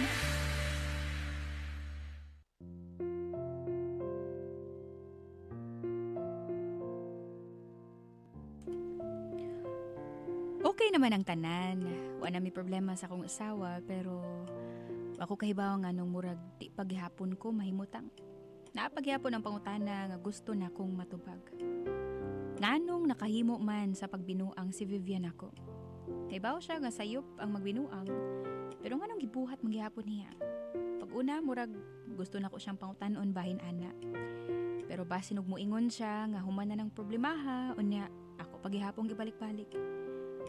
Okay naman ang tanan. Wala may problema sa akong asawa, pero ako kahibaw nga nung murag di paghihapon ko mahimutang. Napaghihapon ang pangutana nga gusto na kong matubag. Nganong nakahimo man sa pagbinuang si Vivian ako. Kahibaw siya nga sayop ang magbinuang, pero nganong gibuhat maghihapon niya. Pag una, murag gusto na ko siyang pangutanon bahin ana. Pero basin og muingon siya nga human na ng problemaha, unya ako paghihapon gibalik-balik.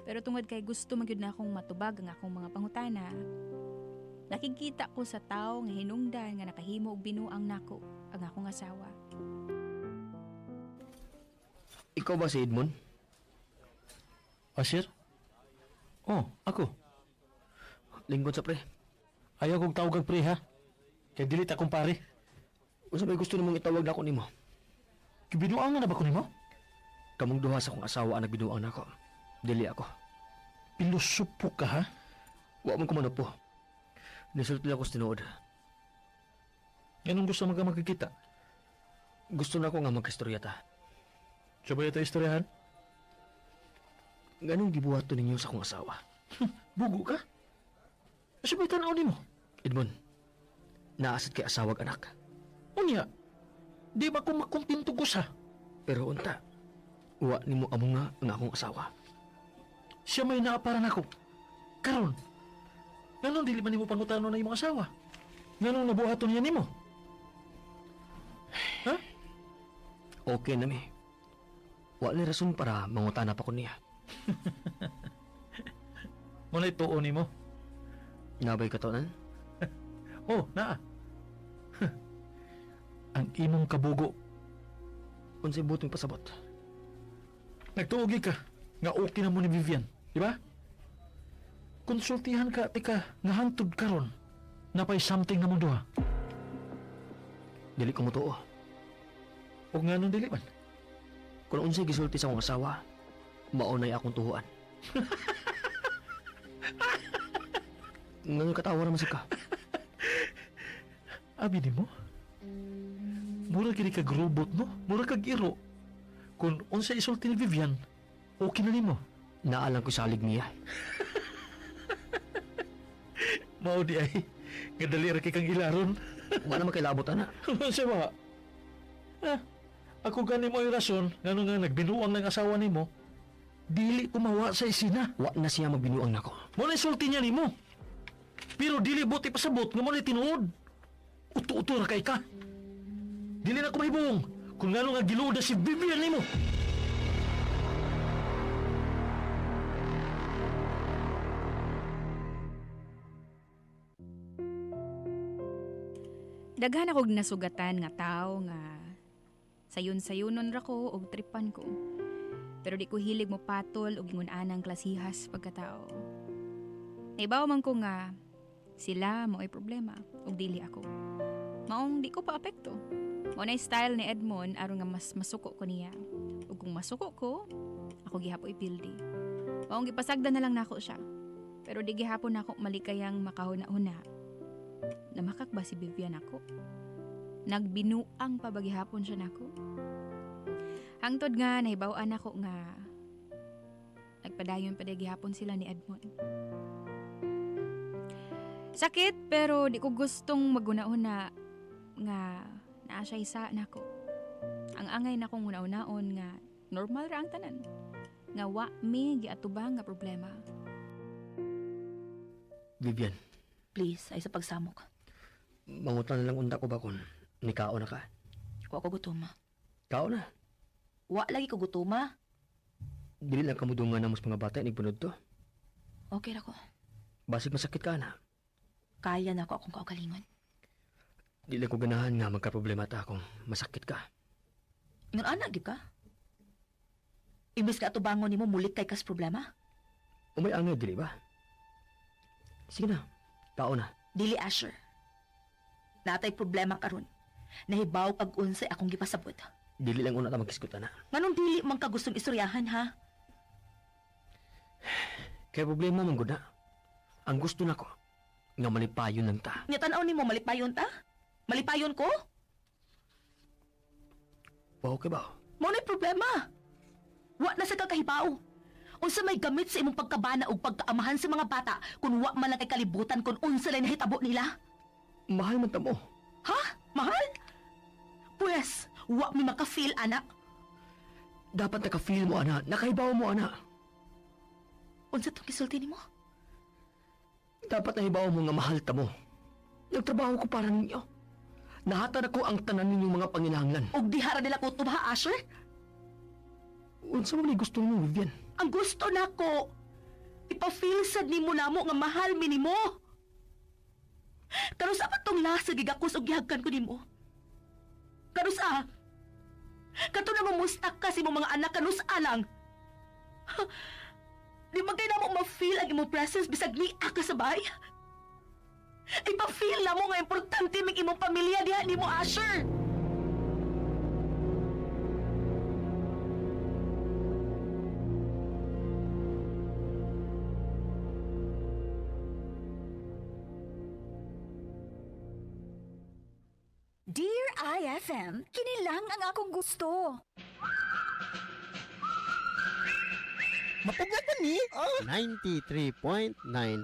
Pero tungod kay gusto magyud na akong matubag ang akong mga pangutana, nakikita ko sa tao nga hinungdan nga nakahimo og binuang nako ang akong asawa. Ikaw ba si Edmond? Sir? Oh, ako. Lingkod sa pre. Ayaw kong tawag ang pre ha. Kaya dilit akong pare. Unsa may gusto namang itawag na ako nimo? Kibinuang na ba ko nimo? Kamong duha sa akong asawa ang nagbinuang nako. Dili ako. Pilusupo ka ha? Wa man ko manopo. Nisulti ako sa tinuod. Anong gusto mga magkikita? Gusto na ako nga magkastorya ta. Sabay ito istoryahan? Ganong gibuhat to ninyo sa akong asawa? Bugo ka? Sabay tanaw ni mo? Edmond, naasad kay asawag anak. Unya, di ba kung makumpinto ko sa? Pero unta, uwa ni mo amo nga ang akong asawa. Siya may naaparan ako. Karon, ganun dili man nimo pangutano na imong asawa? Ganun nabuhaton niya nimo? Ha? Okay na mi. Wala rason para mangutana pa ko niya. Muna ituon nimo? Nabay ka to nan? Oh, naa. Ang imong kabugo. Unsay butong pasabot? Nagtuogi ka nga okay na mo ni Vivian, di ba? Konsultihan ka, tika, nga hangtod karon. Napay something na mo duha. Dili ko mo tuo. O nga nung dili man? Kung unsay gisulti sa akong asawa, maunay akong tuhuan. Nga katawa naman sa ka. Abi ni mo? Mura kini kag robot, no? Mura kag iro. Kung unsa isulti ni Vivian, okay na nimo. Naalang ko sa alig niya. Mao di ay, gadali ra kay kang ilaron. Wala naman kailabot, ana. Unsa ba? Ako gani mo yung rason, ngano nga nagbinuang ng asawa nimo, dili ko mawa sa isina. Wa na siya magbinuang nako. Mo na isulti niya nimo. Pero dili buti pasabot nga mo na tinuod. Uto-uto na kay ka. Dili na ko mahibong kung ngano nga giluod na si Vivian nimo. Daghan akong nasugatan nga tao nga sayon-sayonon ra ko og tripan ko. Pero di ko hilig mo patol og ingon anang klasihas pagkatao. Naibaw man ko nga sila mo ay problema og dili ako. Maong di ko pa apekto. Mao na style ni Edmond aron nga mas masuko ko niya. Ug kung masuko ko, ako gihapo ipildi. Maong gipasagda na lang nako siya. Pero di gihapon nako malikayang makahuna-huna. Namakak ba si Vivian ako? Nagbinuang pabagihapon siya nako. Hangtod nga nahibaw-an ako nga nagpadayon pa gihapon sila ni Edmond. Sakit pero di ko gustong maguna-una nga naa siya isa nako. Ang angay na kong una-unaon nga normal ra ang tanan. Nga wa mi giatubang nga problema. Vivian, Please, ay sa pagsamok. mangutan na lang unta ko ba kung nikao na ka? Wa ko gutuma. Kao na. Wa lagi ko gutuma. Dili lang kamudungan na mas mga bata nigpunod to. Okay ra ko. Basig masakit ka na. Kaya na ako akong kaugalingon. Dili ko ganahan nga magka-problema ta kung masakit ka. Ngan anak gyud ka? Imbes ka atubangon nimo mulik kay kas problema? Umay angay dili ba? Sige na. Kao na. Dili Asher. Natay problema karon. Nahibaw kag unsay akong gipasabot. Dili lang una ta magkiskutan na. Nganong dili man ka gustong istoryahan ha? Kaya problema man gud na. Ang gusto nako nga malipayon lang ta. Nya tan-aw nimo malipayon ta? Malipayon ko? Okay ba? Mao nay problema. Wa na sa kakahibaw. Unsa may gamit sa imong pagkabana ug pagkaamahan sa mga bata kung wa man lang kay kalibutan kung unsa lay nahitabo nila? Mahal man ta mo. Ha? Mahal? Pues, wa mi maka-feel anak. Dapat naka-feel mo, ana. Nakahibaw mo, ana. Unsa tong gisulti nimo? Dapat nahibaw mo nga mahal ta mo. Nagtrabaho ko para ninyo. Nahatan ako ang tanan ninyong mga panginahanglan. Og dihara nila ko tubaha, Asher? Unsa man gusto mo, Vivian? Ang gusto nako, ipa-feel sad nimo namo nga mahal mi nimo. Karon sa patong lasa gigakos og gihagkan ko nimo. Karon sa kato na mamustak ka sa imong mga anak kanus alang. Di magkay na mo ma-feel ang imong presence bisag ni ka sabay. Ipa-feel na mo nga importante mig imong pamilya diha nimo, Asher. Dear IFM, kinilang ang akong gusto. Mapugnan pa ni? 93.9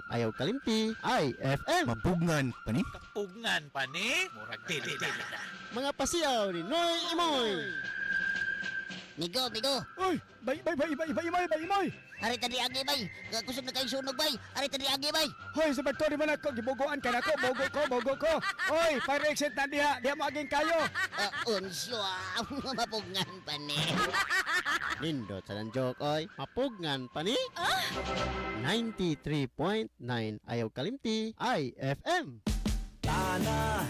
ayaw kalimti IFM. Mapugnan pa ni? Pugnan pa ni? Murag dili na. Mga pasiyaw ni Noy Imoy. Migo, migo. Oy, bay. Ari tadi agi bay. Kusog na kay sunog bay. Ari tadi agi bay. Hoy, sa bagto di man ako gibugoan ka nako, bogo ko. Oy, fire exit na diha mo aging kayo. Unsyo, mapugngan pa ni. Nindot sa joke, oy. Mapugnan pa ni? 93.9 ayaw kalimti IFM. Tana,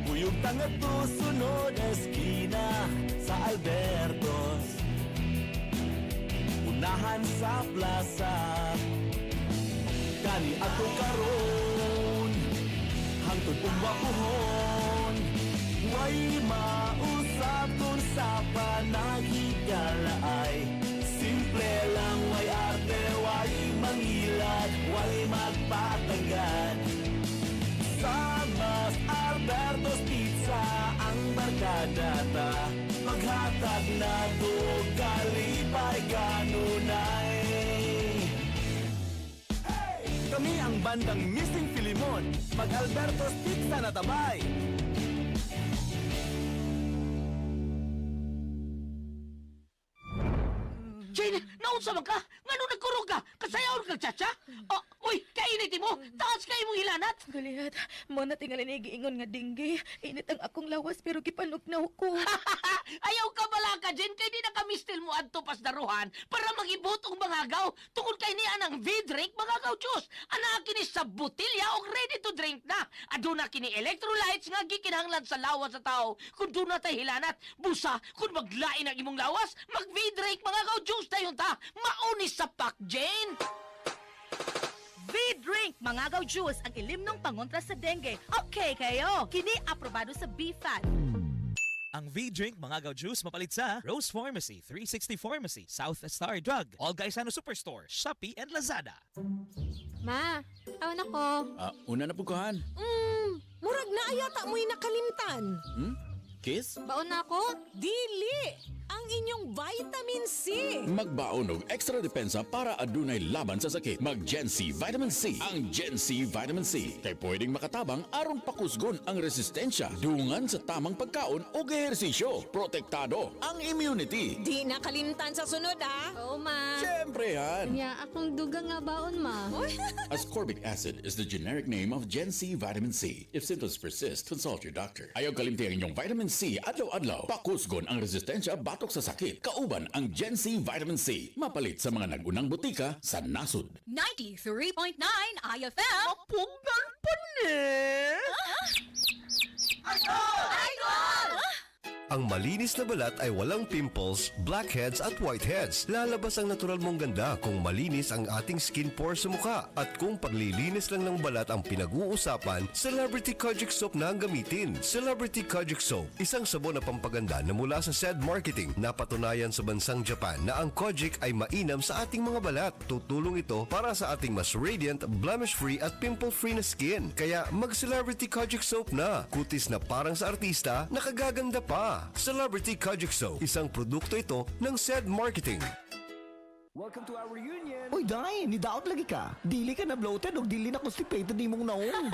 buyog tangat to sunod eskina sa Albertos. Unahan sa plaza, kani ato karon, hangtod umwapuhon. Way mausap kun sa panagigalaay. Simple lang, way arte, way mangilat, way magpatagad. Sa Mas Albertos Pizza ang barkada ta. maghatag na to kalipay kanunay. Kami ang bandang Missing Filimon, pag Alberto Stick sa natabay. Jane, naunsa man ka? Ngano nagkurog ka? Kasayaw ka, Chacha? Oh, uy, kainit mo! Taas kayo mong hilanat! Galihat, mo na tingalin giingon nga dinggi. Init ang akong lawas pero gipanugnaw ko. Ayaw ka bala ka, Jane, kay di na kami still mo adto pas daruhan para magibot og mga agaw. Tungod kay niya ng V-drink, mga agaw juice. Ana kini sa butilya og ready to drink na. Aduna kini electrolytes nga gikinahanglan sa lawas sa tao. Kung doon na tayo hilanat, busa, kung maglain ang imong lawas, mag V-drink, mga agaw juice tayo ta. Maunis sa pack, Jane. V-Drink, Mangaagaw Juice, ang ilimnong pangontra sa dengue. Okay kayo, kini aprobado sa BFAD. Ang V-Drink Mangaagaw Juice mapalit sa Rose Pharmacy, 360 Pharmacy, South Star Drug, All Gaisano Superstore, Shopee, and Lazada. Ma, awan ako. Una na pukuhan. Murag na ayata mo'y nakalimtan. Kiss? Baon na ako? Dili! Ang inyong vitamin C! Magbaon og extra depensa para adunay laban sa sakit. Mag Gen C Vitamin C. Ang Gen C Vitamin C kay pwedeng makatabang aron pakusgon ang resistensya dungan sa tamang pagkaon o ehersisyo. Protektado ang immunity. Di nakalimtan sa sunod, ha? Oo, ma. Siyempre yan. Kanya akong dugang nga baon, ma. Ascorbic acid is the generic name of Gen C Vitamin C. If symptoms persist, consult your doctor. Ayaw kalimti ang inyong vitamin C adlaw-adlaw. Pakusgon ang resistensya batok sa sakit. Kauban ang Gen C Vitamin C. Mapalit sa mga nagunang butika sa nasod. 93.9 IFM. Punggan pa ni! Idol! Ang malinis na balat ay walang pimples, blackheads at whiteheads. Lalabas ang natural mong ganda kung malinis ang ating skin pores sa mukha. At kung paglilinis lang ng balat ang pinag-uusapan, Celebrity Kojic Soap na ang gamitin. Celebrity Kojic Soap, isang sabon na pampaganda na mula sa SED Marketing. Napatunayan sa bansang Japan na ang Kojic ay mainam sa ating mga balat. Tutulong ito para sa ating mas radiant, blemish-free at pimple-free na skin. Kaya mag-Celebrity Kojic Soap na. Kutis na parang sa artista, nakagaganda pa. Celebrity Kojic Soap, isang produkto ito ng SED Marketing. Welcome to our reunion! Uy, Day, nidaot lagi ka. Dili ka na bloated o dili na constipated ni mong naong.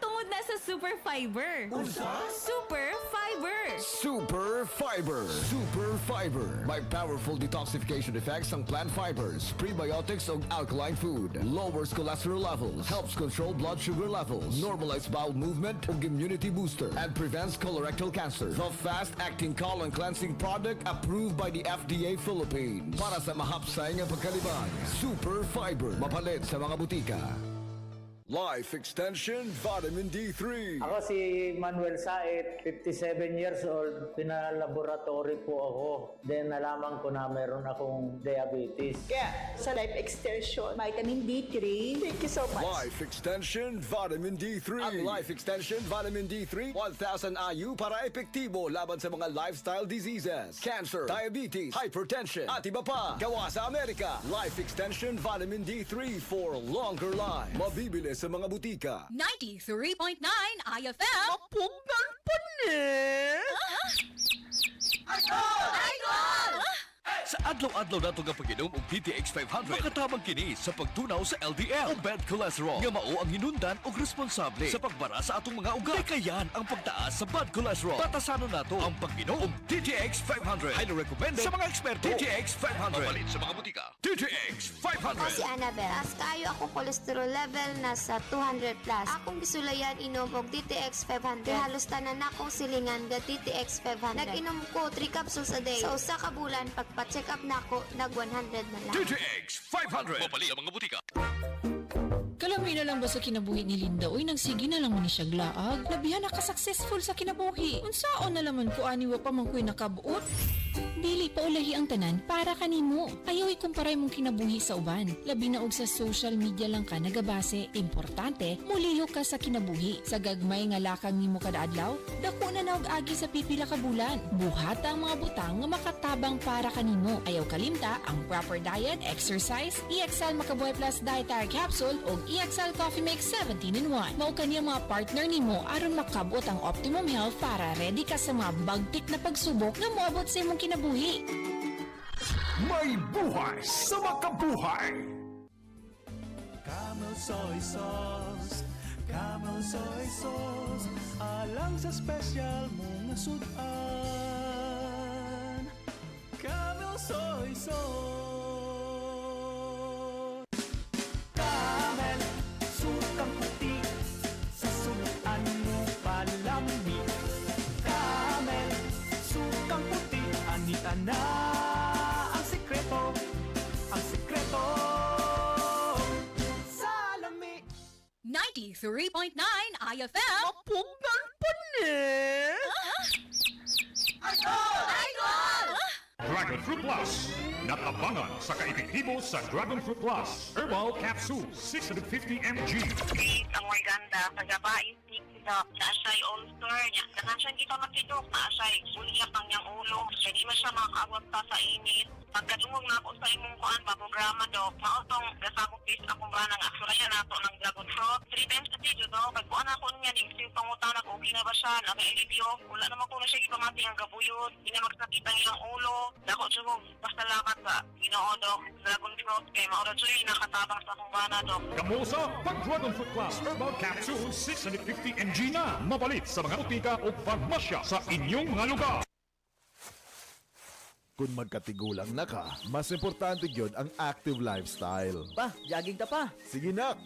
Tungod na sa Super Fiber. Super Fiber! Super Fiber. Super Fiber. May powerful detoxification effects ang plant fibers, prebiotics o alkaline food. Lowers cholesterol levels, helps control blood sugar levels, normalize bowel movement o immunity booster, and prevents colorectal cancer. The fast-acting colon cleansing product approved by the FDA Philippines. Para sa mahapsay nga pagkalibang, Super Fiber. Mapalit sa mga butika. Life Extension Vitamin D3. Ako si Manuel Saet, 57 years old. Pinalaboratory po ako. Then nalaman ko na meron akong diabetes. Kaya sa Life Extension, Vitamin D3. Thank you so much. Life Extension Vitamin D3. Ang Life Extension Vitamin D3, 1,000 IU para epektibo laban sa mga lifestyle diseases, cancer, diabetes, hypertension, at iba pa. Gawa sa Amerika. Life Extension Vitamin D3 for longer life. Mabibili sa mga butika. 93.9 IFM. Punggan pa ni! Idol! Sa adlaw-adlaw nato nga pag-inom og DTX 500, makatabang kini sa pagtunaw sa LDL o bad cholesterol nga mao ang hinundan og responsable sa pagbara sa atong mga ugat. Kayan ang pagtaas sa bad cholesterol. Batasanon nato ang pag-inom og DTX 500. Highly recommended sa mga eksperto. DTX 500. Mapalit sa mga butika. DTX 500. Ako si Annabel. As kaayo ako cholesterol level nasa 200 plus. Akong gisulayan inom og DTX 500. Halos tanan akong silingan ga DTX 500. Nag-inom ko 3 capsules a day. Sa usa ka bulan pagpa-check up na ako, nag 100 na lang. DTX 500. Mapalit ang mga butika. Kalami na lang ba sa kinabuhi ni Linda? Uy, nagsige na lang man ni siya glaag. Labihan na ka-successful sa kinabuhi. Unsaon na laman ko aniwa pa man ko'y nakabuot. Dili paulahi ang tanan para kanimo. Ayaw ikumparay mong kinabuhi sa uban. Labi na og sa social media lang ka nagabase. Importante, muliho ka sa kinabuhi. Sa gagmay nga lakang nimo kada adlaw, dako na og agi sa pipila ka bulan. Buhata ang mga butang nga makatabang para kanimo. Ayaw kalimta ang proper diet, exercise, EXL Makabuhay Plus Dietary Capsule o EXL Coffee Mix 17-in-1. Mao kaniya mga partner nimo aron makabot ang optimum health para ready ka sa mga bagtik na pagsubok nga moabot sa imong kinabuhi. May buhay sa makabuhay! Camel soy sauce, Camel soy sauce, alang sa special mong sudan. Camel soy sauce. Camel, sukang puti, sa sudan mo palami. Camel, sukang puti, anita na ang sikreto, sa lami. 93.9 IFM. Punggan pa ni! Dragon Fruit Plus. Natabangan sa kaepektibo sa Dragon Fruit Plus. Herbal Capsule 650 mg. Ang Morganda, pagkabain na siya all-star niya. Ganaan siya kita makidok na siya uliyak ang niyang ulo. Hindi man siya makakaagwanta sa init. Pagkadungog na ako sa imong kuan pa programa dok, maotong gasabog please akong ba nang aksurayan nato ng dragon fruit. 3 times a day do, pagkuan ako niya ning pangutan ako okay na ba siya, naka-elibyo. Wala naman ko na siya gipamati ang gabuyod. Hindi na magsakit ang iyang ulo. Dako siya mo pasalamat sa Ginoo dok. Dragon fruit kay maura siya nakatabang sa akong bana dok. Kamusa, pag Dragon Fruit Plus Herbal Capsule 650 mg na. Mapalit sa mga butika o pharmacia sa inyong mga lugar. Kung magkatigulang na ka, mas importante yun ang active lifestyle. Pa, jogging ta pa. Sige na!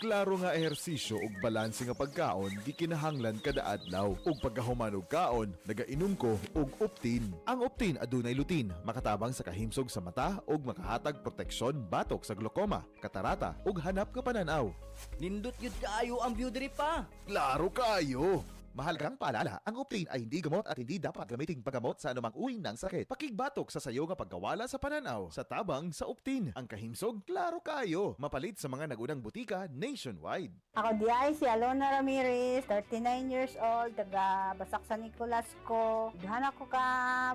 Klaro nga ehersisyo ug balanse nga pagkaon gikinahanglan kada adlaw. Ug pagkahuman og kaon, nagainom ko og Optin. Ang Optin adunay lutein, makatabang sa kahimsog sa mata ug makahatag proteksyon batok sa glaucoma, katarata ug hanap nga pananaw. Nindot yun kaayo ang beauty pa. Klaro kaayo! Mahal kang paalala, ang Optin ay hindi gamot at hindi dapat gamiting paggamot sa anumang uri ng sakit. Pakigbatok sa sayo nga pagkawala sa pananaw. Sa tabang sa Optin, ang kahimsog, klaro kayo. Mapalit sa mga nagunang butika nationwide. Ako di ay si Alona Ramirez, 39 years old, taga Basak San Nicolas ko. Dhan ako ka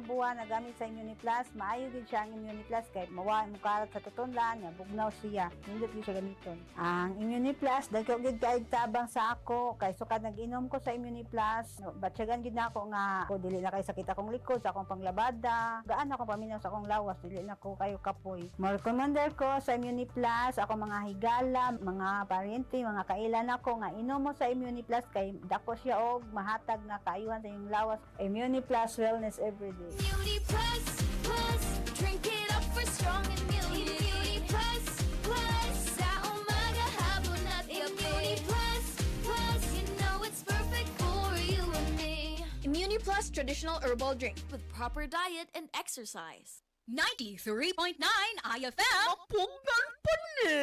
buwan nagamit sa Immuniplus. Maayo din siya ang Immuniplus kahit mawa mo karat sa tutunlan, nga bugnaw siya. Hindi din siya gamiton. Ang Immuniplus, dagko gid kay tabang sa ako kay sukad nag-inom ko sa Immuniplus. Batyagan gid na ako nga ako dili na kay sakit akong likod sa akong panglabada. Gaan ako paminaw sa akong lawas, dili na ko kayo kapoy. Mo-recommender ko sa Immuniplus ako mga higala, mga paryente, mga kailan ako nga inom mo sa Immuniplus kay dako siya og mahatag na kaayuhan sa iyong lawas. Immuniplus wellness everyday. Immuniplus, plus, drink it up for strong immunity. Immuniplus, plus, sa umaga, hapon at gabi. Immuniplus, plus, you know it's perfect for you and me. Immuniplus traditional herbal drink with proper diet and exercise. 93.9 IFM. Punggan pa ni!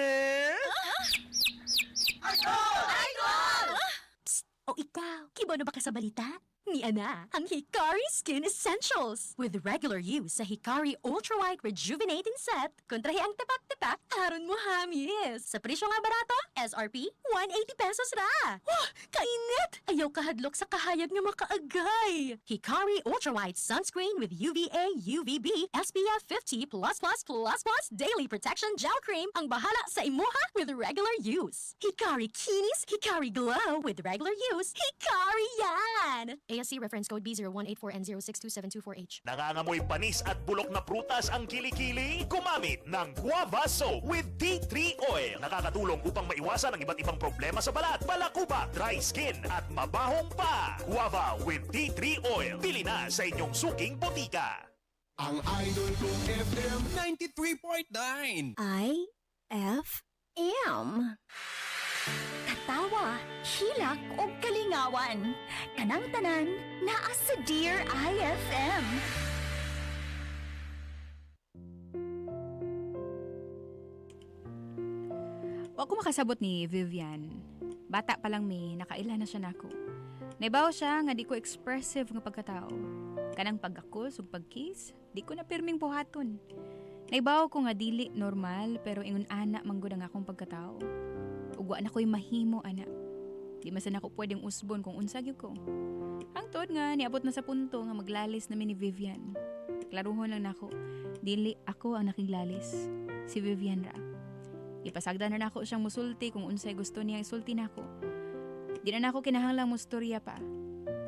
Psst! O ikaw, kibono ba ka sa balita? Ni Ana, ang Hikari Skin Essentials. With regular use sa Hikari Ultra White Rejuvenating Set, kontrahe ang tapak-tapak, aron mo hamis. Sa presyo nga barato, SRP, 180 pesos ra. Oh, kainit! Ayaw kahadlok sa kahayag nga makaagay. Hikari Ultra White Sunscreen with UVA, UVB, SPF 50+++++ Daily Protection Gel Cream ang bahala sa imuha with regular use. Hikari Kinis, Hikari Glow with regular use. Hikari yan! ASC reference code B0184N062724H. Nangangamoy panis at bulok na prutas ang kilikili? Gumamit ng Guava Soap with T3 Oil. Nakakatulong upang maiwasan ang iba't ibang problema sa balat, balakuba, dry skin at mabahong pa. Guava with T3 Oil. Bili na sa inyong suking botika. Ang idol kong FM 93.9. IFM. Katawa, hilak o kalingawan. Kanang tanan, naa sa Dear IFM. Wa ko makasabot ni Vivian. Bata pa lang mi, nakaila na siya nako. Naibaw siya nga di ko expressive nga pagkatao. Kanang pagakos ug pagkiss, di ko na pirming buhaton. Naibaw ko nga dili normal pero ingon ana manggod ang akong pagkatao. Ug wa na ko'y mahimo ana. Di masan ako pwedeng usbon kung unsa gyud ko. Hangtod nga niabot na sa punto nga maglalis na ni Vivian. Klaruhon lang nako, dili ako ang nakiglalis. Si Vivian ra. Ipasagda na nako siyang musulti kung unsay gusto niya isulti nako. Di na nako kinahanglang mustorya pa.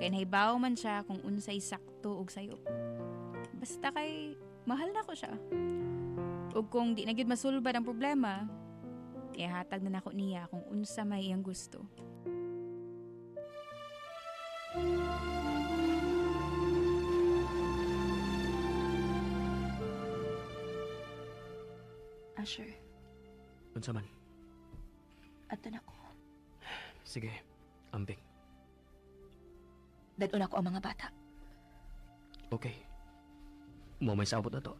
Kay nahibaw man siya kung unsay sakto og sayop. Basta kay mahal na ko siya. Ug kung di na gyud masulbad ang problema, ihatag na nako niya kung unsa may iyang gusto. Asher, Unsa man? ato na ko. Sige, ambing. Dadon ako ang mga bata. Okay. Mo may sabot na to.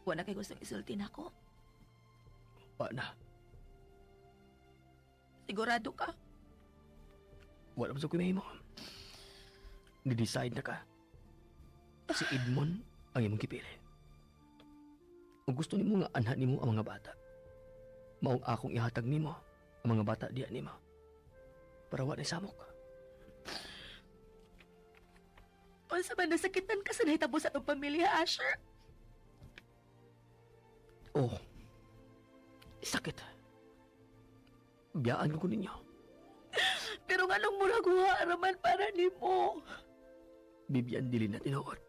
Wala kay gustong isulti na ako. Wa na. Sigurado ka? Wala mo sa kumahimo. Ni-decide na ka. Si Edmond ang imong gipili. Kung gusto nimo nga anha nimo ang mga bata, maong akong ihatag nimo ang mga bata diya nimo. Para wa na samok. Unsa man nasakitan ka sa nahitabo sa atong pamilya, Asher? Oh. Sakit. Biyaan ko ninyo. Pero nga nung murag raman para nimo. Bibiyan dili na tinuod.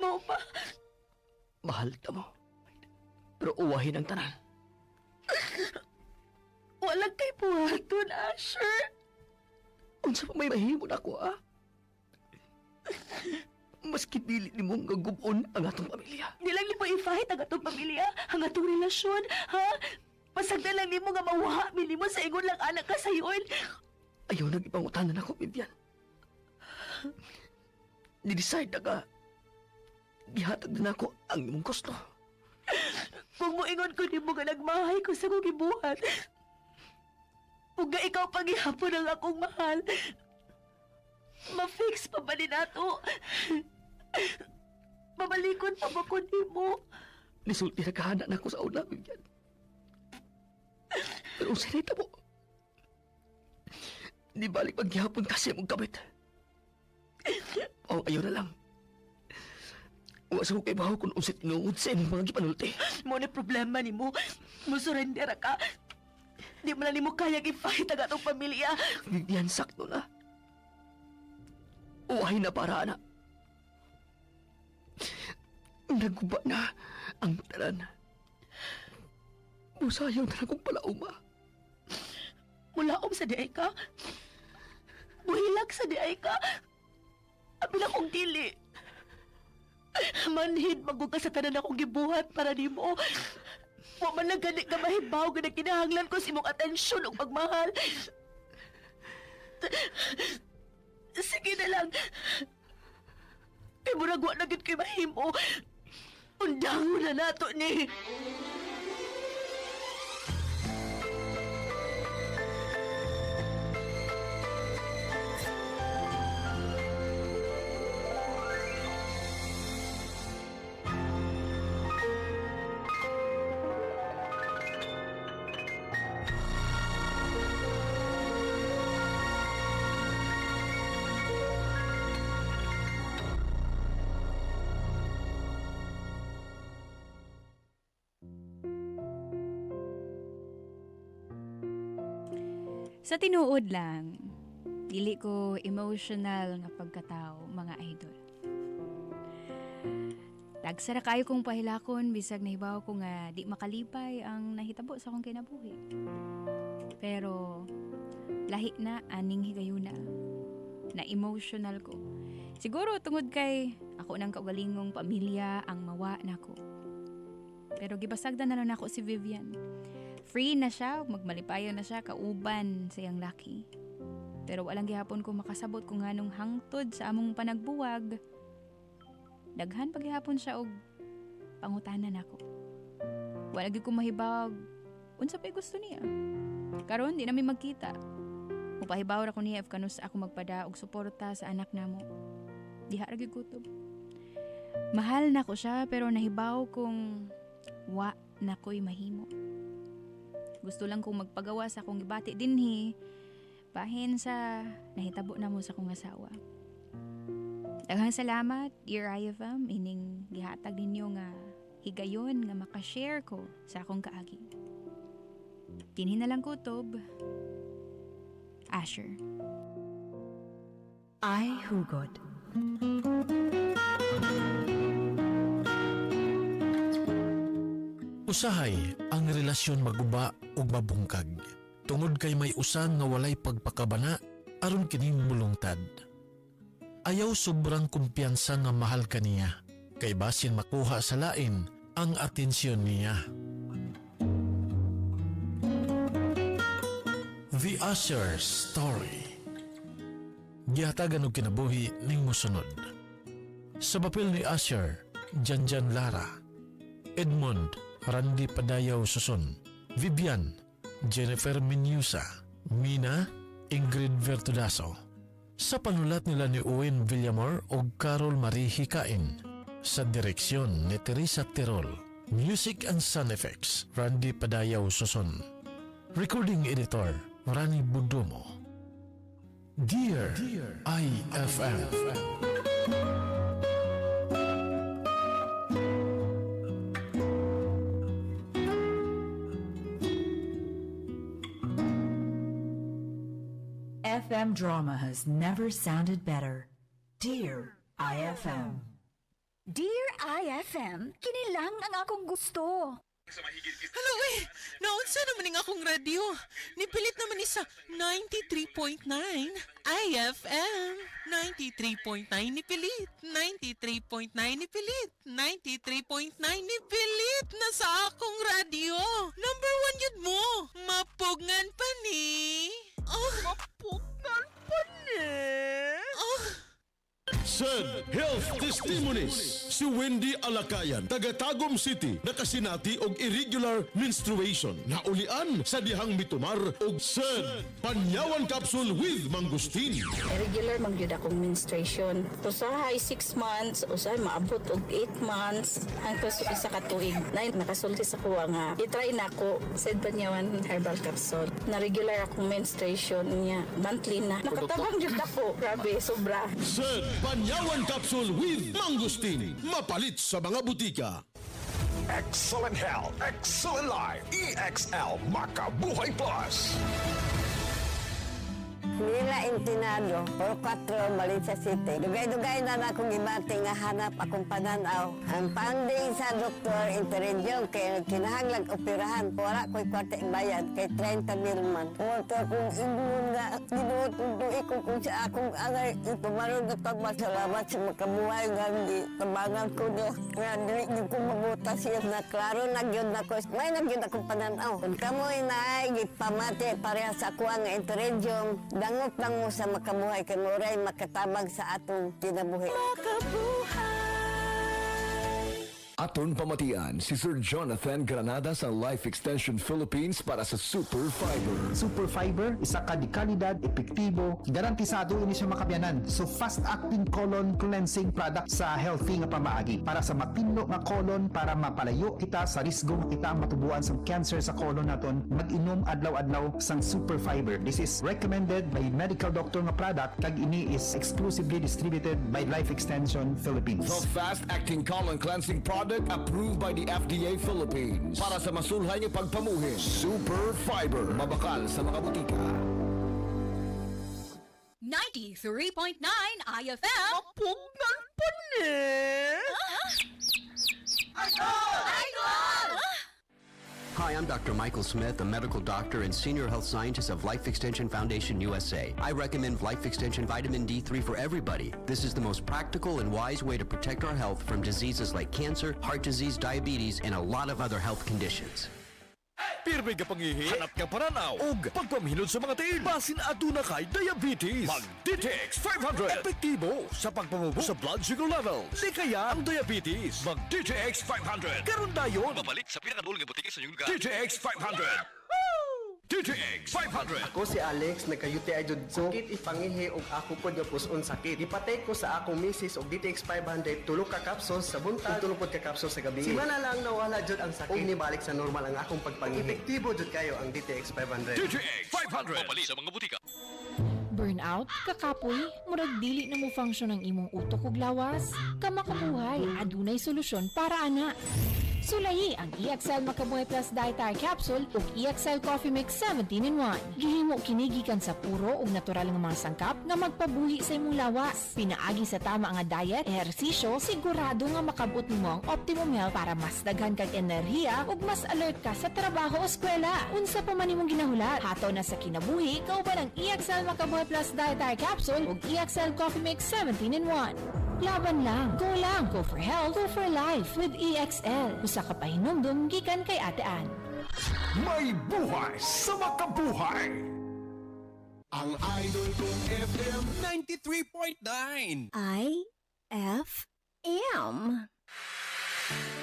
Mao pa. Mahal ta mo. Pero uwahin ang tanan. Walang kay buhaton, Asher. Unsa pa may mahimo na ako, ah? Maski dili ni mong gagubon ang atong pamilya. Di lang ni mo i-fight ang atong pamilya, ang atong relasyon, ha? Pasagda lang ni mo nga mawha ni mo sa ingon lang anak ka sayon. Ayaw nag-ipangutan na ako, Vivian. Ni-decide na ka. Gihatag na ako ang imong gusto. Kung mo ingon ko ni mo nga nagmahay ko sa kong gibuhat, kung nga ikaw paghihapon ang akong mahal, ma-fix pa ba ni nato? Mabalikon pa ba ko ni mo? Nisulti na kahanan ako sa una, Vivian. Pero sinita mo. Di balik paghihapon kasi mong kabit. O, ayaw na lang. Uwasa ko kay bahaw kung usit inuud sa imong mga gipanulti. Mo na problema ni mo. Musurrender ka. Di mo na ni mo kaya i-fight ang atong pamilya. Vivian, sakto na. Uwahay na para, anak. Naguba na ang tanan. Musayaw na akong palauma. Mulaom sa diay ka? Buhilag sa diay ka? Apil akong dili. Manhid magug ka sa tanan akong gibuhat para ni mo. Wa man lang gani ka mahibaw nga kinahanglan ko sa imong atensyon ug pagmahal. Sige na lang. Kay murag wa na gid kay mahimo. Undangon na nato ni. Sa tinuod lang, dili ko emotional nga pagkatao, mga idol. Tagsara kayo kong pahilakon, bisag nahibaw ko nga di makalipay ang nahitabo sa akong kinabuhi. Pero, lahi na aning higayuna, na emotional ko. Siguro tungod kay ako nang kaugalingong pamilya ang mawa nako. Pero gibasagdan na lang ako si Vivian. Free na siya, magmalipayo na siya, kauban sa iyang laki. Pero walang gihapon ko makasabot kung anong hangtod sa among panagbuwag. Daghan paghihapon siya og pangutanan ako. Wala gyud ko mahibag unsa pay gusto niya. Karon di namin magkita. Mupahibaw ra ko niya if kanus ako magpada og suporta sa anak namo. Diha ra gyud kutob. Mahal na ko siya pero nahibaw kung wa na ko'y mahimo. Gusto lang kong magpagawa sa akong gibati dinhi bahin sa nahitabo na mo sa akong asawa. Daghang salamat, Dear IFM, ining gihatag ninyo nga higayon nga makashare ko sa akong kaagi. Dinhi na lang kutob. Asher. Ay, hugod. Usahay ang relasyon maguba ug mabungkag. Tungod kay may usan nga walay pagpakabana aron kining mulungtad. Ayaw sobrang kumpiyansa nga mahal kaniya kay basin makuha sa lain ang atensyon niya. The Usher's Story. Gihatagan og kinabuhi ning mosunod. Sa papel ni Usher, Janjan Lara, Edmond Randy Padayaw Suson, Vivian Jennifer Menyusa, Mina Ingrid Vertudaso. Sa panulat nila ni Owen Villamor o Carol Marie Hikain. Sa direksyon ni Teresa Tirol. Music and Sound Effects, Randy Padayaw Suson. Recording Editor, Rani Budomo. Dear IFM. FM drama has never sounded better. Dear IFM. Dear IFM, kinilang ang akong gusto. Hello eh! Naunsa naman ng akong radyo. Nipilit naman ni sa 93.9 IFM. 93.9 nipilit. 93.9 nipilit. 93.9 nipilit na sa akong radyo. Number 1 yun mo. Mapugngan pa ni. Oh. Mapugngan pa ni. Oh. Said Health Testimonies. Si Wendy Alakayan, taga Tagum City, nakasinati og irregular menstruation. Naulian sa dihang mitumar og said Panyawan Capsule with Mangustin. Irregular magyud akong menstruation. Usahay 6 months, usahay maabot og 8 months, hangtod sa isa ka tuig. Nakasulti sa kuwa nga i-try nako said Panyawan Herbal Capsule. Na regular akong menstruation niya monthly na. Nakatabang jud ako. Grabe, sobra. Said Panyawan Capsule with Mangustin. Mapalit sa mga butika. Excellent health, excellent life. EXL Makabuhay Plus. Nila Intinado, Puro 4, Malaysia City. Dugay-dugay na akong gibati nga hanap akong pananaw. Ang panding sa doktor, intervention, kay kinahanglag operahan. Wala ko'y kwarte bayad, kay 30,000 man. Wato akong ingon nga, ginuot kung sa akong angay, ipumaroon na pagmasalamat sa makabuhay nga hindi. Kabangan ko na, nga dili niyo kong mabutas siya na klaro nagyod na ko. May nagyod akong pananaw. Kung kamoy na ay gipamati pareha sa ako ang intervention, dangot lang mo sa makabuhay kay Moray makatabang sa atong kinabuhi. Aton pamatian si Sir Jonathan Granada sa Life Extension Philippines para sa Super Fiber. Super Fiber, isa ka di kalidad, epektibo, garantisado ini siya makabiyanan. So fast-acting colon cleansing product sa healthy nga pamaagi para sa mapinlo nga colon para mapalayo kita sa risgong kita matubuan sa cancer sa colon naton. Mag-inom adlaw-adlaw sang Super Fiber. This is recommended by medical doctor nga product kag ini is exclusively distributed by Life Extension Philippines. The fast-acting colon cleansing product approved by the FDA Philippines para sa masulhay ng pagpamuhin. Super Fiber, mabakal sa mga butika. 93.9 IFM. Mapugnan pa ni. Hi, I'm Dr. Michael Smith, a medical doctor and senior health scientist of Life Extension Foundation USA. I recommend Life Extension Vitamin D3 for everybody. This is the most practical and wise way to protect our health from diseases like cancer, heart disease, diabetes, and a lot of other health conditions. Pirmi ka pangihi, hanap ka pananaw, ug pagpamhinod sa mga tiil, basin aduna kay diabetes. Mag-DTX 500. Epektibo sa pagpamubo sa blood sugar levels. Di kaya ang diabetes. Mag-DTX 500. Karon dayon. Mabalik sa pinakadul nga butika sa inyong lugar. DTX 500. DTX 500. Ako si Alex, nagka-UTI jud ko. Sakit ipangihi og ako pod nga puson sakit. Ipatay ko sa akong misis og DTX 500 tulo ka capsules sa buntag, tulo pod ka capsules sa gabi. Simana lang nawala jud ang sakit. Og nibalik sa normal ang akong pagpangihi. Epektibo jud kayo ang DTX 500. DTX 500. Mapali sa mga butika. Burnout, kakapoy, murag dili na mo function ang imong utok ug lawas. Kamakabuhay, adunay solusyon para ana. Sulayi ang EXL Makabuhay Plus Dietary Capsule ug EXL Coffee Mix 17-in-1. Gihimo kini gikan sa puro ug natural nga mga sangkap nga magpabuhi sa imong lawas. Pinaagi sa tama nga diet, ehersisyo, sigurado nga makabot nimo ang optimum health para mas daghan kag enerhiya ug mas alert ka sa trabaho o eskwela. Unsa pa man imong ginahulat, hataw na sa kinabuhi, kauban ang EXL Makabuhay Plus Dietary Capsule ug EXL Coffee Mix 17-in-1. Laban lang, go for health, go for life with EXL. Usa ka pahinumdum gikan kay Ate Ann. May buhay sa makabuhay. Ang idol kong FM 93.9. IFM.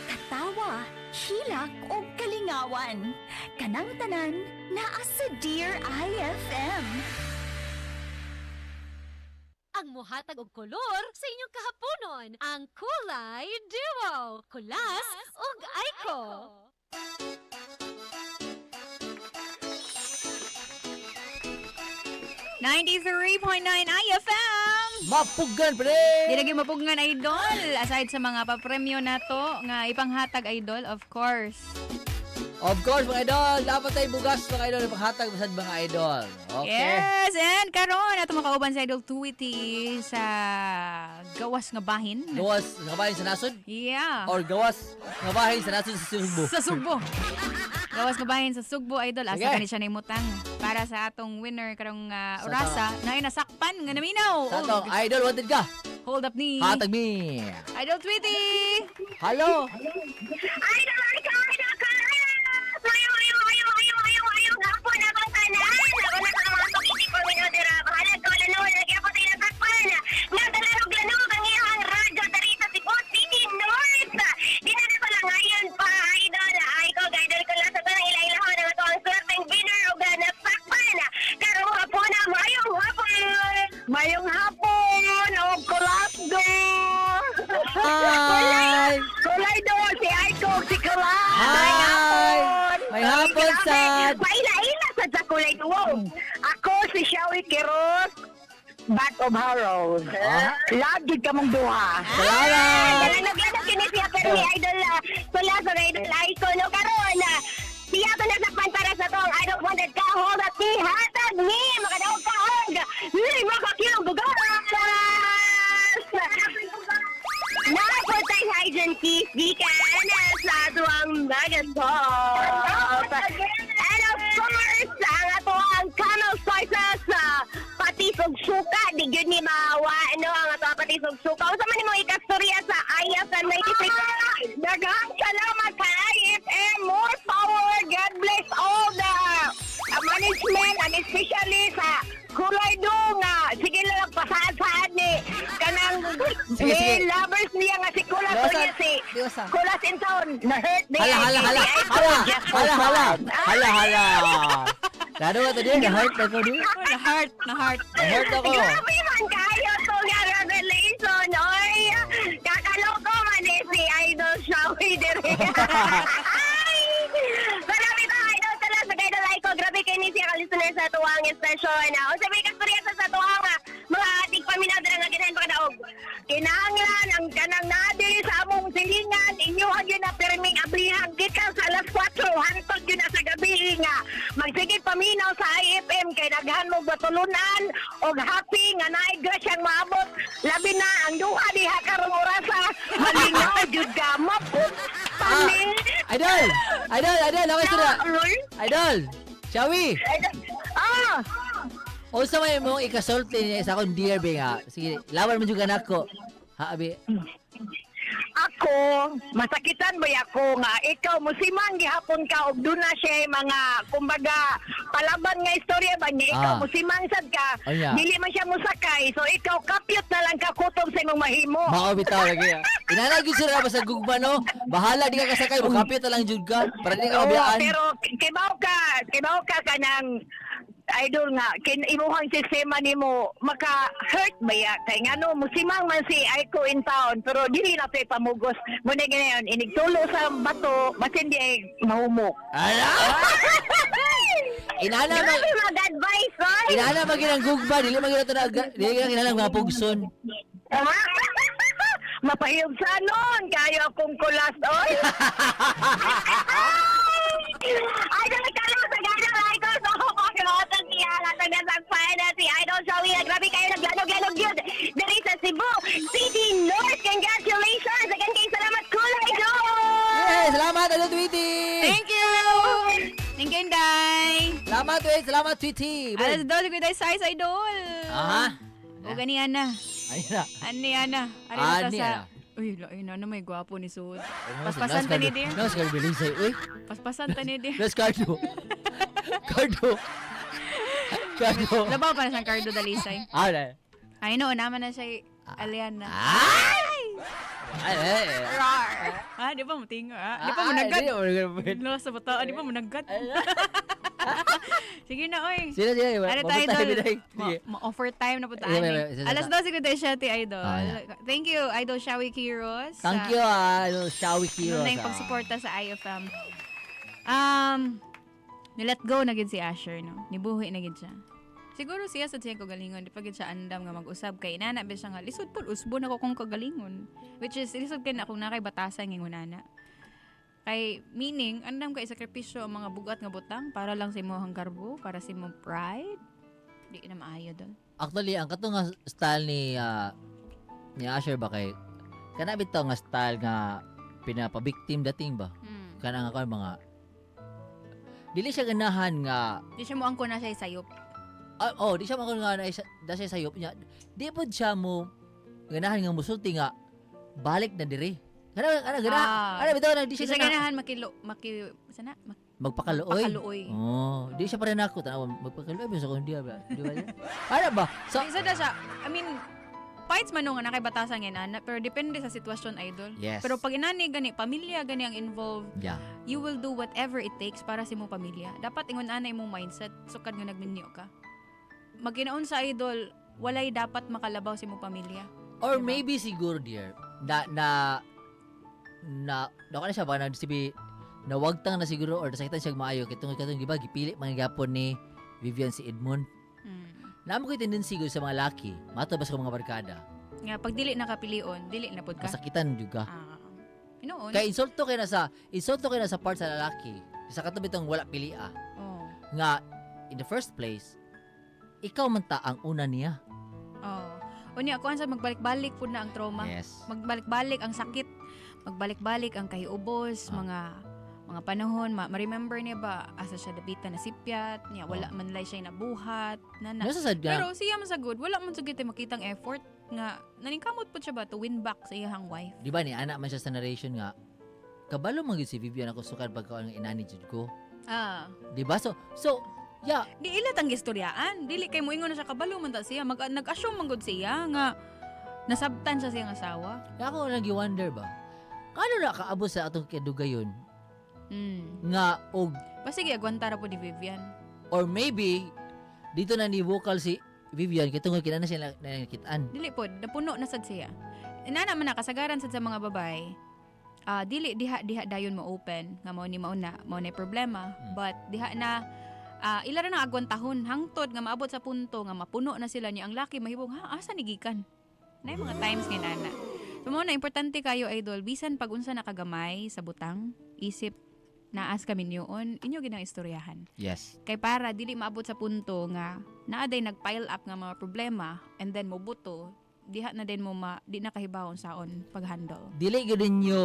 Katawa, hilak o kalingawan. Kanang tanan, naa sa Dear IFM. Ang muhatag og kolor sa inyong kahaponon, ang Kulay Duo, Kulas ug Aiko. IFM! Mapugan, pre! Di lagi mapugan, idol. Aside sa mga papremyo na to, nga ipanghatag, idol, of course. Of course, mga idol, dapat tayo bugas, mga idol, paghatag masad mga idol. Okay. Yes, and karon ato makauban sa Idol Tweety sa gawas nga bahin. Gawas nga bahin sa nasod? Yeah. Or gawas nga bahin sa nasod sa Sugbo? Sa Sugbo. Gawas nga bahin sa Sugbo, idol. Asa Okay. kani siya naimutang para sa atong winner karong orasa na nasakpan nga naminaw. Sa to, idol, wanted ka? Hold up ni. Hatag me. Idol Tweety. Hello. Mayong hapon o Kulasdo. Hi. Kulay do si Aiko si Kulas. Hi. May hapon, sad. Paila-ila sa kulay do. Ako si Shawi Quiroz. Back of Harrows. Lagi ka mong duha. Salamat. Naglanog kini siya pero ni Idol Kulas o Idol Aiko no karon. Siya to nasakpan para sa tong I don't wanted ka hold at me hatag ni makadaog ka og lima ka kilo bugas. Napotay hygiene keys di ka na sa tuwang magandang. And of course, ang ato ang camel spices patisog suka di gyud ni mawa no ang ato patisog suka. Unsa man nimo ikastorya sa IFM 93. Daghang salamat ka IFM. More power. God bless all the management and especially sa Kulay Dunga. Sige lang pasaad-saad ni kanang Sige. lovers niya nga si Kulas Diyosa. niya si Diyosa. Kulas in town. Na-hurt niya. Hala. Lalo ka to din, na-heart na ko din. Na-heart. Na-heart ako. Grabe man kayo to nga revelation. Oy, kakaloko man si Idol Shawi dire. Marami to Idol talaga sa Idol Aiko. Grabe kayo ni siya ka-listener sa tuwang station. O sabi kastorya sa tuwang mga ating paminaw na nga ginahin pa kadaog. Kinahanglan ang kanang nadi sa among silingan. Inyuhan yun na perming ablihang gikan sa alas 4. Hantod yun na sa gabi nga. Magsigit paminaw sa IFM kay daghan mo batulunan o happy nga naigwa siyang maabot. Labi na ang duha diha karong orasa. Malingaw jud ka mapot. Idol! Ako sila. Idol! Shawi! Unsa may mong ikasulti niya sa akong dear be nga. Sige, lawan mo juga nako. Ha abi. Ako ako, masakitan ba ako nga ikaw musimang gihapon ka og duna siya mga kumbaga palaban nga istorya ba niya ikaw musimang sad ka. Anya. Dili man siya musakay. So ikaw kapyot na lang ka kutob sa imong mahimo. Mao bitaw lagi. Inanay gyud sila ba sa gugma no? Bahala di ka kasakay mo kapit lang jud ka para di ka mabiyaan. Pero kibaw ka kanang idol nga imuhang sistema nimo maka-hurt ba ya kay ngano musimang man si Aiko in town pero dili na tay pamugos mo na ganayon inigtulo sa bato basin di ay mahumok. Inana mag-advise oy. Inana maginang gugma dili kinahanglan mga pugson. Mapahiyog sa nun kayo akong kulas oy. Ay dali ka lang sa gana Aiko so Rotan siya natagyan sa final si Idol Showy. Grabe kayo naglanog-lanog yun. Dari sa Cebu City North. Congratulations. Again kayo salamat Cool Idol. Yes, salamat Idol Tweety. Thank you! Thank you, Inday! Salamat Tweety, salamat Tweety. Alas 12 ko tayo size Idol. Aha. O ganiyan na. Ayun na. Ani na. Uy, lain na may gwapo ni Sud. Paspasan ta ni Dir. Nas ka bilis ay. Uy. Paspasan ta ni Dir. Nas Cardo. Cardo. Labaw pa na siyang Cardo Dalisay. Ay no, naman na siya Aliana. Ay! Di ba mo tingo? Di pa mo naggat? Lo sa bata, di pa mo naggat? Sige na, oy. Sige. Ano tayo, Idol? Ma-offer time na po tayo. Alas 12 ko tayo siya, Idol. Thank you, Idol Shawi Kiros. Thank you, Idol Shawi Kiros. Muna yung pagsuporta sa IFM. Nilet go na gid si Asher, no? Nibuhi na gid siya. Siguro siya sa siyang kagalingon, di pa gid siya andam nga mag-usab kay inana ba siya nga lisod po usbon ako kung kagalingon. Which is lisod kay na akong nakay batasan ng unana. Kay meaning andam kay sakripisyo ang mga bugat nga butang para lang sa imong karbo, para sa imong pride. Di na maayo dol. Actually, ang katong nga style ni Asher ba kay kana bitaw nga style nga pinapabiktim dating ba? Kana nga mga dili siya ganahan nga di siya mo angko na siya sayop. Di siya makon nga na siya sayop niya. Di po siya mo ganahan nga musulti nga balik na diri. Ano bitaw na di siya ganahan magpakaluoy. Di siya pa rin ako tanaw magpakaluoy sa kundi di ba? Ano ba? So isa na siya. I mean, fights man nga nakibatasan nga na pero depende sa sitwasyon Idol. Yes. Pero pag inani gani pamilya gani ang involved, you will do whatever it takes para sa imong pamilya. Dapat ingon ana imong mindset sukad nga nagminyo ka. Magkinaon sa Idol, walay dapat makalabaw sa imong pamilya. Or diba? Maybe siguro dear na siya ba na sibi na wagtang na siguro or nasakitan siya maayo kitong di ba gipili mga gapon ni Vivian si Edmond. Namo ko tendency go sa mga laki, mato ba sa mga barkada. Nga pag dili nakapilion, dili na pud ka. Masakitan juga. Inoon. Kay insulto kay na sa part sa lalaki. Sa katubitong wala pilia. Nga in the first place, ikaw man ta ang una niya. Unya ako ansa magbalik-balik pud na ang trauma. Yes. Magbalik-balik ang sakit. Magbalik-balik ang kahiubos, mga panahon, ma-remember niya ba asa siya dabitan na sipyat, niya wala man lay siya nabuhat, Pero siya man sa good, wala man sa gite makitang effort nga naningkamot pud siya ba to win back sa iyang wife. Di ba ni anak man siya sa narration nga kabalo man gyud si Vivian ako sukad pagka ang inani jud ko. Di ba? So yeah. Di ilat ang gistoryaan. Dili kay moingon na siya kabalo man ta siya. Nag-assume man gud siya nga nasabtan siya siyang asawa. Kaya ako nag-wonder ba? Kano na kaabot sa atong kidugayon? Nga og sige agwanta ra po ni Vivian. Or maybe dito na ni vocal si Vivian kitong kinana siya nakitaan. Dili po, napuno na sad siya. Inana man kasagaran sad sa mga babae. Dili diha dayon mo open nga mao ni mauna problema, but diha na ila ra na agwantahon hangtod nga maabot sa punto nga mapuno na sila niya ang laki mahibong asa ni gikan. Nay mga times nga nana. So mo na importante kayo Idol bisan pag unsa nakagamay sa butang, isip naas kami niyoon, inyo ginang istoryahan. Yes. Kay para dili maabot sa punto nga naaday nag-pile up nga mga problema and then mobuto, diha na din mo di na kahibawon saon pag-handle. Dili gud ninyo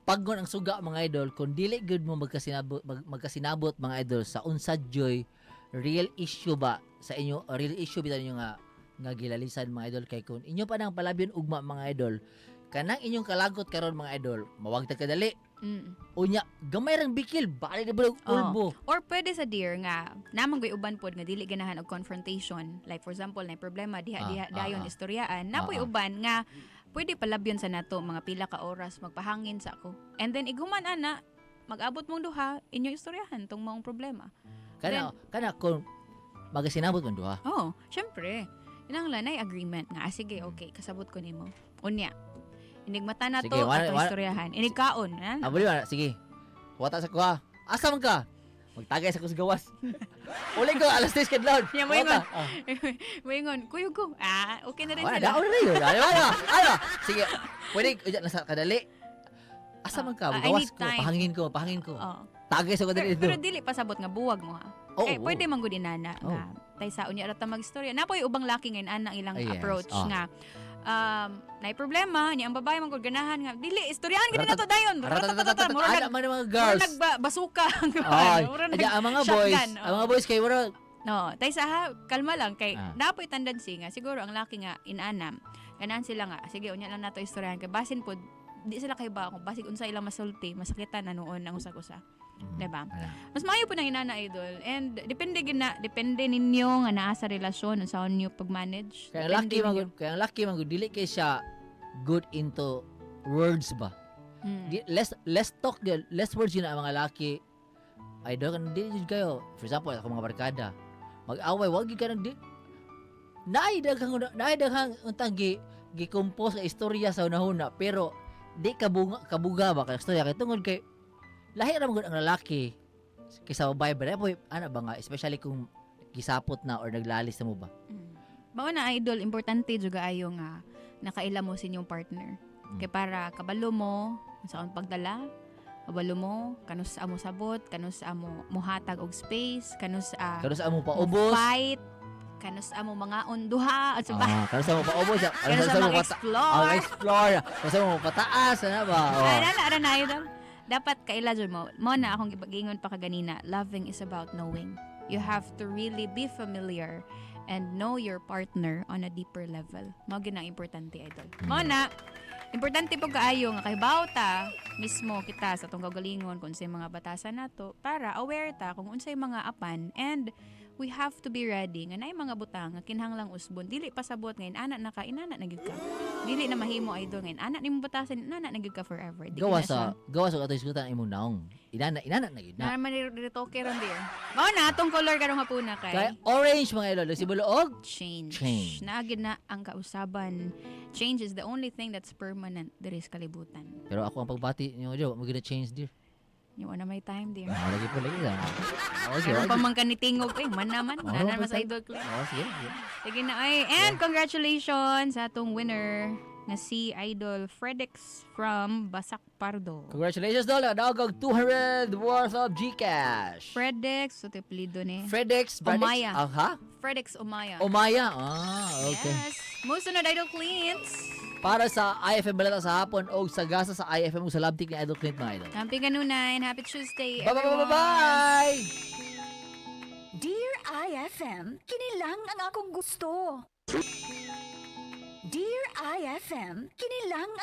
paggon ang suga mga idol kung dili gud mo magkasinabot mga idol sa unsa joy real issue ba sa inyo real issue bitaw ninyo nga gilalisan mga idol kay kun inyo pa nang palabyon ugma mga idol kanang inyong kalagot karon mga idol, mawagtag kadali. Mm. Unya, gamay rang bikil, balik na bulog ulbo. Or pwede sa dear nga, namang goy uban pod nga dili ganahan og confrontation. Like for example, na problema diha dayon istoryaan. Napoy uban nga pwede palabyon sa nato mga pila ka oras magpahangin sa ako. And then iguman ana, mag-abot mong duha inyong istoryahan tong maong problema. Kana kung magasinabot man duha. Oh, syempre. Inanglan ay agreement nga sige, okay, kasabot ko nimo. Unya. Inigmata na Sige, to wala- ato wala- istoryahan. Inigkaon, ha? Abuli ba? Sige. Wata sa kuha. Asa man ka? Magtagay sa kusgawas. Uli ko, alas 10 kadlawon. Yeah, moingon. Moingon, kuyog ko. Okay na rin Wala, sila. daon na yun. Ano? Sige. Pwede, nasa kadali. Asa man ka? I Gawas need ko. time. Pahangin ko. Oo. Tagay sa kadali Pero dito. dili pasabot nga buwag mo ha. Oo, Kay oo. pwede man gud inana nga tay sa unya rata magistorya. Napoy ubang laki ngayon ana ilang Yes, approach oh. nga nay problema niya ang babae man gud ganahan nga dili istoryahan gid nato dayon. Mura Ana man mga girls. nagbasuka ang Ay, mura ang mga shotgun, boys, ang mga boys kay wala. No, tay sa ha, kalma lang kay Ah. napoy tendency nga siguro ang laki nga inanam. Ganahan sila nga sige unya lang nato istoryahan kay basin pod di sila kay ba kung basig unsa ilang masulti masakitan na noon ang usa-usa. Diba? Mas maayo po na inana idol and depende ninyo nga naa sa relasyon sa inyo pag-manage. Kaya Depende ninyo. ang lucky man gud dili kay siya good into words ba. Less talk gyud, less words yun ang mga laki. Idol kan dili jud kayo. For example, ako mga barkada. Mag-away wag gyud ka nang di. Naidaghang untang gi-compose nga istorya sa unahuna pero di kabuga ba kay istorya kay tungod kay lahi ra man gud ang lalaki kaysa babae ba po ana ba nga especially kung gisapot na or naglalis na mo ba. Bao na idol importante juga ayo nga nakaila mo sa inyong partner. Kay para kabalo mo sa akong pagdala, kabalo mo kanus amo sabot, kanus amo muhatag og space, kanus amo paubos. Fight, kanus amo mga onduha at ba. Kanus amo paubos. Kanus amo explore. Explore. Kanus amo pataas na ba. Ara na idol. Dapat kaila dyan mo. Mo na akong ipagingon pa kaganina. Loving is about knowing. You have to really be familiar and know your partner on a deeper level. Mao gyud ang importante idol. Mo na importante po kaayo nga kay bawta mismo kita sa tong kagalingon kung unsay mga batasan nato para aware ta kung unsay mga apan and we have to be ready nga naay mga butang nga kinahanglang usbon dili pasabot ngayon anak na ka inana na gyud ka dili na mahimo idol ngayon anak nimo batasan inana na gyud ka forever di gawa na sa ato isgutan imong naong inana na gyud na. man retoke ron dir mao na atong color karong hapuna Kay orange mga idol si buloog change. Change. Naagid na ang kausaban. Change is the only thing that's permanent diri sa kalibutan. Pero ako ang pagbati niyo jo mo gina change dear. Yung na may time dear. Lagi po lagi lang. Meron pa man kanitingog man naman. Nanan mas idol ko. Sige. Sige na ay. And congratulations sa atong winner na si Idol Fredex from Basak Pardo. Congratulations dol, nakadaog 200 worth of GCash. Fredex, so tiplido ni. Fredex, Omaya. Ha? Fredex Omaya. Omaya. Okay. Yes. Most sunod Idol Clients. Para sa IFM Balita sa hapon o sa gasa sa IFM o sa labtik ni Idol Clint mga idol. Happy kanunan. Happy Tuesday, Bye-bye! Dear IFM, kinilang ang akong gusto. Dear IFM, kinilang ang